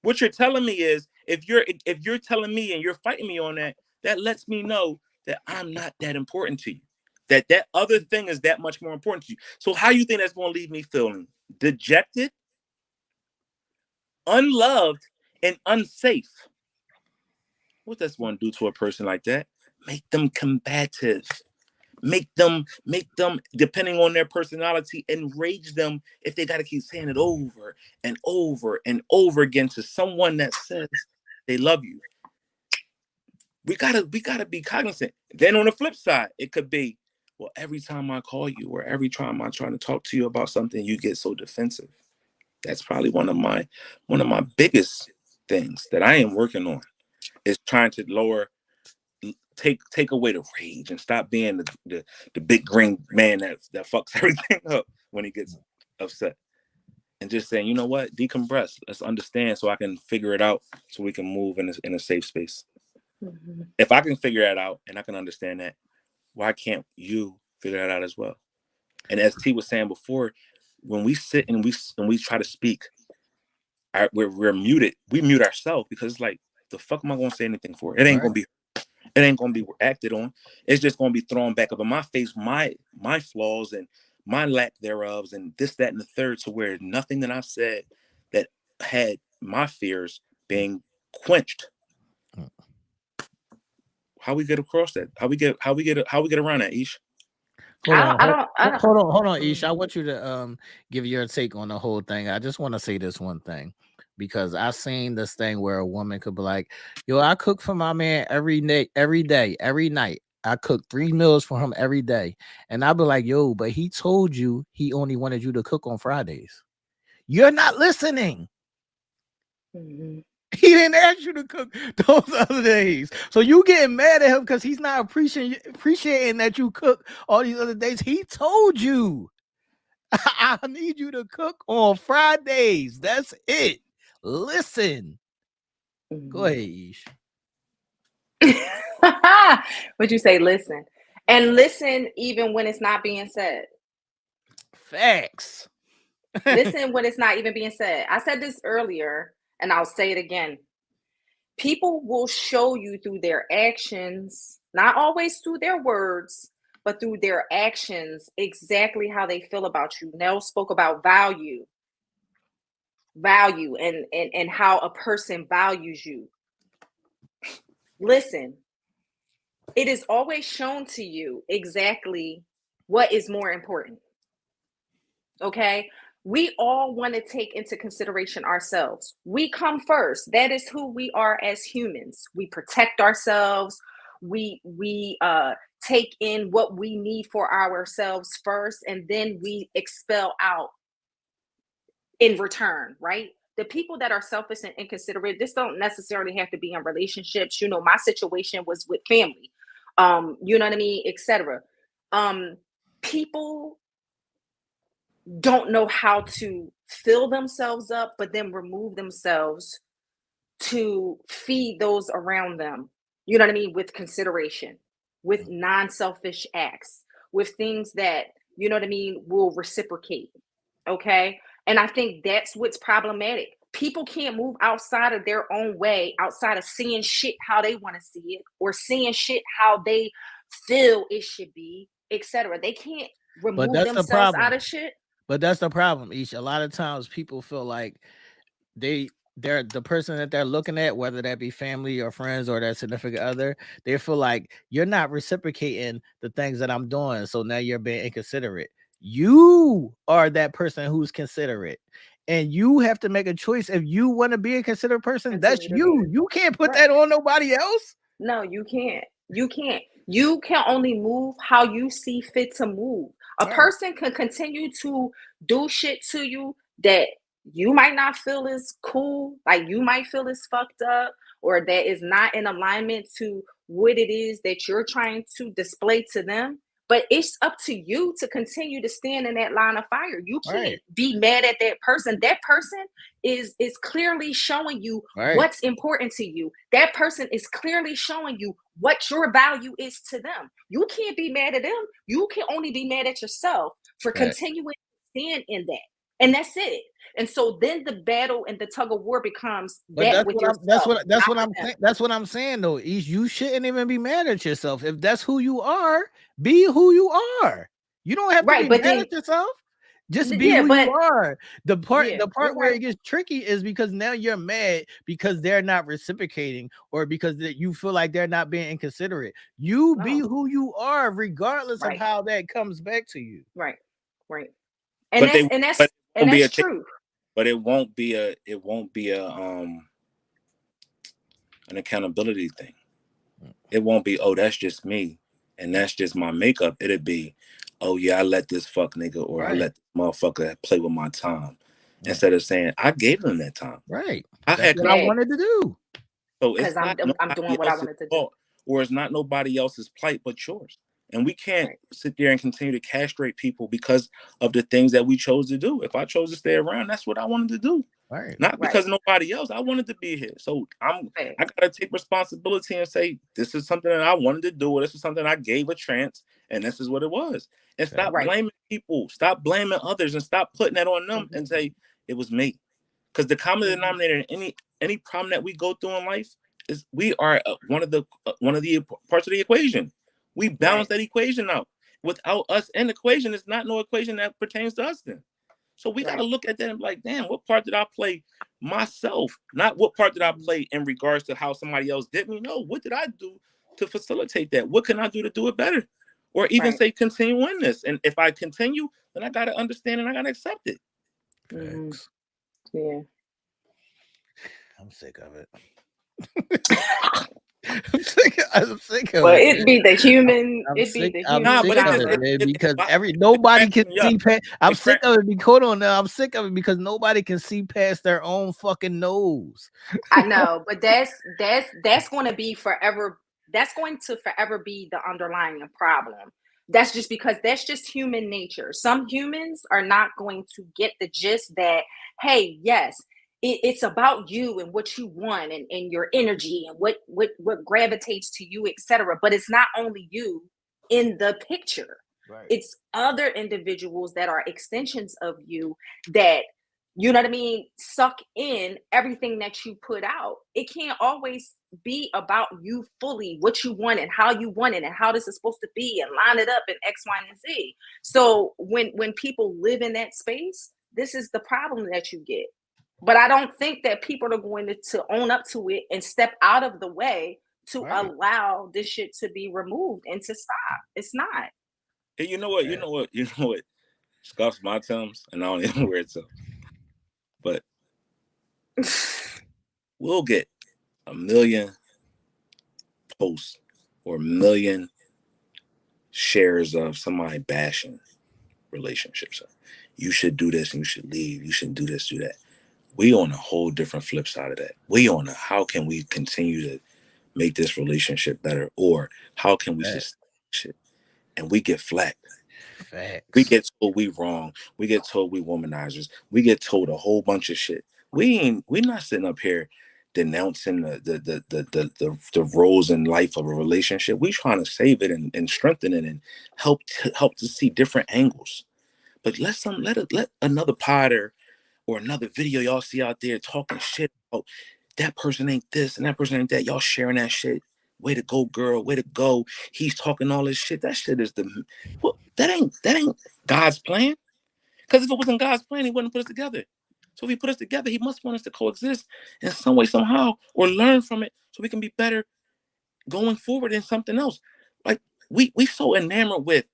What you're telling me is if you're telling me and you're fighting me on that, that lets me know that I'm not that important to you. That other thing is that much more important to you. So how you think that's going to leave me feeling dejected, unloved, and unsafe? What does one do to a person like that? Make them combative. Make them, depending on their personality, enrage them if they got to keep saying it over and over and over again to someone that says they love you. We gotta be cognizant. Then on the flip side, it could be, well, every time I call you or every time I try to talk to you about something, you get so defensive. That's probably one of my biggest things that I am working on is trying to take away the rage and stop being the big green man that fucks everything up when he gets upset. And just saying, you know what, decompress. Let's understand so I can figure it out so we can move in a safe space. Mhm. If I can figure that out and I can understand that, why can't you figure that out as well? And as T was saying before, when we sit and we try to speak, we're muted. We mute ourselves because it's like, the fuck am I gonna say anything for? Right. It ain't gonna be acted on. It's just gonna be thrown back up in my face, my flaws and my lack thereof, and this, that, and the third, to where nothing that I said that had my fears being quenched. Mm. How we get across that? How we get around that, Ish? Hold on, I don't. hold on, Ish. Mhm. I want you to give your take on the whole thing. I just want to say this one thing because I seen this thing where a woman could be like, "Yo, I cook for my man every day, every night. I cook 3 meals for him every day," and I'd be like, "Yo, but he told you he only wanted you to cook on Fridays. You're not listening." Mhm. He didn't ask you to cook those other days. So you getting mad at him because he's not appreciating that you cook all these other days. He told you, I need you to cook on Fridays. That's it. Listen. Go Mhm. ahead, Ish. Would you say listen? And listen even when it's not being said. Facts. Listen when it's not even being said. I said this earlier and I'll say it again. People will show you through their actions, not always through their words, but through their actions, exactly how they feel about you. Nell spoke about value and how a person values you. Listen, it is always shown to you exactly what is more important. Okay. We all want to take into consideration ourselves. We come first. That is who we are as humans. We protect ourselves. We take in what we need for ourselves first, and then we expel out in return, right? The people that are selfish and inconsiderate, this don't necessarily have to be in relationships. You know, my situation was with family, you know what I mean, etc. People don't know how to fill themselves up, but then remove themselves to feed those around them. You know what I mean? With consideration, with non selfish acts, with things that, you know what I mean, will reciprocate. Okay. And I think that's what's problematic. People can't move outside of their own way, outside of seeing shit how they want to see it or seeing shit how they feel it should be, etc. They can't But remove that's the themselves out problem. of shit. But that's the problem, Ish. A lot of times people feel like they're the person that they're looking at, whether that be family or friends or their significant other, they feel like you're not reciprocating the things that I'm doing. So now you're being inconsiderate. You are that person who's considerate. and you have to make a choice. If you want to be a considerate person, that's Consider you. me. You can't put Right. that on nobody else. No, you can't. You can't. You can only move how you see fit to move. A Right. person can continue to do shit to you that you might not feel is cool, like you might feel is fucked up, or that is not in alignment to what it is that you're trying to display to them. But it's up to you to continue to stand in that line of fire. You can't Right. be mad at that person. That person is clearly showing you Right. what's important to you. That person is clearly showing you what your value is to them. You can't be mad at them. You can only be mad at yourself for Fact. continuing to stand in that. And that's it. And so then the battle and the tug of war becomes But that with yourself, not with them. that's what I'm saying though. You shouldn't even be mad at yourself. If that's who you are, be who you are. You don't have to Right. be But mad then, at yourself. Just be yeah, who you but are. The yeah, part you're where right. it gets tricky is because now you're mad because they're not reciprocating or because you feel like they're not being inconsiderate. You be No, who you are, regardless of right, how that comes back to you. right, right. And But that's they and but that's it and won't be that's a thing. true. But it won't be a an accountability thing. It won't be, oh, that's just me and that's just my makeup. It'd be, oh yeah, I let this fuck nigga or I Right. let this motherfucker play with my time. Right. Instead of saying I gave them that time. Right. I That's had what I Hey, wanted to do. So because it's not I'm doing nobody what I else's wanted to do. fault, or it's not nobody else's plight but yours. And we can't Right, sit there and continue to castrate people because of the things that we chose to do. If I chose to stay around, that's what I wanted to do. Right. Not right. because of nobody else. I wanted to be here. So I Hey, gotta take responsibility and say, this is something that I wanted to do, or this is something I gave a chance, and this is what it was. And Fact. stop right. blaming people, stop blaming others, and stop putting that on them Mm-hmm, and say, it was me. Because the common mm-hmm. denominator in any problem that we go through in life is we are one of the parts of the equation. We balance Right, that equation out. Without us in the equation, it's not no equation that pertains to us then. So we got to right. look at that and be like, damn, what part did I play myself? Not what part did I Mm-hmm, play in regards to how somebody else did me. No, what did I do to facilitate that? What can I do to do it better? Or even right. say continue in this. And if I continue, then I got to understand and I got to accept it. Mm-hmm. Facts. Yeah. I'm sick of it. I'm sick of Well, it, it man. be the human. I'm It be sick. the I'm Nah, human sick but it of just it, trauma. man. Because it it's nobody can cracking me up. see past. I'm It sick crack, of it. Hold on now. I'm sick of it because nobody can see past their own fucking nose. I know, but that's going to be forever. That's going to forever be the underlying problem. That's just because that's just human nature. Some humans are not going to get the gist that, hey, yes, it's about you and what you want and your energy and what gravitates to you, etc. But it's not only you in the picture. Right. It's other individuals that are extensions of you that, you know what I mean, suck in everything that you put out. It can't always be about you fully, what you want and how you want it and how this is supposed to be and line it up in X, Y, and Z. So when people live in that space, this is the problem that you get. But I don't think that people are going to own up to it and step out of the way to Right. allow this shit to be removed and to stop. It's not. hey, you know what? Right. You know what? Scuffs my terms, and I don't even wear it so. But we'll get a million posts or a million shares of somebody bashing relationships. You should do this and you should leave. You shouldn't do this, do that. We on a whole different flip side of that. We on a how can we continue to make this relationship better, or how can we Fact. sustain shit? And we get flack. We Facts. get told we wrong. We get told we womanizers. We get told a whole bunch of shit. We're not sitting up here denouncing the roles in life of a relationship. We trying to save it and strengthen it and help to see different angles. But let another potter or another video y'all see out there talking shit about that person ain't this and that person ain't that. Y'all sharing that shit. Way to go, girl. Way to go. He's talking all this shit. That shit is that ain't God's plan. Because if it wasn't God's plan, he wouldn't put us together. So if he put us together, he must want us to coexist in some way, somehow, or learn from it so we can be better going forward in something else. Like we so enamored with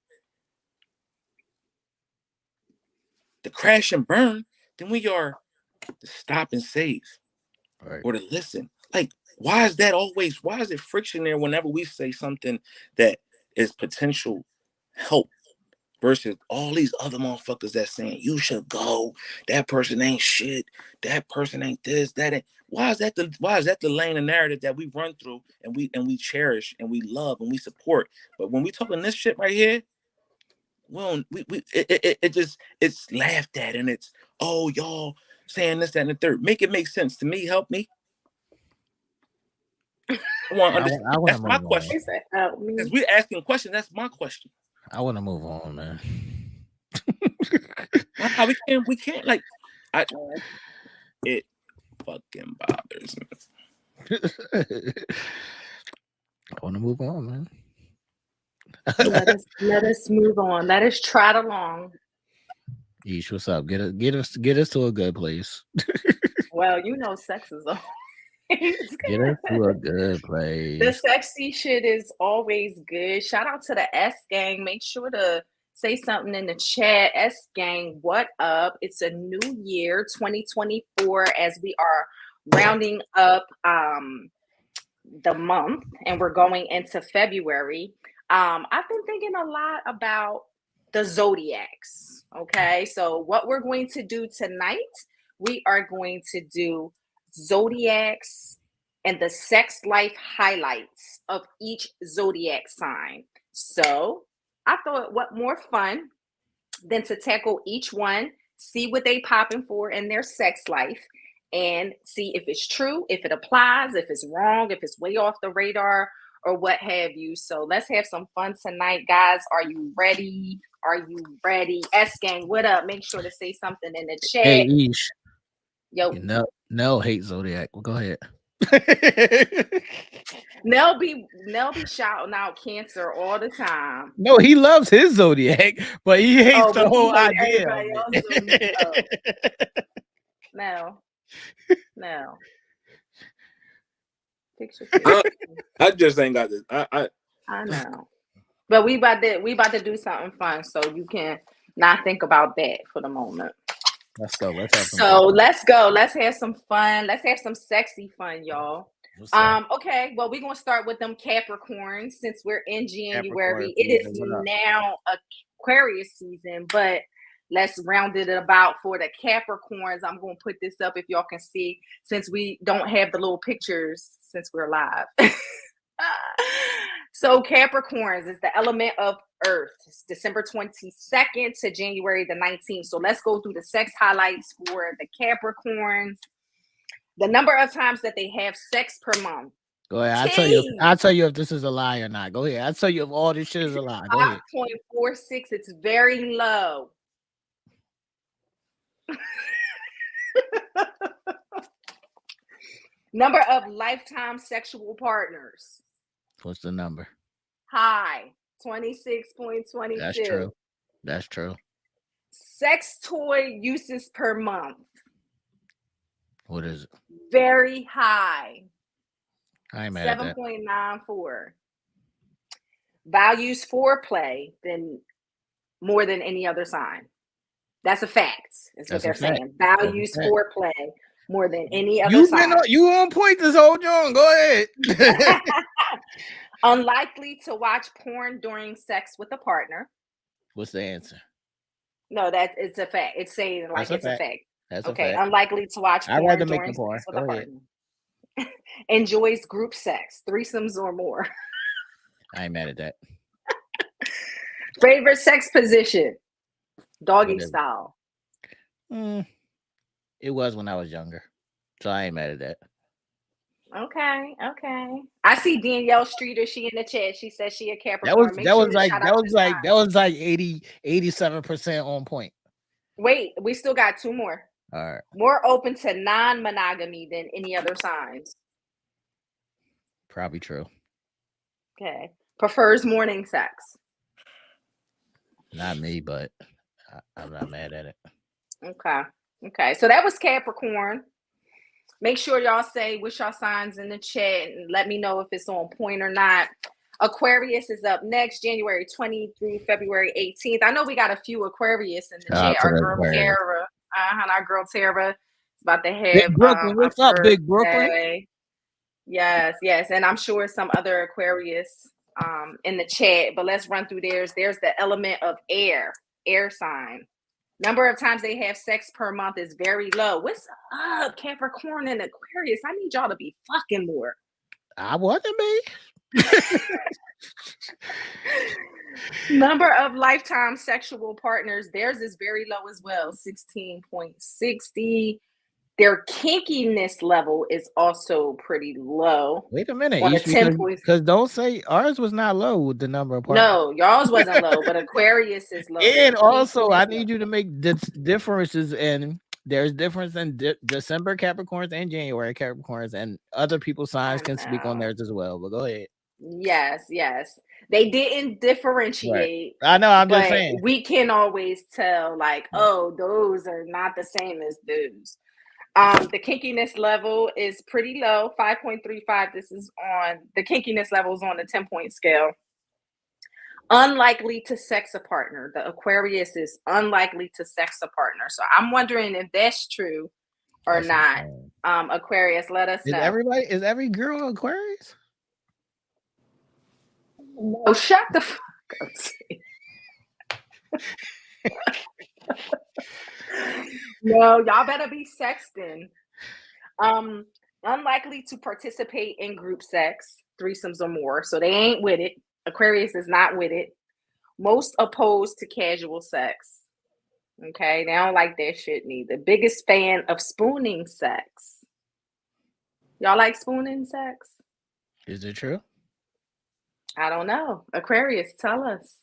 the crash and burn than we are to stop and save Right. or to listen. Like, why is it friction there whenever we say something that is potential help versus all these other motherfuckers that saying you should go, that person ain't shit, that person ain't this, that ain't. Why is that the lane of narrative that we run through and we cherish and we love and we support? But when we talking this shit right here, well, it's laughed at and it's, oh, y'all saying this, that, and the third. Make it make sense to me. Help me. I want to understand. I want to That's my move on. question. Because we're asking questions. That's my question. I want to move on, man. Nah, we can't like. It fucking bothers me. I want to move on, man. let us move on. Let us trot along. Esh, what's up? Get us to a good place. Well, you know, sex is always Get us to a good place. The sexy shit is always good. Shout out to the S gang. Make sure to say something in the chat. S gang, what up? It's a new year, 2024, as we are rounding up the month and we're going into February. I've been thinking a lot about the zodiacs. Okay, so what we're going to do tonight, we are going to do zodiacs and the sex life highlights of each zodiac sign. So I thought, what more fun than to tackle each one, see what they popping for in their sex life, and see if it's true, if it applies, if it's wrong, if it's way off the radar, or what have you. So let's have some fun tonight, guys. Are you ready? Are you ready? S gang, what up? Make sure to say something in the chat. Hey, Esh. Yo, Nell hates Zodiac. Well, go ahead. Nell be shouting out Cancer all the time. No, he loves his Zodiac, but he hates the whole idea. No. I just ain't got this. I know, but we about to do something fun, so you can not think about that for the moment. Let's go. Let's have some fun. Let's go. Let's have some fun. Let's have some sexy fun, y'all. Okay. Well, we're gonna start with them Capricorns since we're in January. It is now Aquarius season, but let's round it about for the Capricorns. I'm gonna put this up if y'all can see, since we don't have the little pictures since we're live. So Capricorns is the element of Earth. It's December 22nd to January the 19th. So let's go through the sex highlights for the Capricorns. The number of times that they have sex per month. Go ahead. I'll tell you if this is a lie or not. Go ahead. I'll tell you if all this shit is a lie. Go ahead. 5.46. It's very low. Number of lifetime sexual partners. What's the number? High. 26.22. That's true. Sex toy uses per month. What is it? Very high. I ain't mad at that. 7.94. Values foreplay more than any other sign. That's a fact. That's what they're saying. Values foreplay more than any other sign. You on point this whole John. Go ahead. Unlikely to watch porn during sex with a partner. What's the answer? No, it's a fact. It's saying like it's a fact. That's okay. Unlikely to watch porn during sex with a partner. Enjoys group sex, threesomes or more. I ain't mad at that. Favorite sex position? Doggy style. It was when I was younger, so I ain't mad at that. Okay. I see Danielle Streeter. She in the chat. She says she a Capricorn. That was like 87% on point. Wait, we still got two more. All right. More open to non-monogamy than any other signs. Probably true. Okay. Prefers morning sex. Not me, but I'm not mad at it. Okay. So that was Capricorn. Make sure y'all say which y'all signs in the chat and let me know if it's on point or not. Aquarius is up next, January 20th through February 18th. I know we got a few Aquarius in the chat. Our girl Kara. Our girl Tara is about to Big have Brooklyn, a what's up, Big Brooklyn? birthday. Yes, and I'm sure some other Aquarius in the chat, but let's run through theirs. There's the element of air sign. Number of times they have sex per month is very low. What's up, Capricorn and Aquarius? I need y'all to be fucking more. I want to be. Number of lifetime sexual partners, theirs is very low as well, 16.60. Their kinkiness level is also pretty low. Wait a minute, On a 10 because don't say ours was not low with the number of partners. No, y'all's wasn't low, but Aquarius is low. And also, I need you to make differences in. There's difference in December Capricorns and January Capricorns, and other people's signs can speak on theirs as well. But go ahead. Yes. They didn't differentiate. Right. I know. I'm just saying. We can always tell, like, oh, those are not the same as those. The kinkiness level is pretty low, 5.35. This is on the kinkiness level is on a 10-point scale. Unlikely to sex a partner. The Aquarius is unlikely to sex a partner. So I'm wondering if that's true or not. Aquarius, let us know. Is every girl Aquarius? No, shut the fuck up. No, y'all better be sexting. Unlikely to participate in group sex, threesomes or more. So they ain't with it. Aquarius is not with it. Most opposed to casual sex. Okay, they don't like that shit neither. Biggest fan of spooning sex. Y'all like spooning sex? Is it true? I don't know. Aquarius, tell us.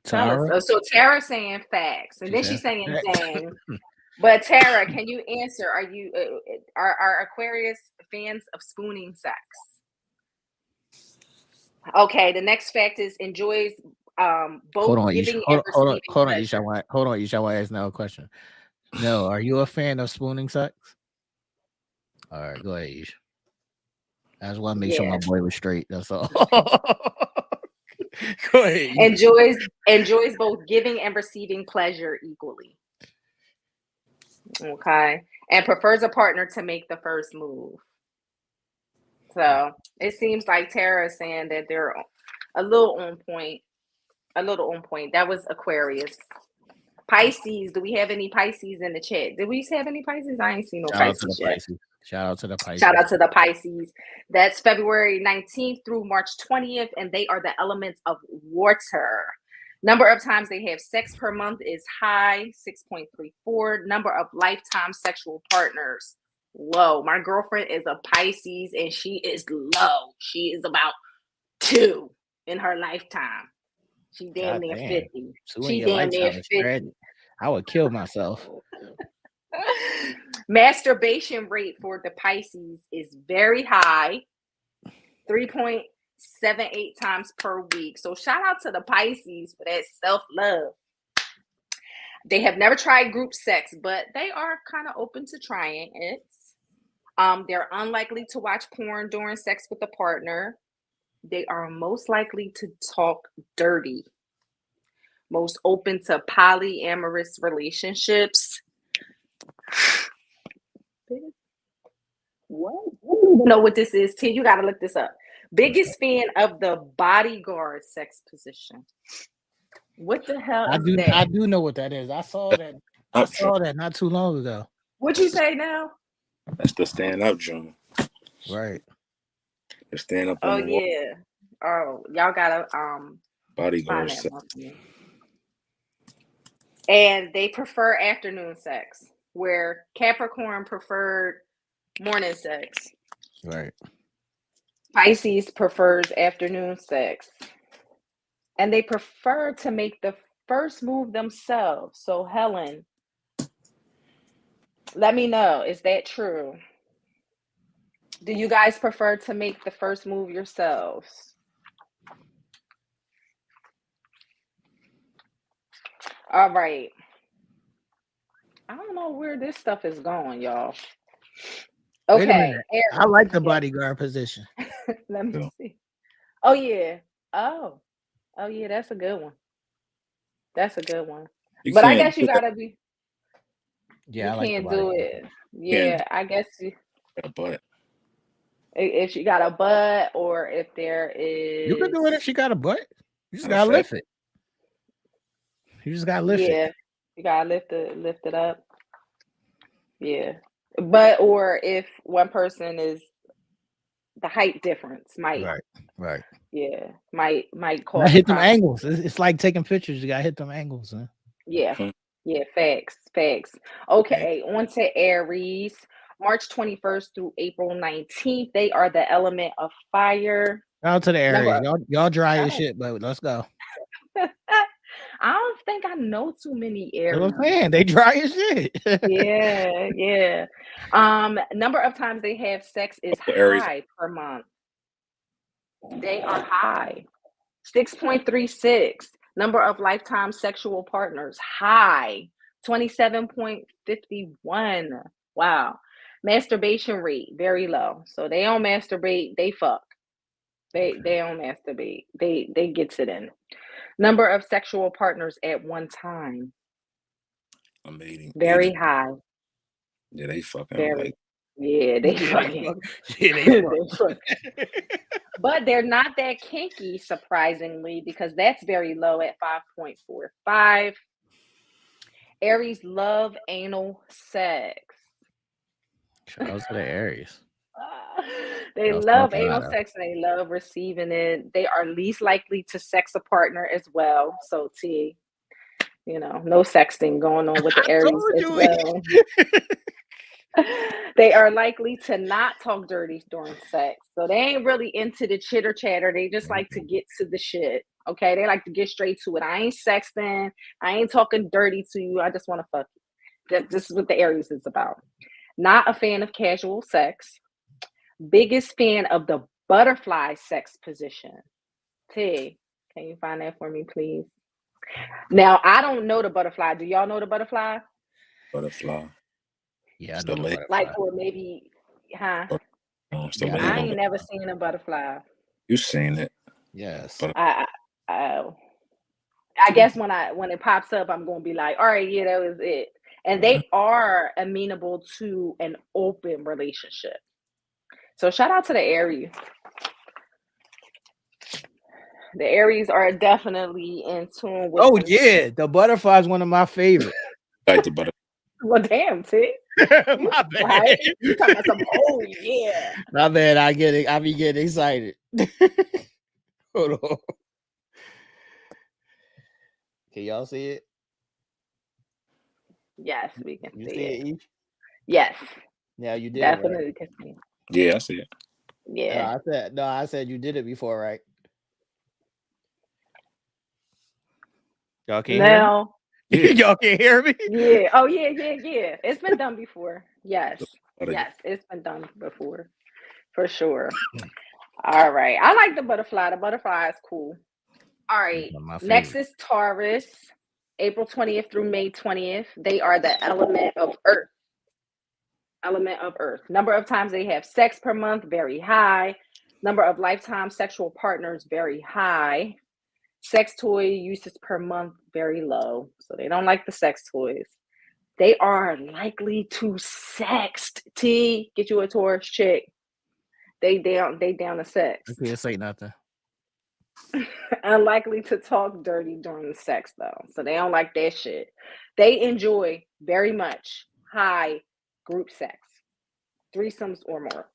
Tara? So Tara's saying facts, and then she's saying dang. But Tara, can you answer? Are you are Aquarius fans of spooning sex? Okay, the next fact is enjoys both giving and receiving pleasure. Hold on, Isha, I ask now a question. No, are you a fan of spooning sex? All right, go ahead, Isha. I just want to make sure my boy was straight. That's all. Go ahead. Enjoys both giving and receiving pleasure equally. Okay, and prefers a partner to make the first move. So it seems like Tara is saying that they're a little on point. That was Aquarius. Pisces. Do we have any Pisces in the chat? Did we have any Pisces? I ain't seen no Pisces yet. Shout out to the Pisces. Shout out to the Pisces. That's February 19th through March 20th, and they are the elements of water. Number of times they have sex per month is high, 6.34. Number of lifetime sexual partners, low. My girlfriend is a Pisces, and she is low. She is about 2 in her lifetime. She damn near 50. She damn near 50. I would kill myself. Masturbation rate for the Pisces is very high, 3.78 times per week. So shout out to the Pisces for that self-love. They have never tried group sex, but they are kind of open to trying it. They're unlikely to watch porn during sex with a partner. They are most likely to talk dirty. Most open to polyamorous relationships. What? I don't even know what this is, T. You got to look this up. Biggest fan of the bodyguard sex position. What the hell is that? I do know what that is. I saw that. Not too long ago. What'd you say now? That's the stand up joint. Right. The stand up. Oh yeah. Oh, y'all gotta bodyguard sex. And they prefer afternoon sex, where Capricorn preferred morning sex. Right. Pisces prefers afternoon sex. And they prefer to make the first move themselves. So Helen, let me know, is that true? Do you guys prefer to make the first move yourselves? All right. I don't know where this stuff is going, y'all. Okay. I like the bodyguard position. Let me see. Oh, yeah. Oh, yeah. That's a good one. But I guess you got to be. Yeah, You I like the can't body do type. it. Can't Yeah, I guess do a butt. if she got a butt or if there You could is, do it if she got a butt. You just Matter of gotta fact, lift it. You just gotta lift it. yeah, you gotta lift it up. Yeah. But or if one person is the height difference might, Right, right. yeah, might I cause a hit them problem. angles. It's like taking pictures. You gotta hit them angles, huh? Yeah. hmm, Yeah, facts. yeah, Okay, on to Aries. March 21st through April 19th. They are the element of fire. Shout out to the Number Aries. of, Y'all dry as oh. shit, but let's go. I don't think I know too many That's what I'm Aries. saying. They dry as shit. Yeah. Number of times they have sex is Aries. high per month. They are high. 6.36. Number of lifetime sexual partners, high. 27.51. Wow. Masturbation rate, very low. So they don't masturbate, they fuck. They don't masturbate. They gets it in. Number of sexual partners at one time, I'm 80. very high. Yeah, they fucking Very. like Yeah, they Yeah, they fucking. fuck. Yeah, they They fuck. fuck. But they're not that kinky, surprisingly, because that's very low at 5.45. Aries love anal sex. Shout out to the Aries. They Y'all love smoking anal out of. sex and they love receiving it. They are least likely to sex a partner as well. So, T, no sexting going on with the I Aries told as you. well. They are likely to not talk dirty during sex. So they ain't really into the chitter chatter. They just like to get to the shit. Okay. They like to get straight to it. I ain't sexting. I ain't talking dirty to you. I just want to fuck you. This is what the Aries is about. Not a fan of casual sex. Biggest fan of the butterfly sex position. T, can you find that for me, please? Now, I don't know the butterfly. Do y'all know the butterfly? butterfly. Yeah, I Still know the late. Like, butterfly. or maybe, huh? Still Yeah, I know late I the on ain't that. never butterfly. seen a butterfly. You seen it, Yes. but I I guess when it pops up, I'm gonna be like, all right, yeah, that was it. And they are amenable to an open relationship. So shout out to the Aries. The Aries are definitely in tune with Oh them. yeah, the butterfly is one of my favorites. like the butterfly. Well, damn, T. You My bad. right? You talking about some? Oh yeah. My bad. I be getting excited. Hold on. Can y'all see it? Yes, we can You see see it. it, Ish? Yes, Yeah, you did it right. definitely can see it. Yeah, I see it. Yeah. I said you did it before, right? Y'all can't hear me? Now, Yeah, Y'all can't hear me? yeah. Oh yeah. It's been done before. Yes. butter- Yes, it's been done before. For sure. All right. I like the butterfly. The butterfly is cool. All right. One of my Next favorite. is Taurus. April 20th through May 20th. They are the element of earth. Element of earth. Number of times they have sex per month, very high. Number of lifetime sexual partners, very high. Sex toy uses per month, very low. So they don't like the sex toys. They are likely to sext. T, get you a Taurus chick. They down to sex. I can't say nothing. Unlikely to talk dirty during the sex though. So they don't like that shit. They enjoy very much high group sex, threesomes or more.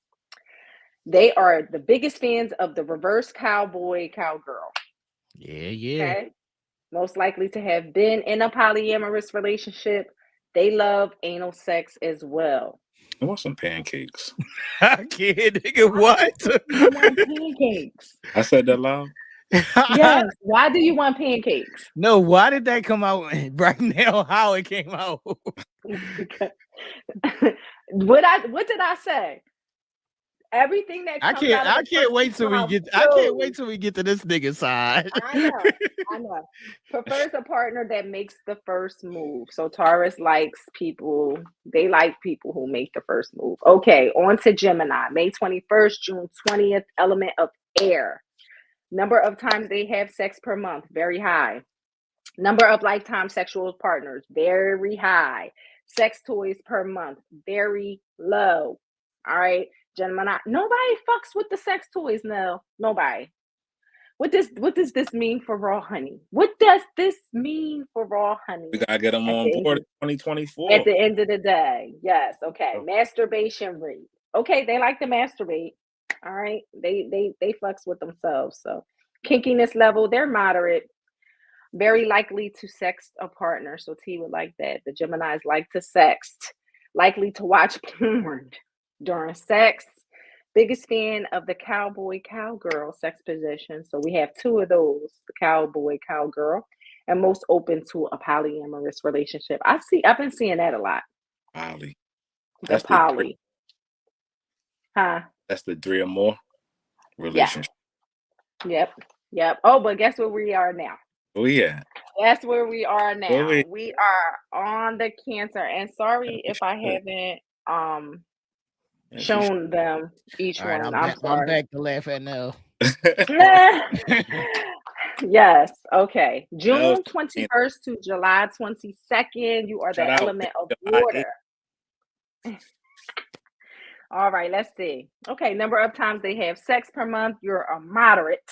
They are the biggest fans of the reverse cowboy cowgirl. Yeah. Okay. Most likely to have been in a polyamorous relationship. They love anal sex as well. I want some pancakes. I can't, nigga. Why What? the fuck do you want pancakes? I said that loud. Yes. Why do you want pancakes? No, why did that come out right now? How it came out? What did I say? Everything that I comes out can't. of I a can't wait person's till we mouth get. I can't shows. wait till we get to this nigga side. I know. Prefers a partner that makes the first move. So Taurus likes people, they like people who make the first move. Okay, on to Gemini. May 21st, June 20th, element of air. Number of times they have sex per month, very high. Number of lifetime sexual partners, very high. sex toys per month. Very low. All right. Gemini, nobody fucks with the sex toys now. Nobody. What does this mean for raw honey? What does this mean for raw honey? We gotta get them At on the end board of, in at 2024. the end of the day, yes. Okay, Oh, masturbation rate. Okay, they like to masturbate. All right, they fucks with themselves. So kinkiness level, they're moderate. Very likely to sext a partner. So T would like that. The Geminis like to sext. Likely to watch porn during sex. Biggest fan of the cowboy cowgirl sex position. So we have two of those, the cowboy cowgirl, and most open to a polyamorous relationship. I've been seeing that a lot. poly. The That's the three. poly. Huh? That's the 3 or more Yeah. relationship. Yep. Oh, but guess where we are now? Oh yeah. That's where we are now. Well, We are on the Cancer. And sorry if I haven't shown them each All right, one. I'm I'm back. I'm sorry. back to laugh at Nell. Yes. Okay. That June was 21st to July 22nd. You are shout the out. element of July water. All right, let's see. Okay, number of times they have sex per month. You're a moderate,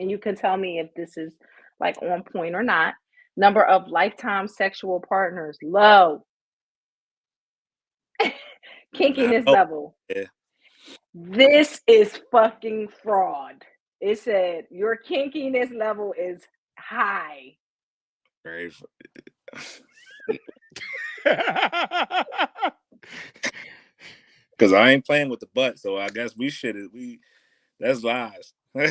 and you can tell me if this is like on point or not. Number of lifetime sexual partners, low. Kinkiness Oh, level. yeah. This is fucking fraud. It said your kinkiness level is high. Very. Because I ain't playing with the butt, so I guess that's lies. I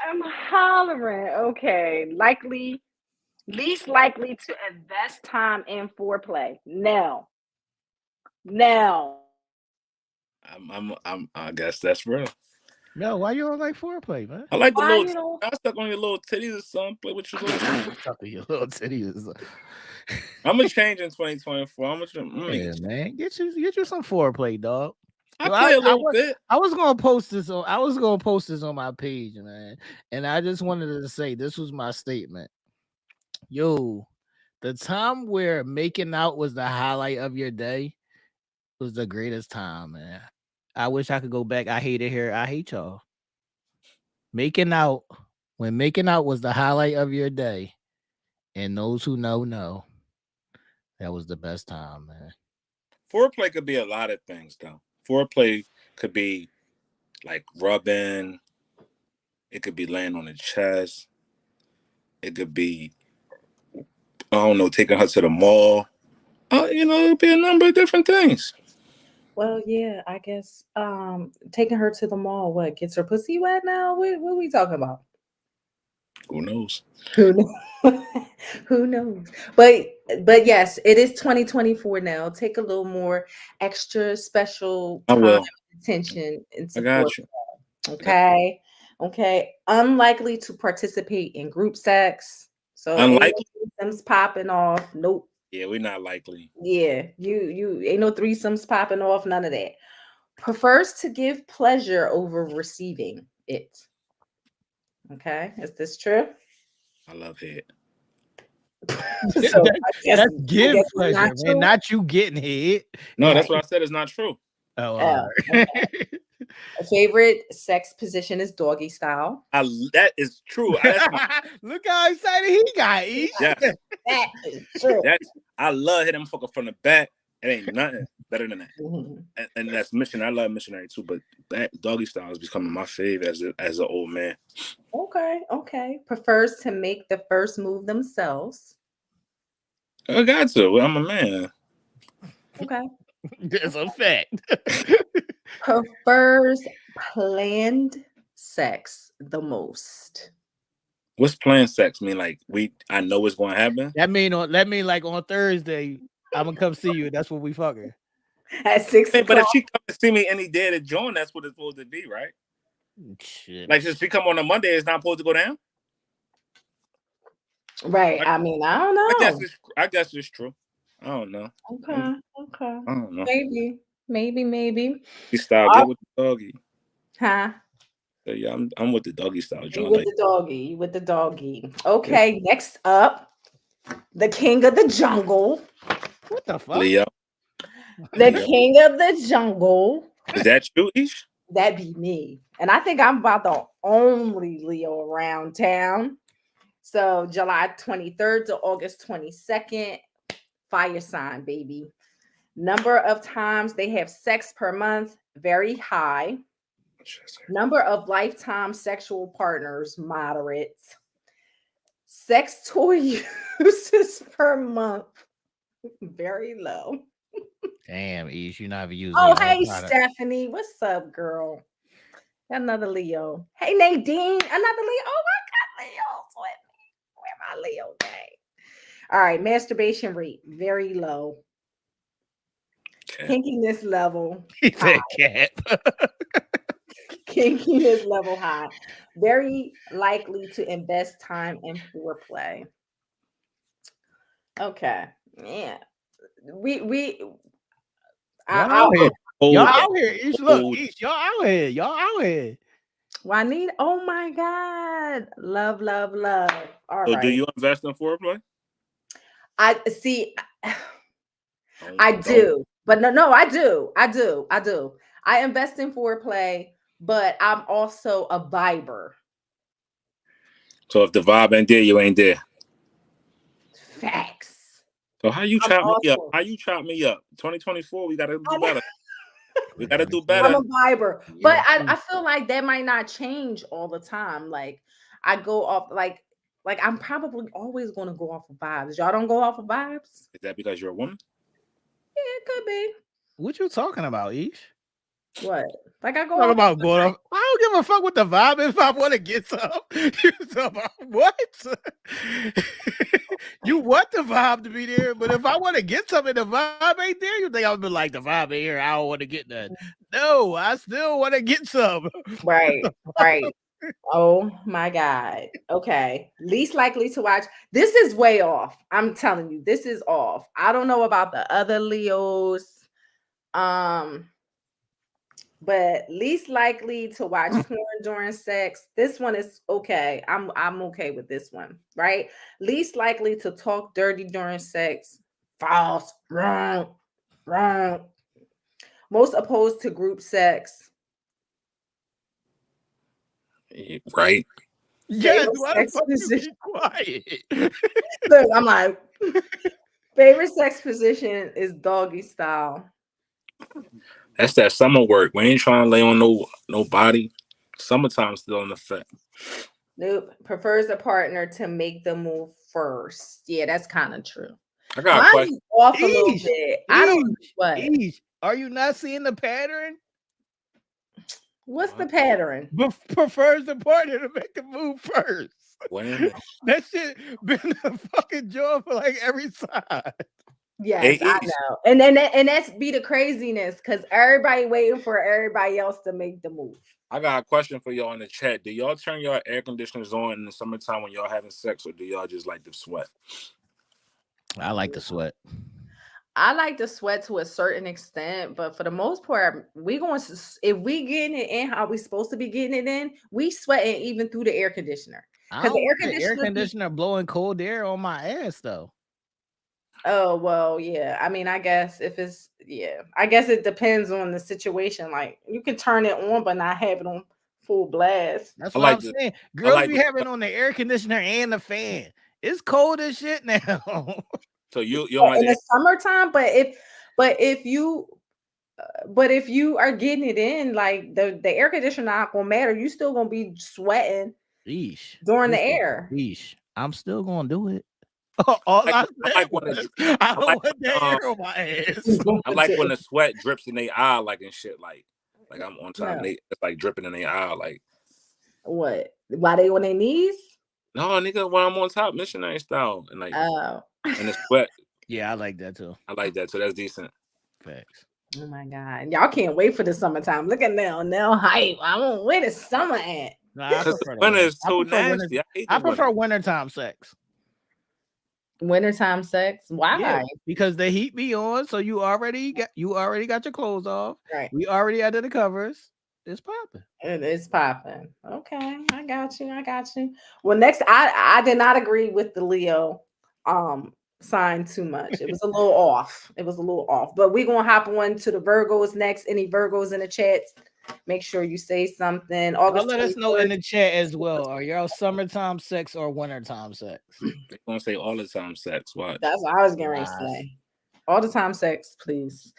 am hollering. Okay, least likely to invest time in foreplay. Nell. I guess that's real. No, why you don't like foreplay, man? I like the Why little. you don't? I stuck on your little titties or something. Play with your little. Talking your little titties. I'm gonna change in 2024. Yeah, man, get you some foreplay, dog. I play a little bit. I was gonna post this on my page, man, and I just wanted to say this was my statement. Yo, the time where making out was the highlight of your day was the greatest time, man. I wish I could go back. I hate it here. I hate y'all. When making out was the highlight of your day, and those who know, that was the best time, man. Foreplay could be a lot of things, though. Foreplay could be like rubbing. It could be laying on the chest. It could be, I don't know, taking her to the mall. It could be a number of different things. Well, yeah, I guess taking her to the mall, what gets her pussy wet now? What are we talking about? Who knows? Who knows? Who knows? But yes, it is 2024 now. Take a little more extra special I time will. and attention and I support. got you. Okay. Unlikely to participate in group sex. So Unlikely. ain't no threesomes popping off. Nope. Yeah, we're not likely. Yeah, you ain't no threesomes popping off. None of that. Prefers to give pleasure over receiving it. Okay, is this true? I love head. So That's give pleasure, not man. true. Not you getting hit. No, that's what I said. It's not true. Oh, Oh, okay. A favorite sex position is doggy style. That is true. Look how excited he got. Yes. That is true. I love hitting fucker from the back. It ain't nothing better than that. Mm-hmm. And that's missionary. I love missionary too, but that doggy style is becoming my fave as an old man. Okay. Prefers to make the first move themselves. I got to. I'm a man. Okay. That's a fact. Prefers planned sex the most. What's planned sex mean? Like I know what's going to happen. That mean like on Thursday, I'm gonna come see you. That's what we fucking at 6 o'clock. But if she comes to see me any day to join, that's what it's supposed to be, right? Shit. Like if she come on a Monday, it's not supposed to go down. Right. I mean, I don't know. I guess it's true. I don't know. Okay. I don't know. Maybe. You style get with the doggy. Huh? So yeah, I'm with the doggy style. You with the doggy. Okay, next up, the king of the jungle. What the fuck? Leo. The Leo. king of the jungle. Is that you, Ish? That'd be me. And I think I'm about the only Leo around town. So July 23rd to August 22nd, fire sign, baby. Number of times they have sex per month, very high. Number of lifetime sexual partners, moderate. Sex toy uses per month, very low. Damn, Ish, you're not even using Oh, your own hey, product. Stephanie. What's up, girl? Another Leo. Hey, Nadine. Another Leo. Oh, I got Leos with me. Where my Leo gang? All right. Masturbation rate, very low. Okay. Kinkiness level, He high. said cat. Kinkiness level high. Very likely to invest time in foreplay. Okay. Yeah. We Y'all I out here. Hold Y'all that. out here. Ish, look, Hold. Ish, y'all out here. Y'all out here. Juanita. Oh my God. Love, love, love. All So do right. you invest in foreplay? I see. Don't- I don't. do, but no, I do. I invest in foreplay, but I'm also a viber. So if the vibe ain't there, you ain't there. Facts. So how you I'm chop me up? also. How you chop me up? 2024, we gotta I do know. better. We gotta do I'm better. a viber, but Yeah. I feel like that might not change all the time. Like I go off like I'm probably always going to go off of vibes. Y'all don't go off of vibes? Is that because you're a woman? Yeah, it could be. What you talking about, Ish? What? Like I go Talk off. about going off. I don't give a fuck what the vibe is if I want to get some. You talking about what? You want the vibe to be there, but if I want to get something, the vibe ain't there. You think I would be like the vibe ain't here? I don't want to get that. No, I still want to get some. Right, right. Oh my God. Okay. Least likely to watch. This is way off. I'm telling you, this is off. I don't know about the other Leos. Um, but least likely to watch porn during sex. This one is okay. I'm okay with this one, right? Least likely to talk dirty during sex. False. Wrong. Wrong. Most opposed to group sex. Right. Yes, Favorite why the sex fuck you position. keep quiet? Look, I'm like, favorite sex position is doggy style. That's that summer work. We ain't trying to lay on no body. Summertime still in effect. Nope. Prefers a partner to make the move first. Yeah, that's kind of true. I got a Mine question. is off a little Eesh, bit. I don't what. Eesh, are you not seeing the pattern? What's the pattern? Prefers the partner to make the move first. When? That shit been a fucking joy for like every side. Yes, Hey, I know. And that's be the craziness because everybody waiting for everybody else to make the move. I got a question for y'all in the chat. Do y'all turn your air conditioners on in the summertime when y'all having sex, or do y'all just like to sweat? I like the sweat. I like to sweat to a certain extent, but for the most part, we going to if we getting it in how we supposed to be getting it in, we sweating even through the air conditioner. I Because don't the air want the air conditioner. conditioner blowing cold air on my ass though. Oh well, yeah. I mean, I guess if it's I guess it depends on the situation. Like you can turn it on, but not have it on full blast. That's I what like I'm to. saying. I Girls like be to. having on the air conditioner and the fan. It's cold as shit now. So you don't like In the the summertime, but if you but if you are getting it in, like the air conditioner not gonna matter. You still gonna be sweating Yeesh. during the Listen, air. yeesh. I'm still gonna do it. All I I I said like when was it's I I don't like want that when air on my ass. I like when the sweat drips in their eye like and shit like I'm on top and No. it's like dripping in their eye like What? Why they on their knees? no nigga when I'm on top missionary style and like Oh. and the sweat Yeah, I like that too. I like that so that's decent. Facts. Oh my God. Y'all can't wait for the summertime. Look at Nell. Nell hype. I want where the summer at. No, I Because the prefer the winter winter. is too nasty. I hate the I winter. prefer wintertime sex. Wintertime sex. Why? Yeah, because the heat be on, so you already got your clothes off. Right. We already under the covers. It's popping. It's popping. Okay, I got you. Well, next, I did not agree with the Leo sign too much. It was a little off. It was a little off. But we're gonna hop on to the Virgos next. Any Virgos in the chat? Make sure you say something. Y'all August let us know 23rd. in the chat as well. Are y'all summertime sex or wintertime sex? They're gonna say all the time sex. Watch. That's what I was getting ready to Nice. say. All the time sex, please.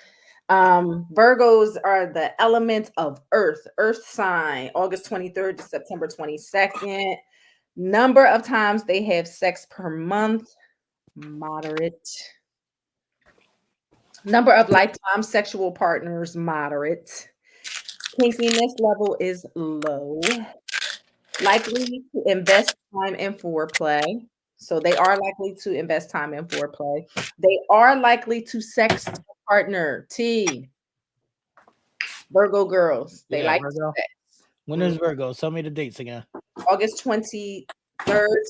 Virgos are the element of earth sign, August 23rd to September 22nd. Number of times they have sex per month, moderate. Number of lifetime sexual partners, moderate. Kinkiness level is low. Likely to invest time in foreplay. So they are likely to invest time in foreplay. They are likely to sext a partner. T. Virgo girls. They Yeah, like Virgo. sex. When is Virgo? Tell me the dates again. August 23rd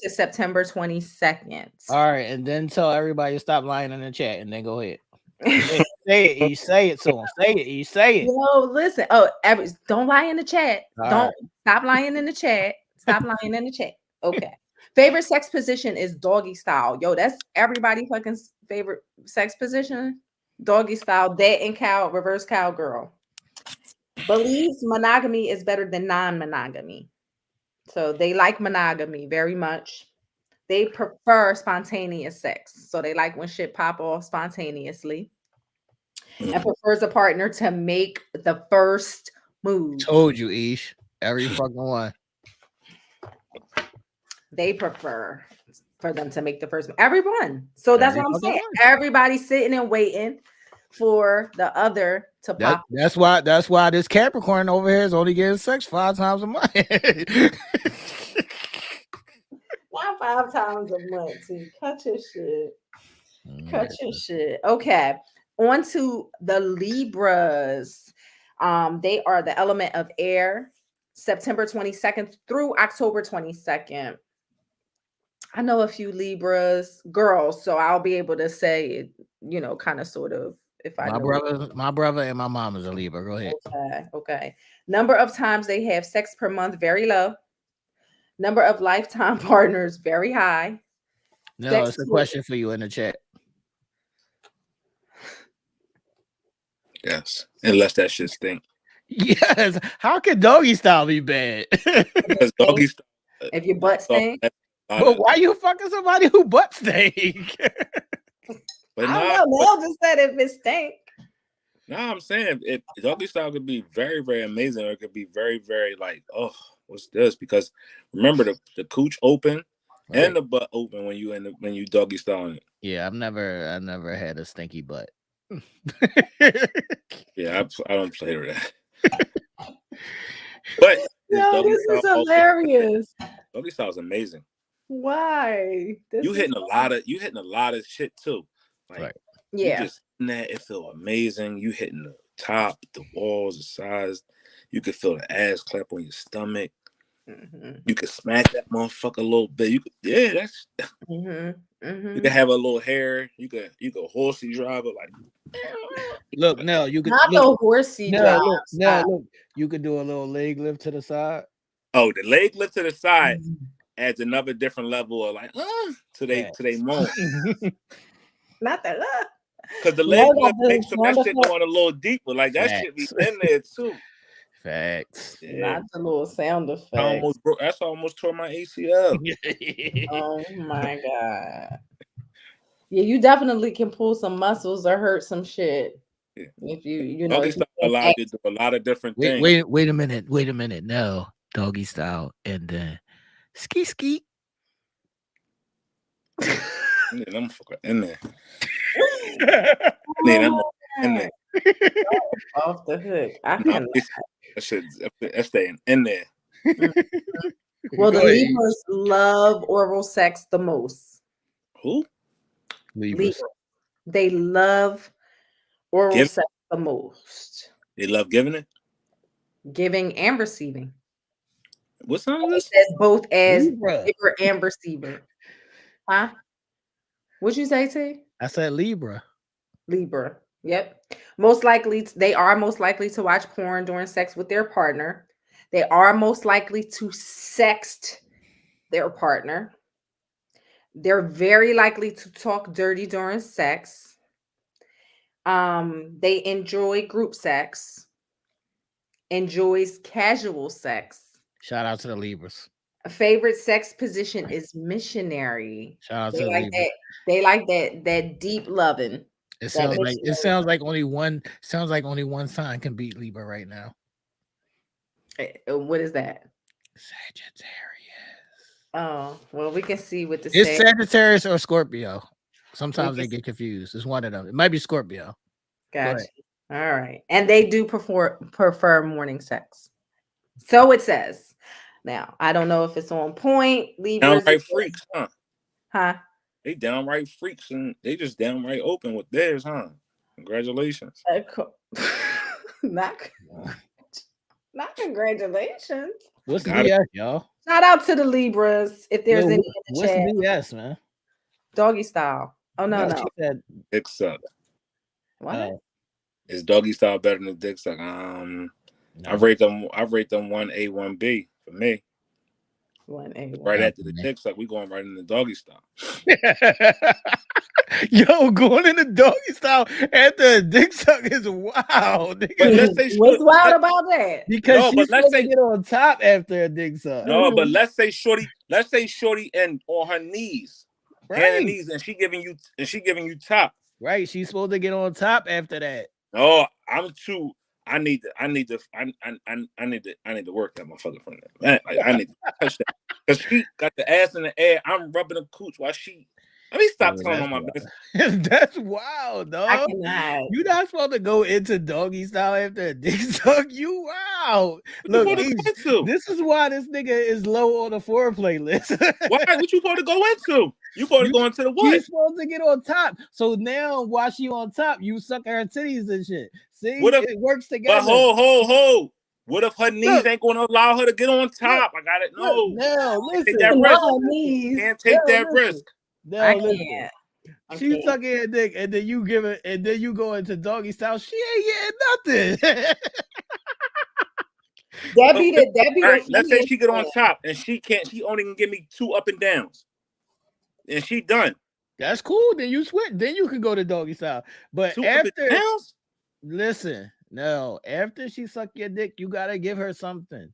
to September 22nd. All right, and then tell everybody to stop lying in the chat, and then go ahead. Say it. You say it to them. Say it. You say it. Listen. Don't lie in the chat. All Don't right. stop lying in the chat. Stop lying in the chat. Okay. Favorite sex position is doggy style. Yo, that's everybody fucking favorite sex position. Doggy style. That and cow, reverse cowgirl. Believes monogamy is better than non-monogamy. So they like monogamy very much. They prefer spontaneous sex. So they like when shit pop off spontaneously. And prefers a partner to make the first move. Told you, Ish. Every fucking one. They prefer for them to make the first move. Everyone. So that's Every what I'm fucking saying. one. Everybody's sitting and waiting for the other to pop. That's why this Capricorn over here is only getting sex 5 times a month. Not 5 times a month. See, cut your shit. Cut Mm. your shit. Okay. On to the Libras. They are the element of air, September 22nd through October 22nd. I know a few Libras girls, so I'll be able to say it, kind of sort of if I My know. brother and my mom is a Libra. Go ahead. Okay. Number of times they have sex per month, very low. Number of lifetime partners, very high. No, it's a question for you in the chat. Yes, unless that shit stink. Yes. How can doggy style be bad? Because doggy style. If your butt stink. But why you fucking somebody who butt stink? But I don't know. Nell just said if it stink. No, I'm saying doggy style could be very, very amazing, or it could be very, very like, oh, what's this? Because remember the cooch open and the butt open when you doggy styling it. Yeah, I've never had a stinky butt. Yeah, I don't play with that. But this is hilarious. Doggy style is amazing. Why? You hitting a lot of shit too. Like yeah, you just in that, it feel amazing. You hitting the top, the walls, the sides. You could feel the ass clap on your stomach. Mm-hmm. You could smack that motherfucker a little bit. You could, that's. Mm-hmm. Mm-hmm. You could have a little hair. You could horsey drive it like. Look, Nell, you could not the horsey drive. Look, you could do a little leg lift to the side. Oh, the leg lift to the side adds another different level of like to they moan. Not that because the leg lift makes sure that shit going a little deeper. Like that shit be in there too. Facts. Yeah. Not the little sound effect. That's almost tore my ACL. Oh my god. Yeah, you definitely can pull some muscles or hurt some shit. Yeah. If you know, doggy style allowed you to do a lot of different things. Wait a minute. No, doggy style and then ski. I'm fucking in there. In there. Off the hook. I can't. That's staying in there. Well, the Libras love oral sex the most. Who? Libras. They love oral sex the most. They love giving it? Giving and receiving. What song is this? It says both as giver and receiver. Huh? What'd you say, T? I said Libra. Libra. Yep. They are most likely to watch porn during sex with their partner. They are most likely to sext their partner. They're very likely to talk dirty during sex. They enjoy group sex, enjoys casual sex. Shout out to the Libras. A favorite sex position is missionary. Shout out They to the like Libras. that. They like that deep loving. It That sounds like missionary. only one sign can beat Libra right now. What is that? Sagittarius. Oh, well, we can see what the It's say. Sagittarius or Scorpio. We Sometimes can they get confused. It's one of them. It might be Scorpio. Go Gotcha. ahead. All right. And they do prefer morning sex. So it says. Now, I don't know if it's on point. Libras. Downright freaks, huh? Huh? They downright freaks and they just downright open with theirs, huh? Congratulations. Not, not congratulations. What's the Got it. BS, y'all? Shout out to the Libras if there's Yo, any in the what's chat. the BS, man? Doggy style. Oh no, no. She said, Dick suck. What? Is doggy style better than dick suck? no. I rate them 1A, 1B for me. 1A. Right after the dick suck, we going right in the doggy style. Yo, going in the doggy style after a dick suck is wild. Nigga. But let's say What's wild about that? Because No, she's but let's supposed to say- get on top after a dick suck. No, but let's say shorty and on her knees, hand and Right. knees, and she giving you top. Right. She's supposed to get on top after that. No, I need to work that motherfucker from there. Like, I need to touch that because she got the ass in the air. I'm rubbing the cooch while she. Let me stop telling on my business. That's wild, dog. I cannot. You're not supposed to go into doggy style after a dick suck. You wow. Look, What you supposed to go into? this is why this nigga is low on the foreplay list. Why? What you supposed to go into? You supposed to go into the what? She's supposed to get on top. So now while she on top, you suck her titties and shit. See, What if- it works together. But ho. What if her knees ain't going to allow her to get on top? I got it. No. No, listen. Take that risk. Knees. Can't take that listen. risk. No, I listen. can't. She's sucking her dick, and then you give it, and then you go into doggy style. She ain't getting nothing. That be the All right, let's say funniest she get on thing. top and she only can give me 2 up and downs. And she done. That's cool. Then you switch. Then you can go to doggy style. But 2 up and after, downs? listen, no, after she suck your dick, you gotta give her something.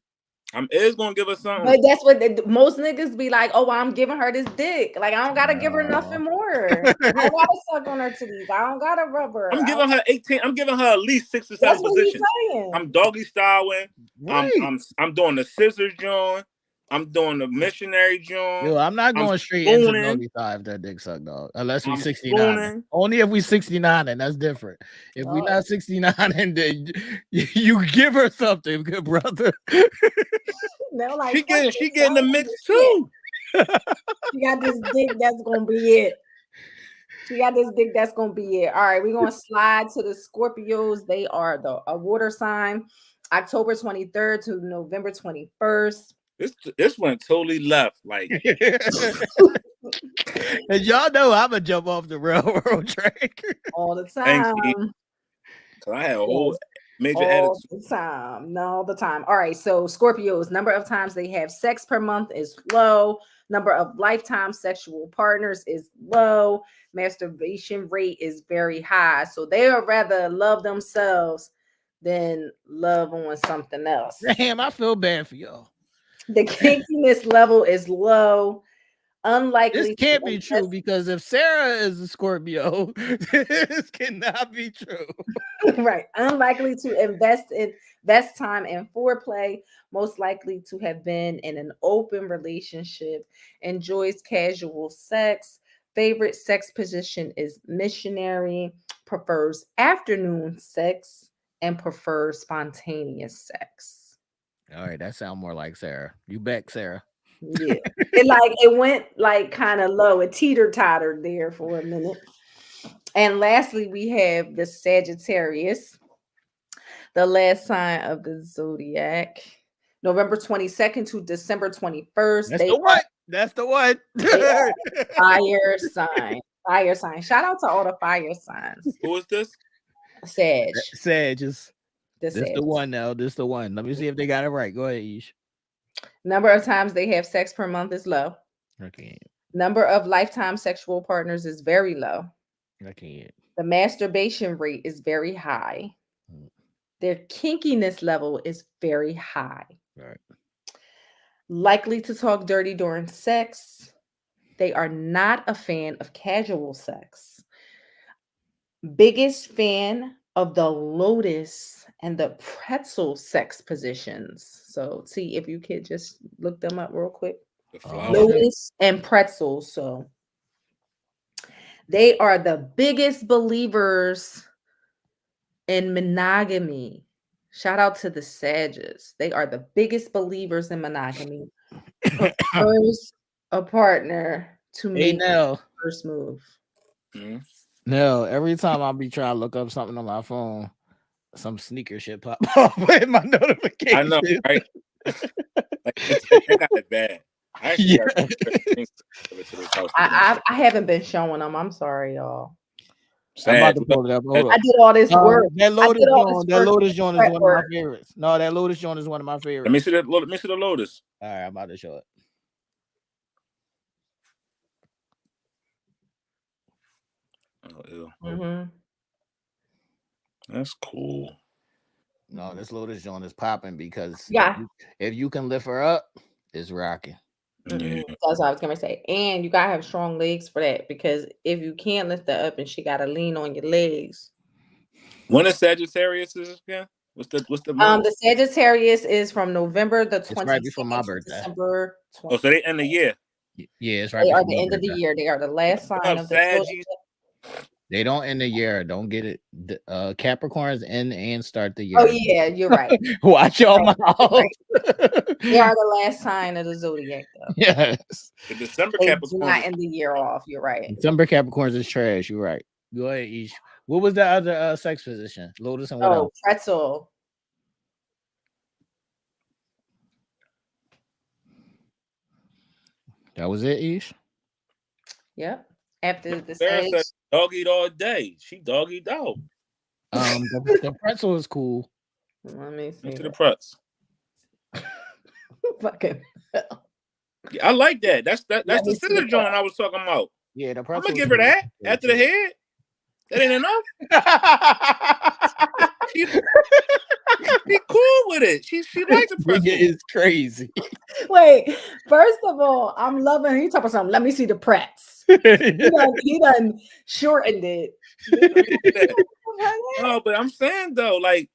I'm is gonna give her something. But that's what most niggas be like. Oh, I'm giving her this dick. Like I don't gotta give her nothing more. I don't gotta suck on her titties. I don't gotta rub her. I'm giving her 18. I'm giving her at least 6 or 7 That's what he's positions. saying. I'm doggy styling. Right. I'm doing the scissors joint. I'm doing the missionary joint. Yo, I'm not going straight into doggy style if that dick suck, dog. Unless we 69. spooning. Only if we 69, and that's different. If we not 69, and then you give her something, good brother. Like, she getting the mix too. She got this dick. That's gonna be it. She got this dick. That's gonna be it. All right, we're gonna slide to the Scorpios. They are a water sign. October 23rd to November 21st. This went totally left. Like, and y'all know I'm gonna jump off the railroad track all the thanks, time. Cause I had a whole major all attitude. the time. No, all the time. All right. So Scorpios, number of times they have sex per month is low. Number of lifetime sexual partners is low. Masturbation rate is very high. So they would rather love themselves than love on something else. Damn, I feel bad for y'all. The kinkiness level is low. Unlikely. This can't be true because if Sarah is a Scorpio, this cannot be true. Right. Unlikely to invest time in foreplay. Most likely to have been in an open relationship. Enjoys casual sex. Favorite sex position is missionary. Prefers afternoon sex and prefers spontaneous sex. All right, that sounds more like Sarah. You back, Sarah? Yeah, it went like kind of low. It teeter-tottered there for a minute. And lastly, we have the Sagittarius, the last sign of the zodiac. November 22nd to December 21st. That's the one. Fire sign. Fire sign. Shout out to all the fire signs. Who is this? Sag. Sages. This is the one now. This the one. Let me see if they got it right. Go ahead, Ish. Number of times they have sex per month is low. Okay. Number of lifetime sexual partners is very low. I can't. The masturbation rate is very high. Mm, Their kinkiness level is very high. right. Likely to talk dirty during sex. They are not a fan of casual sex. Biggest fan of the lotus and the pretzel sex positions. So, see if you could just look them up real quick. The Oh flower. shit. Lotus and pretzels. So, they are the biggest believers in monogamy. Shout out to the Sages. They are the biggest believers in monogamy. Prefers a partner to Hey make the Nell. first move. Mhm. Nell, every time I be trying to look up something on my phone, some sneaker shit pop up in my I notifications. know, right? Like they got it bad. I actually Yeah. got things to this house. To get I haven't been showing them. I'm sorry, y'all. I'm about sad. to pull it up. Hold I up. did all this work. That I Lotus did all this joint. That work. Lotus joint is prep one of my work. favorites. No, that Lotus joint is one of my Let me favorites. see the let me see the Lotus. All right, I'm about to show it. Oh, ew. Mm-hmm. That's cool. No, this Lotus joint is popping because Yeah. if you can lift her up, it's rocking. Yeah. That's what I was gonna say. And you gotta have strong legs for that because if you can't lift her up and she gotta lean on your legs. When is Sagittarius is again? What's the month? The Sagittarius is from November the It's right before 22nd my to birthday. December Oh, 20th. so they end the year. Yeah, it's right They are before the my end of the birthday. year. They are the last sign Up, of the Saggies. They don't end the year. Don't get it. Capricorns end and start the Oh year. yeah, you're right. Watch your Right, mouth. right. They are the last sign of the zodiac, though. Yes. The December They do Capricorns not is end the year off. You're right. December Capricorns is trash. You're right. Go ahead, Ish. What was the other sex position? Lotus and what Oh, else? pretzel. That was it, Ish. Yep. After the Sarah sage. said dog eat all day. She dog eat dog. The pretzel is cool. Let me see. Into the pretz. Fucking. Yeah, I like that. That's Let the me see the scissor joint I was talking about. Yeah, the I'm pretzel. gonna give her that after the head. That ain't enough. She cool with it. She likes the Nigga pretzel. is crazy. Wait, first of all, I'm loving you talking about something. Let me see the prets. He done shortened it. No, but I'm saying though, like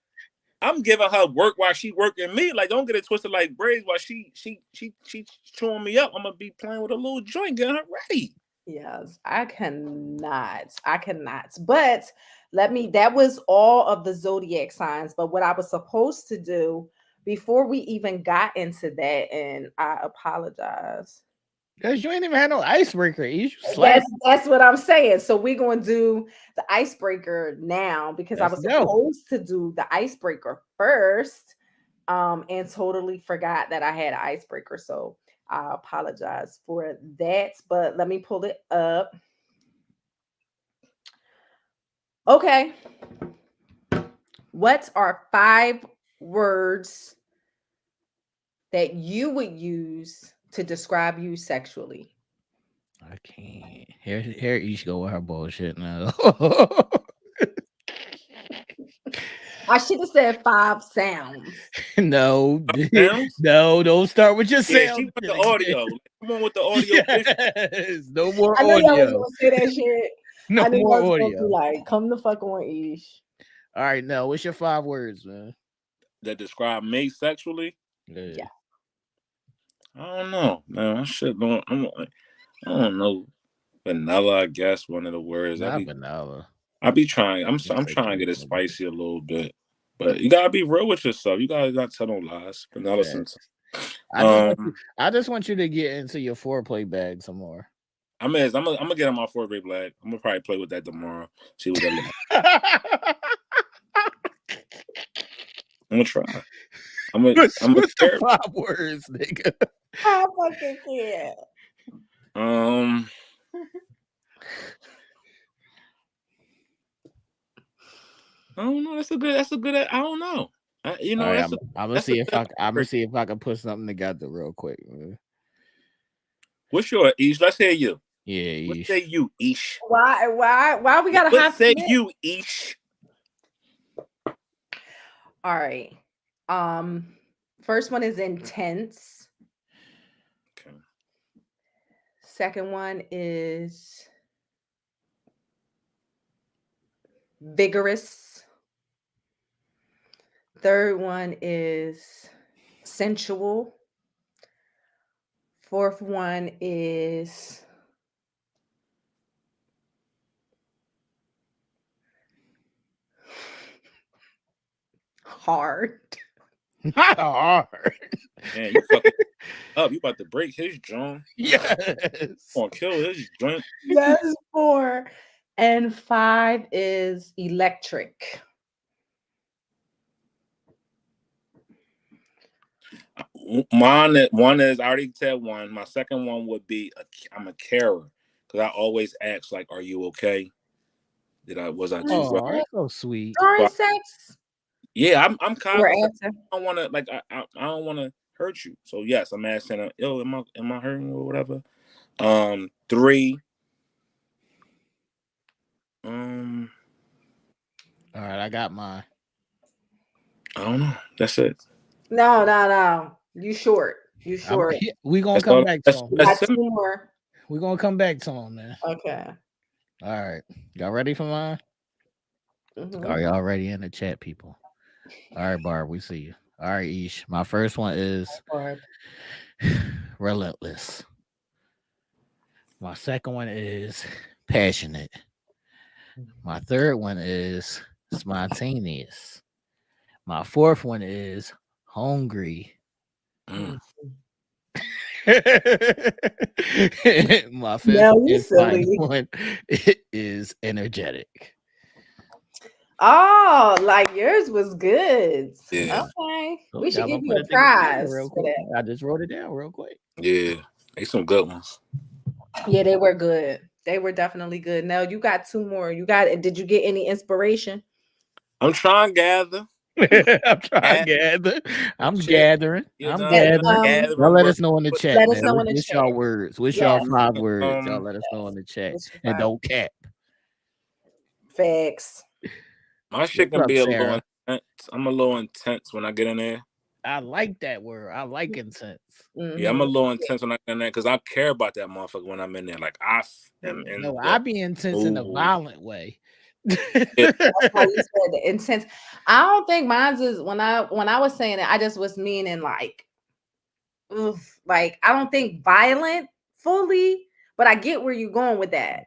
I'm giving her work while she working me. Like don't get it twisted like braids while she chewing me up. I'm gonna be playing with a little joint, getting her ready. Yes, I cannot. I cannot. But that was all of the zodiac signs. But what I was supposed to do before we even got into that, and I apologize. Because you ain't even had no icebreaker. You slap. That's what I'm saying. So we're gonna do the icebreaker now because I Let's was go. supposed to do the icebreaker first, and totally forgot that I had an icebreaker. So I apologize for that. But let me pull it up. Okay. What are 5 words that you would use to describe you sexually? I can't. Here Ish go with her bullshit now. I should have said 5 sounds. No, Sounds? no, don't start with your Yeah, sound. she want the audio. Come on with the audio. Yes, no more I know y'all was audio. gonna say that shit. No I knew more y'all was gonna be audio. like, come the fuck on, Ish. All right, now what's your 5 words, man? That describe me sexually. Yeah. I don't know, man. I don't know. Vanilla, I guess one of the words. Not vanilla. I be trying. I'm That's trying to get it sexual. spicy a little bit, but you gotta be real with yourself. You gotta not tell no lies. Vanilla Facts. sometimes. I just want you to get into your foreplay bag some more. I'm gonna get on my 4-grade black. I'm gonna probably play with that tomorrow. See what that looks like. I'm gonna try. What's I'm gonna the 5 words, nigga? I fucking can't. I don't know. That's a good. I don't know. All right, I'm gonna see if I can put something together real quick. Man. What's your Ish? Let's hear you. Yeah, What Ish. say you, Ish? Why we gotta What have say to you, Ish? All right. First one is intense. Okay. Second one is vigorous. Third one is sensual. Fourth one is hard. Not hard. Man, you fucking up. You about to break his joint. Yes. Gonna kill his joint. That's four. And five is electric. One is I already said one. My second one would be I'm a carer because I always ask like, "Are you okay? Was I too rough?" Oh, that's so sweet. During So, sex? yeah, I'm Your cognizant. answer. I don't want to like I don't want to hurt you. So yes, I'm asking. Yo, am I hurting you or whatever? Three. All right, I got mine. I don't know. That's it. No. You short. You short. We gonna That's come all. back to That's, him. You that's got two simple. more. We gonna come back to him, man. Okay. All right, y'all ready for mine? Mhm. Are y'all ready in the chat, people? All right, Barb, we see you. All right, Ish. My first one is relentless. My second one is passionate. My third one is spontaneous. My fourth one is hungry. Mm. My fifth No, you and final silly. one is energetic. Oh, like yours was good. Yeah, Okay. So We should y'all give gonna you put a it together prize real for quick. that. I just wrote it down real quick. yeah. They some good ones. Yeah, they were good. They were definitely good. Now you got two more. Did you get any inspiration? I'm trying to gather. I'm trying to Gather gather. I'm shit. gathering. You I'm know, gathering. Y'all gathering let work. us know in the But, chat, Let us man. know in the What's chat. y'all words? What's Yeah. y'all 5 words? Y'all let us know in the chat. What's your And five? don't cap. Facts. my shit What's can up, be a little Sarah? intense. I'm a little intense when I get in there. I like that word. I like intense. Yeah, I'm a Mhm. little intense when I get in there because I care about that motherfucker when I'm in there. Like I am in No, the I be intense in a mood. violent way. Yeah. That's why you said the intense. I don't think mine's is when I was saying it, I just was meaning like, oof, like I don't think violent fully, but I get where you're going with that.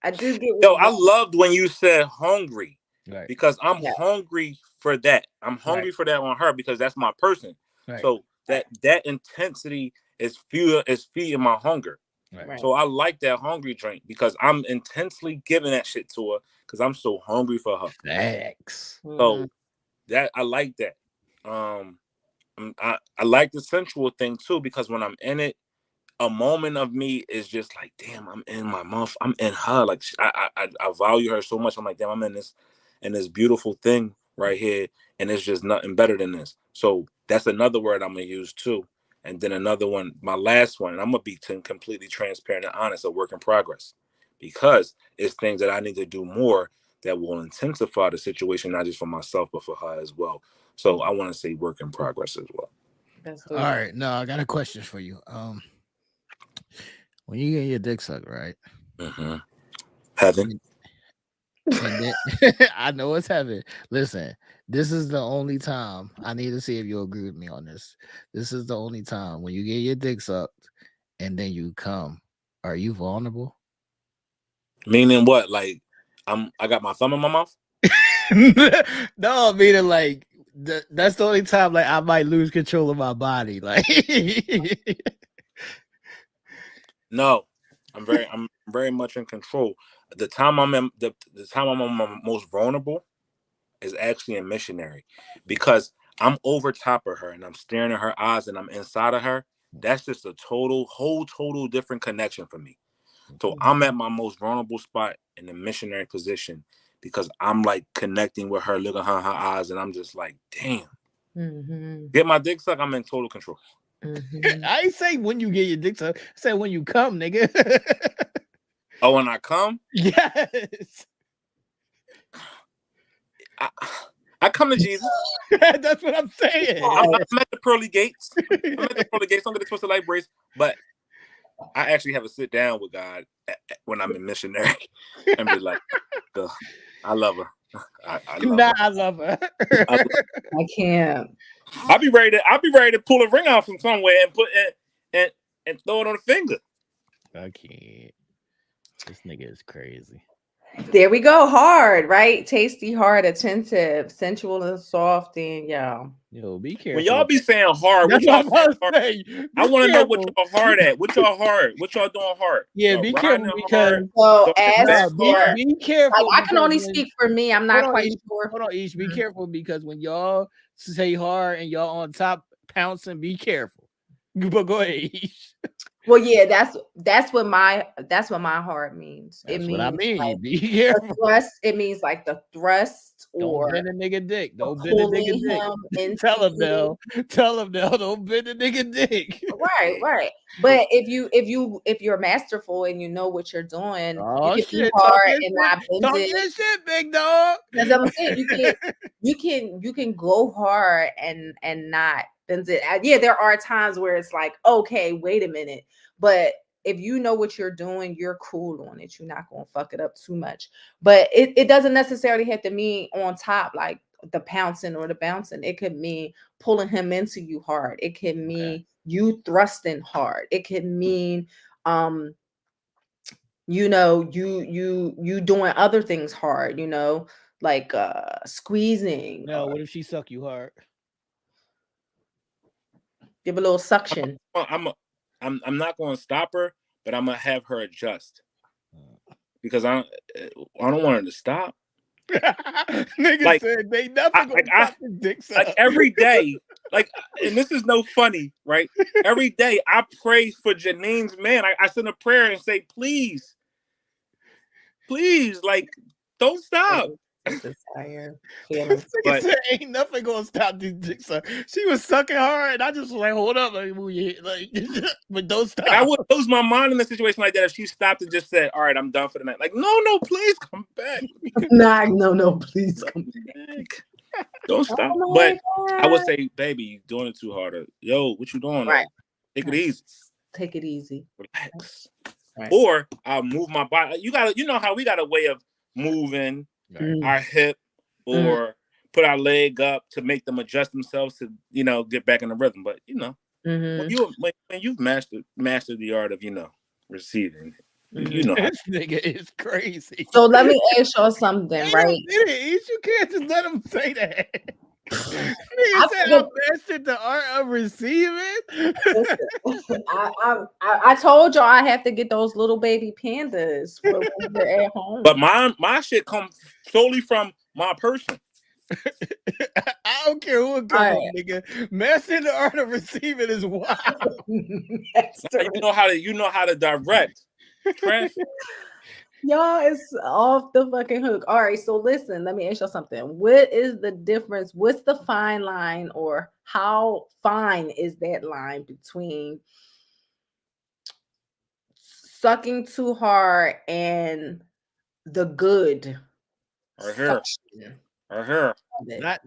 I do get where Yo, you're I going. loved when you said hungry Right, because I'm Yeah. hungry for that. I'm right, hungry for that on her because that's my person. right, So that intensity is feeding my hunger. right. Right. So I like that hungry drink because I'm intensely giving that shit to her because I'm so hungry for her. Facts. So that I like that. Um, I like the sensual thing too because when I'm in it, a moment of me is just like, damn, I'm in my mouth. I'm in her. Like I value her so much. I'm like, damn, I'm in this beautiful thing right here, and it's just nothing better than this. So that's another word I'm gonna use too. And then another one, my last one, and I'm gonna be completely transparent and honest, a work in progress, because it's things that I need to do more that will intensify the situation, not just for myself but for her as well. So I want to say work in progress as well. That's All dope. right, no, I got a question for you. When you get your dick sucked, right? Mm-hmm. Heaven. And then I know it's heaven. Listen, this is the only time I need to see if you'll agree with me on this. This is the only time when you get your dick sucked and then you come. Are you vulnerable? Meaning what? Like I got my thumb in my mouth? No, meaning like that's the only time like I might lose control of my body. Like No. I'm very much in control. The time I'm in the time I'm on my most vulnerable is actually in missionary because I'm over top of her and I'm staring at her eyes and I'm inside of her. That's just a total different connection for me. So I'm at my most vulnerable spot in the missionary position because I'm like connecting with her, looking at her eyes, and I'm just like, damn. Mm-hmm. Get my dick sucked, I'm in total control. Mhm. I ain't say when you get your dick sucked. I said when you come, nigga. Oh, when I come, Yes. I come to Jesus. That's what I'm saying. I'm at the pearly gates. I'm at the pearly gates. I'm going to twist the light brace, but I actually have a sit down with God when I'm in missionary and be like, "Ugh, I love her. I love Nah, her. I love her. I can't. I'll be ready to pull a ring out from somewhere and put and throw it on the finger. I can't. This nigga is crazy. There we go. Hard, right? Tasty, hard, attentive, sensual, and soft. And y'all. Yo, be careful. When y'all be saying hard, what That's y'all what I'm saying hard? saying. I want to know what Careful. y'all hard at. What y'all hard? What y'all doing hard? Yeah, Y'all be riding careful hard? because So Throwing as back hard? be careful. I can only because when- speak for me. I'm not quite sure. Hold on, Ish. Be careful because when y'all say hard and y'all on top pouncing, be careful. But go ahead, Ish. Well, yeah, that's what my heart means. That's it what I means mean. like Be the careful. thrust. It means like the thrust Don't or bend a nigga dick. Don't bend a pulling nigga dick. him into Tell him you. now. Tell him now. Don't bend a nigga dick. Right. But if you're masterful and you know what you're doing, Oh you can be shit! hard Talk your and shit. not bend Talk it. your shit, big dog. That's what I'm saying. You can go hard and not bend it. Yeah, there are times where it's like, okay, wait a minute, but if you know what you're doing, you're cool on it. You're not gonna fuck it up too much. But it doesn't necessarily have to mean on top, like the pouncing or the bouncing. It could mean pulling him into you hard. It could mean you thrusting hard. It could mean you doing other things hard, like squeezing No, or what if she suck you hard? give a little suction. I'm not going to stop her, but I'm gonna have her adjust because I don't want her to stop. Nigga Like, said they nothing gonna stop the dick suck. Like every day, and this is no funny, right? Every day I pray for Janine's man. I send a prayer and say, please, like, don't stop. Desire, feelings. But said, ain't nothing gonna stop these dick suck. She was sucking hard, and I just was like, hold up, like, but don't stop. Like, I would lose my mind in a situation like that if she stopped and just said, all right, I'm done for the night. Like, no, please come back. No, please come back. Don't stop. Oh but God. I would say, baby, you doing it too hard. Yo, what you doing? Right. Take it easy. Take it easy. Relax. Right. Or I'll move my body. You know how we got a way of moving our hip or put our leg up to make them adjust themselves to, get back in the rhythm. But when you've mastered the art of, receiving, you know. This nigga is crazy. So let me ask y'all something, right? You can't just let him say that. Nigga said I mastered the art of receiving. I told y'all I have to get those little baby pandas for when they're at home. But my shit comes solely from my person. I don't care who it comes from, nigga. Mastering the art of receiving is wild. You know how to direct traffic. Y'all is off the fucking hook. All right, so listen, let me ask y'all something. What is the difference? What's the fine line, or how fine is that line between sucking too hard and the good? Right here. Not.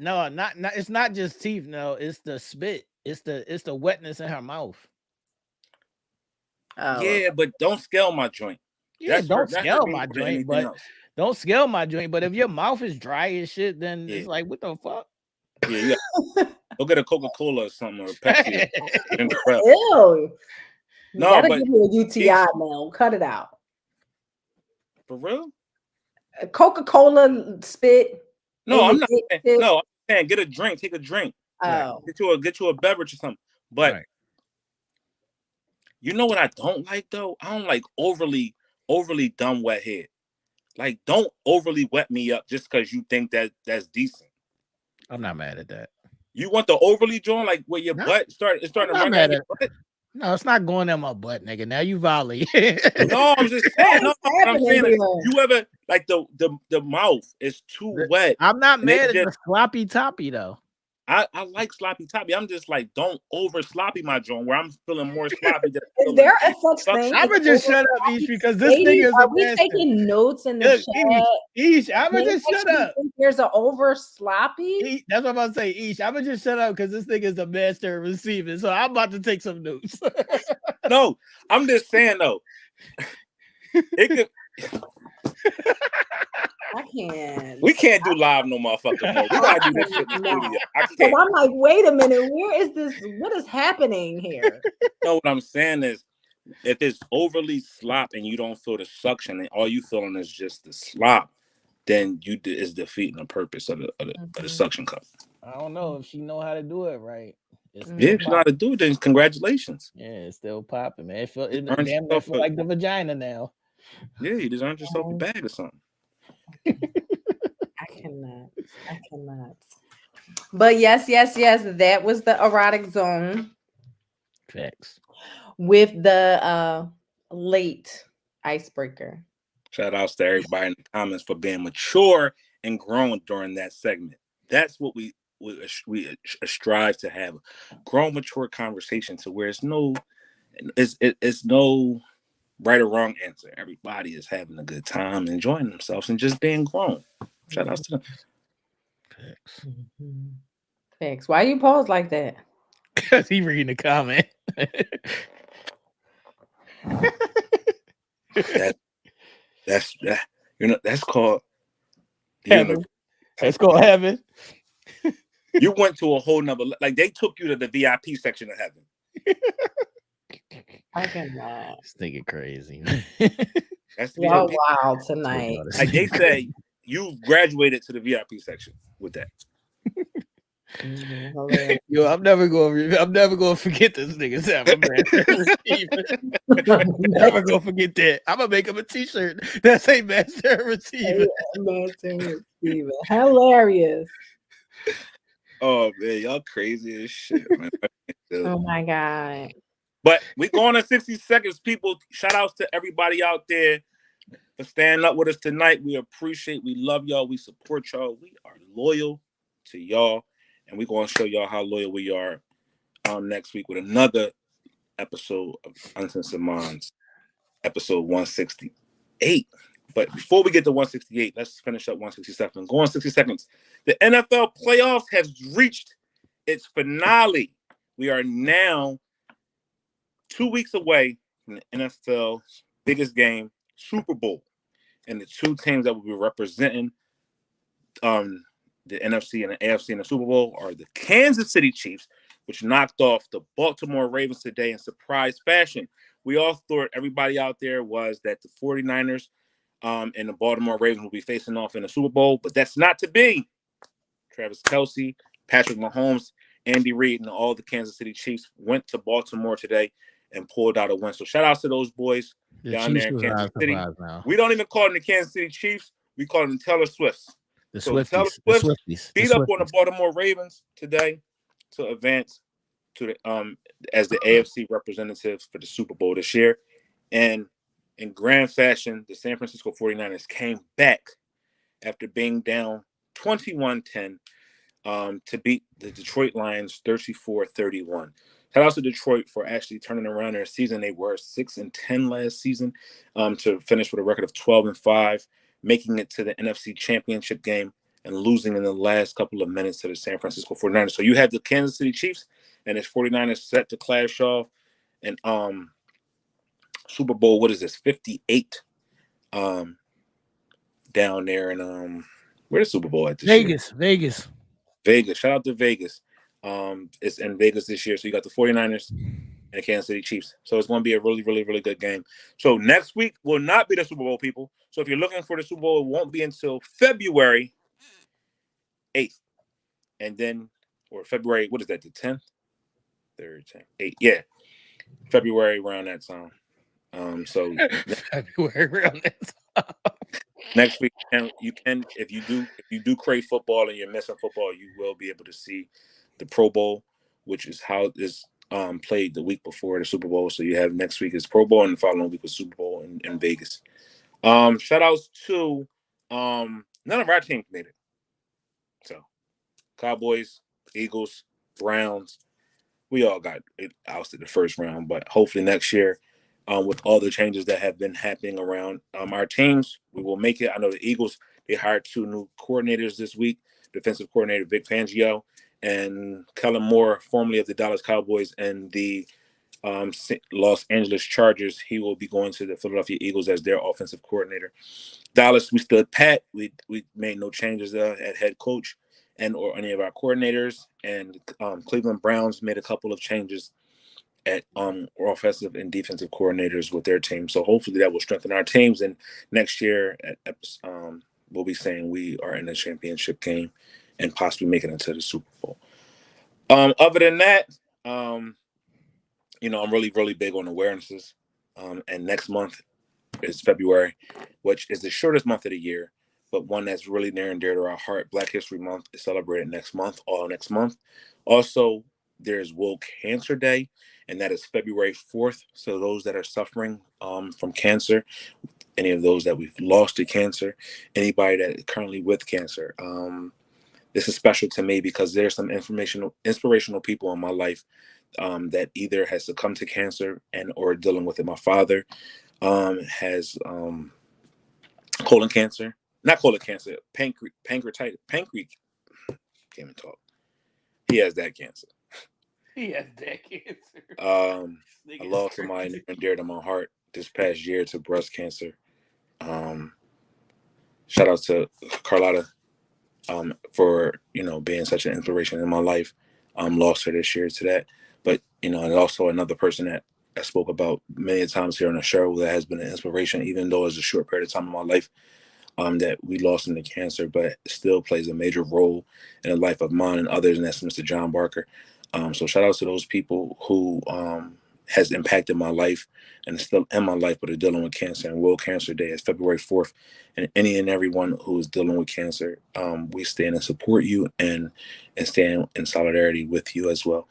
It's not just teeth. No, it's the spit. It's the wetness in her mouth. Oh. Yeah, but don't scale my joint. Yeah, don't scale my joint, but don't scale my joint. But if your mouth is dry as shit, then it's like, what the fuck? Yeah, you go get a Coca-Cola or something or a Pepsi. Ew. No, gotta but give you a UTI now. Cut it out. For real? A Coca-Cola spit. No, I'm not saying. No, I'm saying get a drink. Take a drink. Oh, get you a beverage or something. But you know what I don't like though? I don't like overly dumb wet head. Like, don't overly wet me up just because you think that's decent. I'm not mad at that. You want the overly joint, like where your butt starting to run down your butt? No, it's not going in my butt, nigga. Now you volley. No, I'm just saying. No, I'm saying you ever like the mouth is too wet. I'm not mad at the sloppy toppy though. I like sloppy toppy. I'm just like, don't over sloppy my joint where I'm feeling more sloppy than Is there a such thing? I'ma just shut up, Ish, because this nigga is Are a we master. taking notes in the Look, chat? Ish, I'ma just shut Actually up. think there's an over sloppy. That's what I'm about to say, Ish. I'ma just shut up because this nigga is a master of receiving. So I'm about to take some notes. No, I'm just saying though. It could. I can't. We can't do live no motherfucking more. We gotta do this shit in the studio. I Because can't. I'm like, wait a minute, where is this? What is happening here? No, what I'm saying is, if it's overly slop and you don't feel the suction and all you feeling is just the slop, then is defeating the purpose of the suction cup. I don't know if she know how to do it right. Yeah, if you know how to do it, then congratulations. Yeah, it's still popping, man. It damn near feel like the vagina now. Yeah, you just earned yourself a bag or something. I cannot. But yes, that was the erotic zone. Facts. With the late icebreaker. Shout outs to everybody in the comments for being mature and grown during that segment. That's what we strive to have, grown, mature conversation to where it's no right or wrong answer. Everybody is having a good time, enjoying themselves, and just being grown. Shout outs to them. Facts. Facts. Why you pause like that? Because he reading the comment. That's called heaven. That's called heaven. You went to a whole nother, like they took you to the VIP section of heaven. I cannot. This nigga crazy. That's y'all wild tonight. Like they say, you graduated to the VIP section with that. Yo, I'm never gonna forget this nigga Sam, man. Never gonna forget that. I'm gonna make him a t-shirt that say master receiver. Master receiver. Hilarious. Oh man, y'all crazy as shit, man. Oh my god. But we going on 60 seconds, people. Shout outs to everybody out there for standing up with us tonight. We love y'all, we support y'all, we are loyal to y'all, and we're gonna show y'all how loyal we are next week with another episode of Uncensored Minds, episode 168. But before we get to 168, let's finish up 167. Go on 60 seconds. The NFL playoffs has reached its finale. We are now 2 weeks away from the NFL's biggest game, Super Bowl. And the two teams that will be representing the NFC and the AFC in the Super Bowl are the Kansas City Chiefs, which knocked off the Baltimore Ravens today in surprise fashion. We all thought, everybody out there, was that the 49ers and the Baltimore Ravens will be facing off in the Super Bowl, but that's not to be. Travis Kelce, Patrick Mahomes, Andy Reid, and all the Kansas City Chiefs went to Baltimore today and pulled out a win. So shout outs to those boys down there in Kansas City. We don't even call them the Kansas City Chiefs. We call them Taylor Swifts. The Swifties. Taylor Swifties beat up on the Baltimore Ravens today to advance to the as the AFC representatives for the Super Bowl this year. And in grand fashion, the San Francisco 49ers came back after being down 21-10 to beat the Detroit Lions 34-31. Shout out to Detroit for actually turning around their season. They were 6-10 last season to finish with a record of 12-5, making it to the NFC Championship game and losing in the last couple of minutes to the San Francisco 49ers. So you have the Kansas City Chiefs and its 49ers set to clash off. And Super Bowl, what is this, 58 down there in where's the Super Bowl at this year? Vegas. Shout out to Vegas. It's in Vegas this year. So you got the 49ers and the Kansas City Chiefs. So it's going to be a really, really, really good game. So next week will not be the Super Bowl, people. So if you're looking for the Super Bowl, it won't be until February 8th. And then, or February, what is that, the 10th? 3rd, 10th, 8th. Yeah. February around that time. So February around that time. Next week, you can if you do crave football and you're missing football, you will be able to see the Pro Bowl, which is how is played the week before the Super Bowl. So you have next week is Pro Bowl and the following week is Super Bowl in Vegas. Shout outs to none of our teams made it. So Cowboys Eagles, Browns. We all got it ousted the first round, but hopefully next year, with all the changes that have been happening around our teams, we will make it. I know the Eagles, they hired 2 new coordinators this week, defensive coordinator Vic Fangio and Kellen Moore, formerly of the Dallas Cowboys and the Los Angeles Chargers. He will be going to the Philadelphia Eagles as their offensive coordinator. Dallas, we stood pat. We made no changes at head coach and or any of our coordinators. And Cleveland Browns made a couple of changes at offensive and defensive coordinators with their team. So hopefully that will strengthen our teams. And next year, we'll be saying we are in a championship game and possibly making it to the Super Bowl. Other than that, I'm really, really big on awarenesses. And next month is February, which is the shortest month of the year, but one that's really near and dear to our heart. Black History Month is celebrated next month, all next month. Also, there's World Cancer Day, and that is February 4th. So those that are suffering from cancer, any of those that we've lost to cancer, anybody that is currently with cancer, this is special to me because there's some inspirational people in my life that either has succumbed to cancer and or dealing with it. My father has colon cancer, not colon cancer, pancreatitis, can't even talk. He has that cancer. He has that cancer. I lost somebody near and dear to my heart this past year to breast cancer. Shout out to Carlotta for being such an inspiration in my life. Lost her this year to that, but and also another person that I spoke about many times here on the show that has been an inspiration, even though it's a short period of time in my life that we lost him to cancer, but still plays a major role in the life of mine and others, and that's Mr. John Barker. So shout out to those people who has impacted my life and is still in my life, but are dealing with cancer. And World Cancer Day is February 4th. And any and everyone who is dealing with cancer, we stand and support you and stand in solidarity with you as well.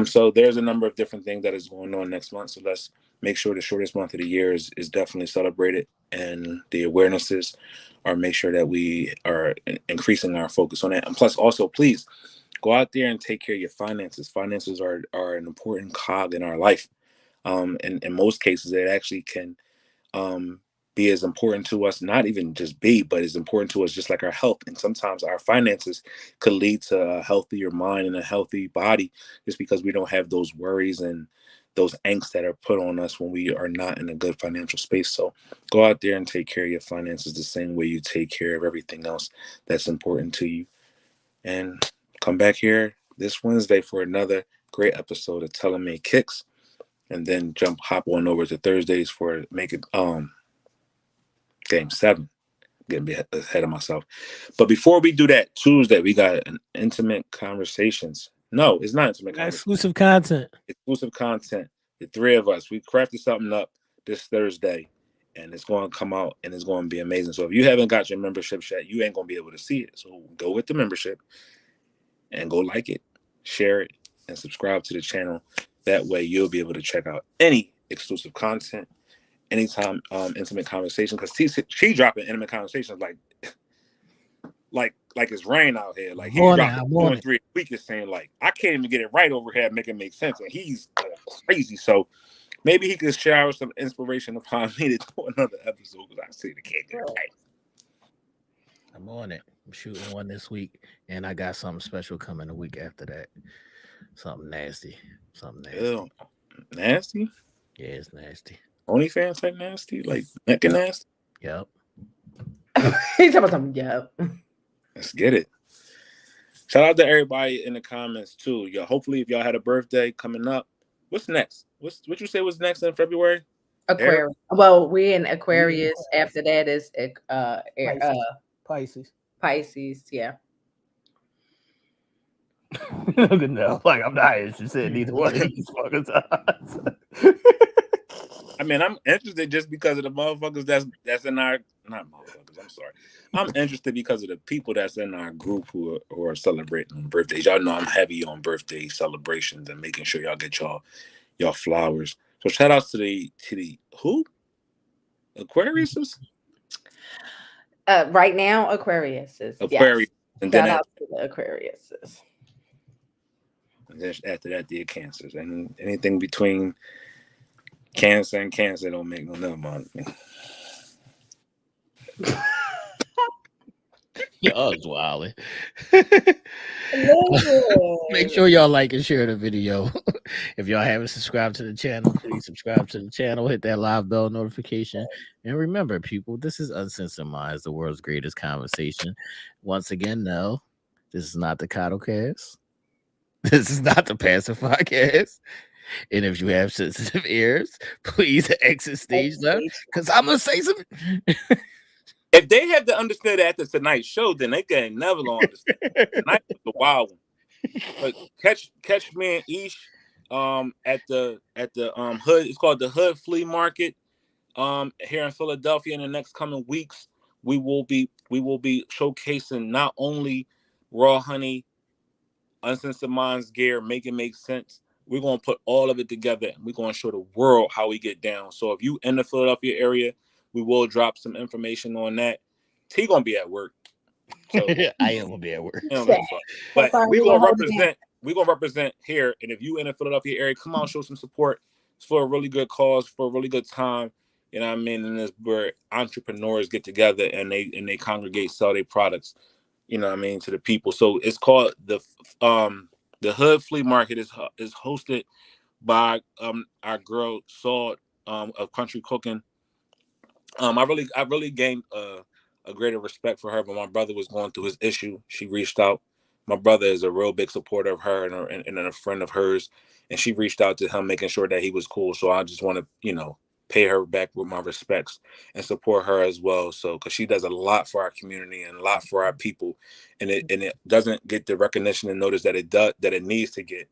So there's a number of different things that is going on next month. So let's make sure the shortest month of the year is definitely celebrated, and the awarenesses are make sure that we are increasing our focus on that. And plus, also, please go out there and take care of your finances. Finances are an important cog in our life. And in most cases, it actually can be as important to us, not even just be, but as important to us, just like our health. And sometimes our finances could lead to a healthier mind and a healthy body just because we don't have those worries and those angst that are put on us when we are not in a good financial space. So go out there and take care of your finances the same way you take care of everything else that's important to you. And come back here this Wednesday for another great episode of Telling Me Kicks. And then hop on over to Thursdays for make it Game 7. Getting ahead of myself. But before we do that, Tuesday, we got an intimate conversations. No, it's not intimate conversations. Exclusive content. Exclusive content. The three of us, we crafted something up this Thursday, and it's going to come out, and it's going to be amazing. So if you haven't got your membership yet, you ain't going to be able to see it. So go with the membership and go like it, share it, and subscribe to the channel. That way you'll be able to check out any exclusive content anytime, intimate conversation, because she dropping intimate conversations like it's rain out here. Like he's dropping 2 and 3 a week, is saying like I can't even get it right over here, make it make sense, and he's crazy. So maybe he could shower some inspiration upon me to do another episode because I see the kid get it right. I'm on it. I'm shooting one this week, and I got something special coming a week after that. Something nasty. Ew. Nasty? Yeah, it's nasty. OnlyFans type nasty? Like naked nasty? Yep. He's talking about something. Yep. Let's get it. Shout out to everybody in the comments too. Yo, hopefully if y'all had a birthday coming up, what's next? What you say was next in February? Aquarius. Well, we in Aquarius. After that is Pisces. Pisces. Yeah. No, like I'm not interested in either one of these fuckers. I mean, I'm interested just because of the motherfuckers that's in our not motherfuckers. I'm sorry. I'm interested because of the people that's in our group who are celebrating birthdays. Y'all know I'm heavy on birthday celebrations and making sure y'all get y'all flowers. So shout outs to the who? Aquariuses? Right now, Aquariuses. Aquarius. Yes. And shout out to the Aquariuses. And then after that, the cancers. And anything between cancer and cancer don't make no number on me. Y'all is wilding. Make Listen. sure y'all like and share the video. If y'all haven't subscribed to the channel, please subscribe to the channel, hit that live bell notification. And remember, people, this is Uncensored Minds, the world's greatest conversation. Once again, no, this is not the Coddlecast. This is not the Pacify Cast. And if you have sensitive ears, please exit stage left, because I'm going to say something. If they had to understand that after tonight's show, then they can never gonna understand. Tonight was a wild one. But catch me and Ish at the hood. It's called the Hood Flea Market here in Philadelphia. In the next coming weeks, we will be showcasing not only Raw Honey, Uncensored Minds gear, make it make sense. We're gonna put all of it together and we're gonna show the world how we get down. So if you in the Philadelphia area, we will drop some information on that. T gonna be at work. So I am gonna be at work. But we're gonna represent. We're gonna represent here. And if you in the Philadelphia area, come on, show some support. It's for a really good cause, for a really good time. You know what I mean? And this where entrepreneurs get together and they congregate, sell their products. You know what I mean, to the people. So it's called the Hood Flea Market is hosted by our girl Saul of Country Cooking. I really gained a greater respect for her. But my brother was going through his issue. She reached out. My brother is a real big supporter of her and a friend of hers, and she reached out to him, making sure that he was cool. So I just want to, pay her back with my respects and support her as well. So because she does a lot for our community and a lot for our people, and it doesn't get the recognition and notice that it needs to get.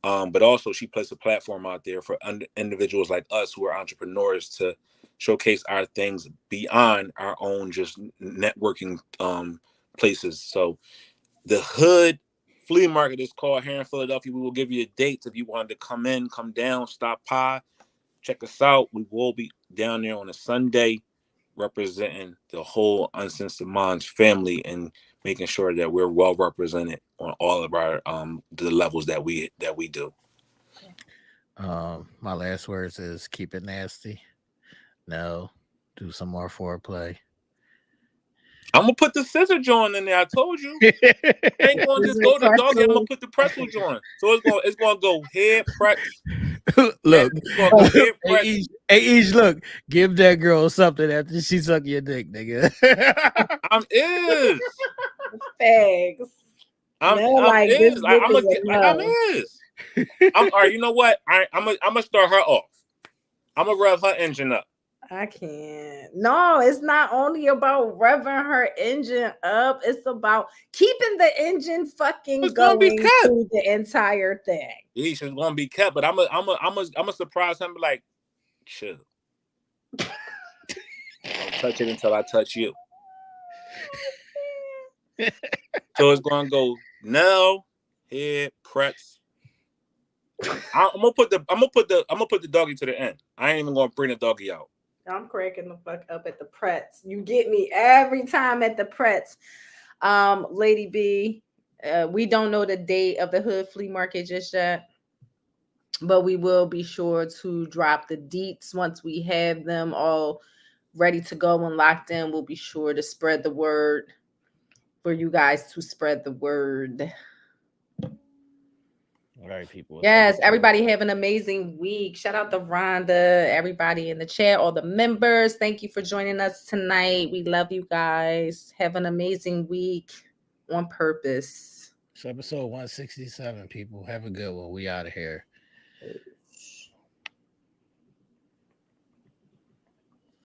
But also she places a platform out there for individuals like us who are entrepreneurs to showcase our things beyond our own just networking places. So the Hood Flea Market is called here in Philadelphia. We will give you the dates if you wanted to come in, come down, stop by, check us out. We will be down there on a Sunday representing the whole Uncensored Minds family and making sure that we're well represented on all of our the levels that we do. My last words is keep it nasty. No, do some more foreplay. I'm gonna put the scissor joint in there. I told you. I ain't gonna just go to doggy. I'm gonna put the pretzel joint. So it's gonna go head press. Look, go head press. Hey, Ish, look, give that girl something after she suck your dick, nigga. I'm is. Thanks. I'm is. I'm all right. You know what? I'm gonna start her off. I'm gonna rev her engine up. I can't. No, it's not only about revving her engine up. It's about keeping the engine fucking going through the entire thing. She's gonna be kept, but I'm a surprise him. Like, chill. Don't touch it until I touch you. So it's gonna go Nell, head, press. I'm gonna put the doggy to the end. I ain't even gonna bring the doggy out. I'm cracking the fuck up at the Pretz. You get me every time at the Pretz. Lady B, we don't know the date of the Hood Flea Market just yet, but we will be sure to drop the deets once we have them all ready to go and locked in. We'll be sure to spread the word for you guys to spread the word. All right, people. Yes, everybody have an amazing week. Shout out to Rhonda, everybody in the chat, all the members. Thank you for joining us tonight. We love you guys. Have an amazing week on purpose. It's episode 167, people. Have a good one. We out of here.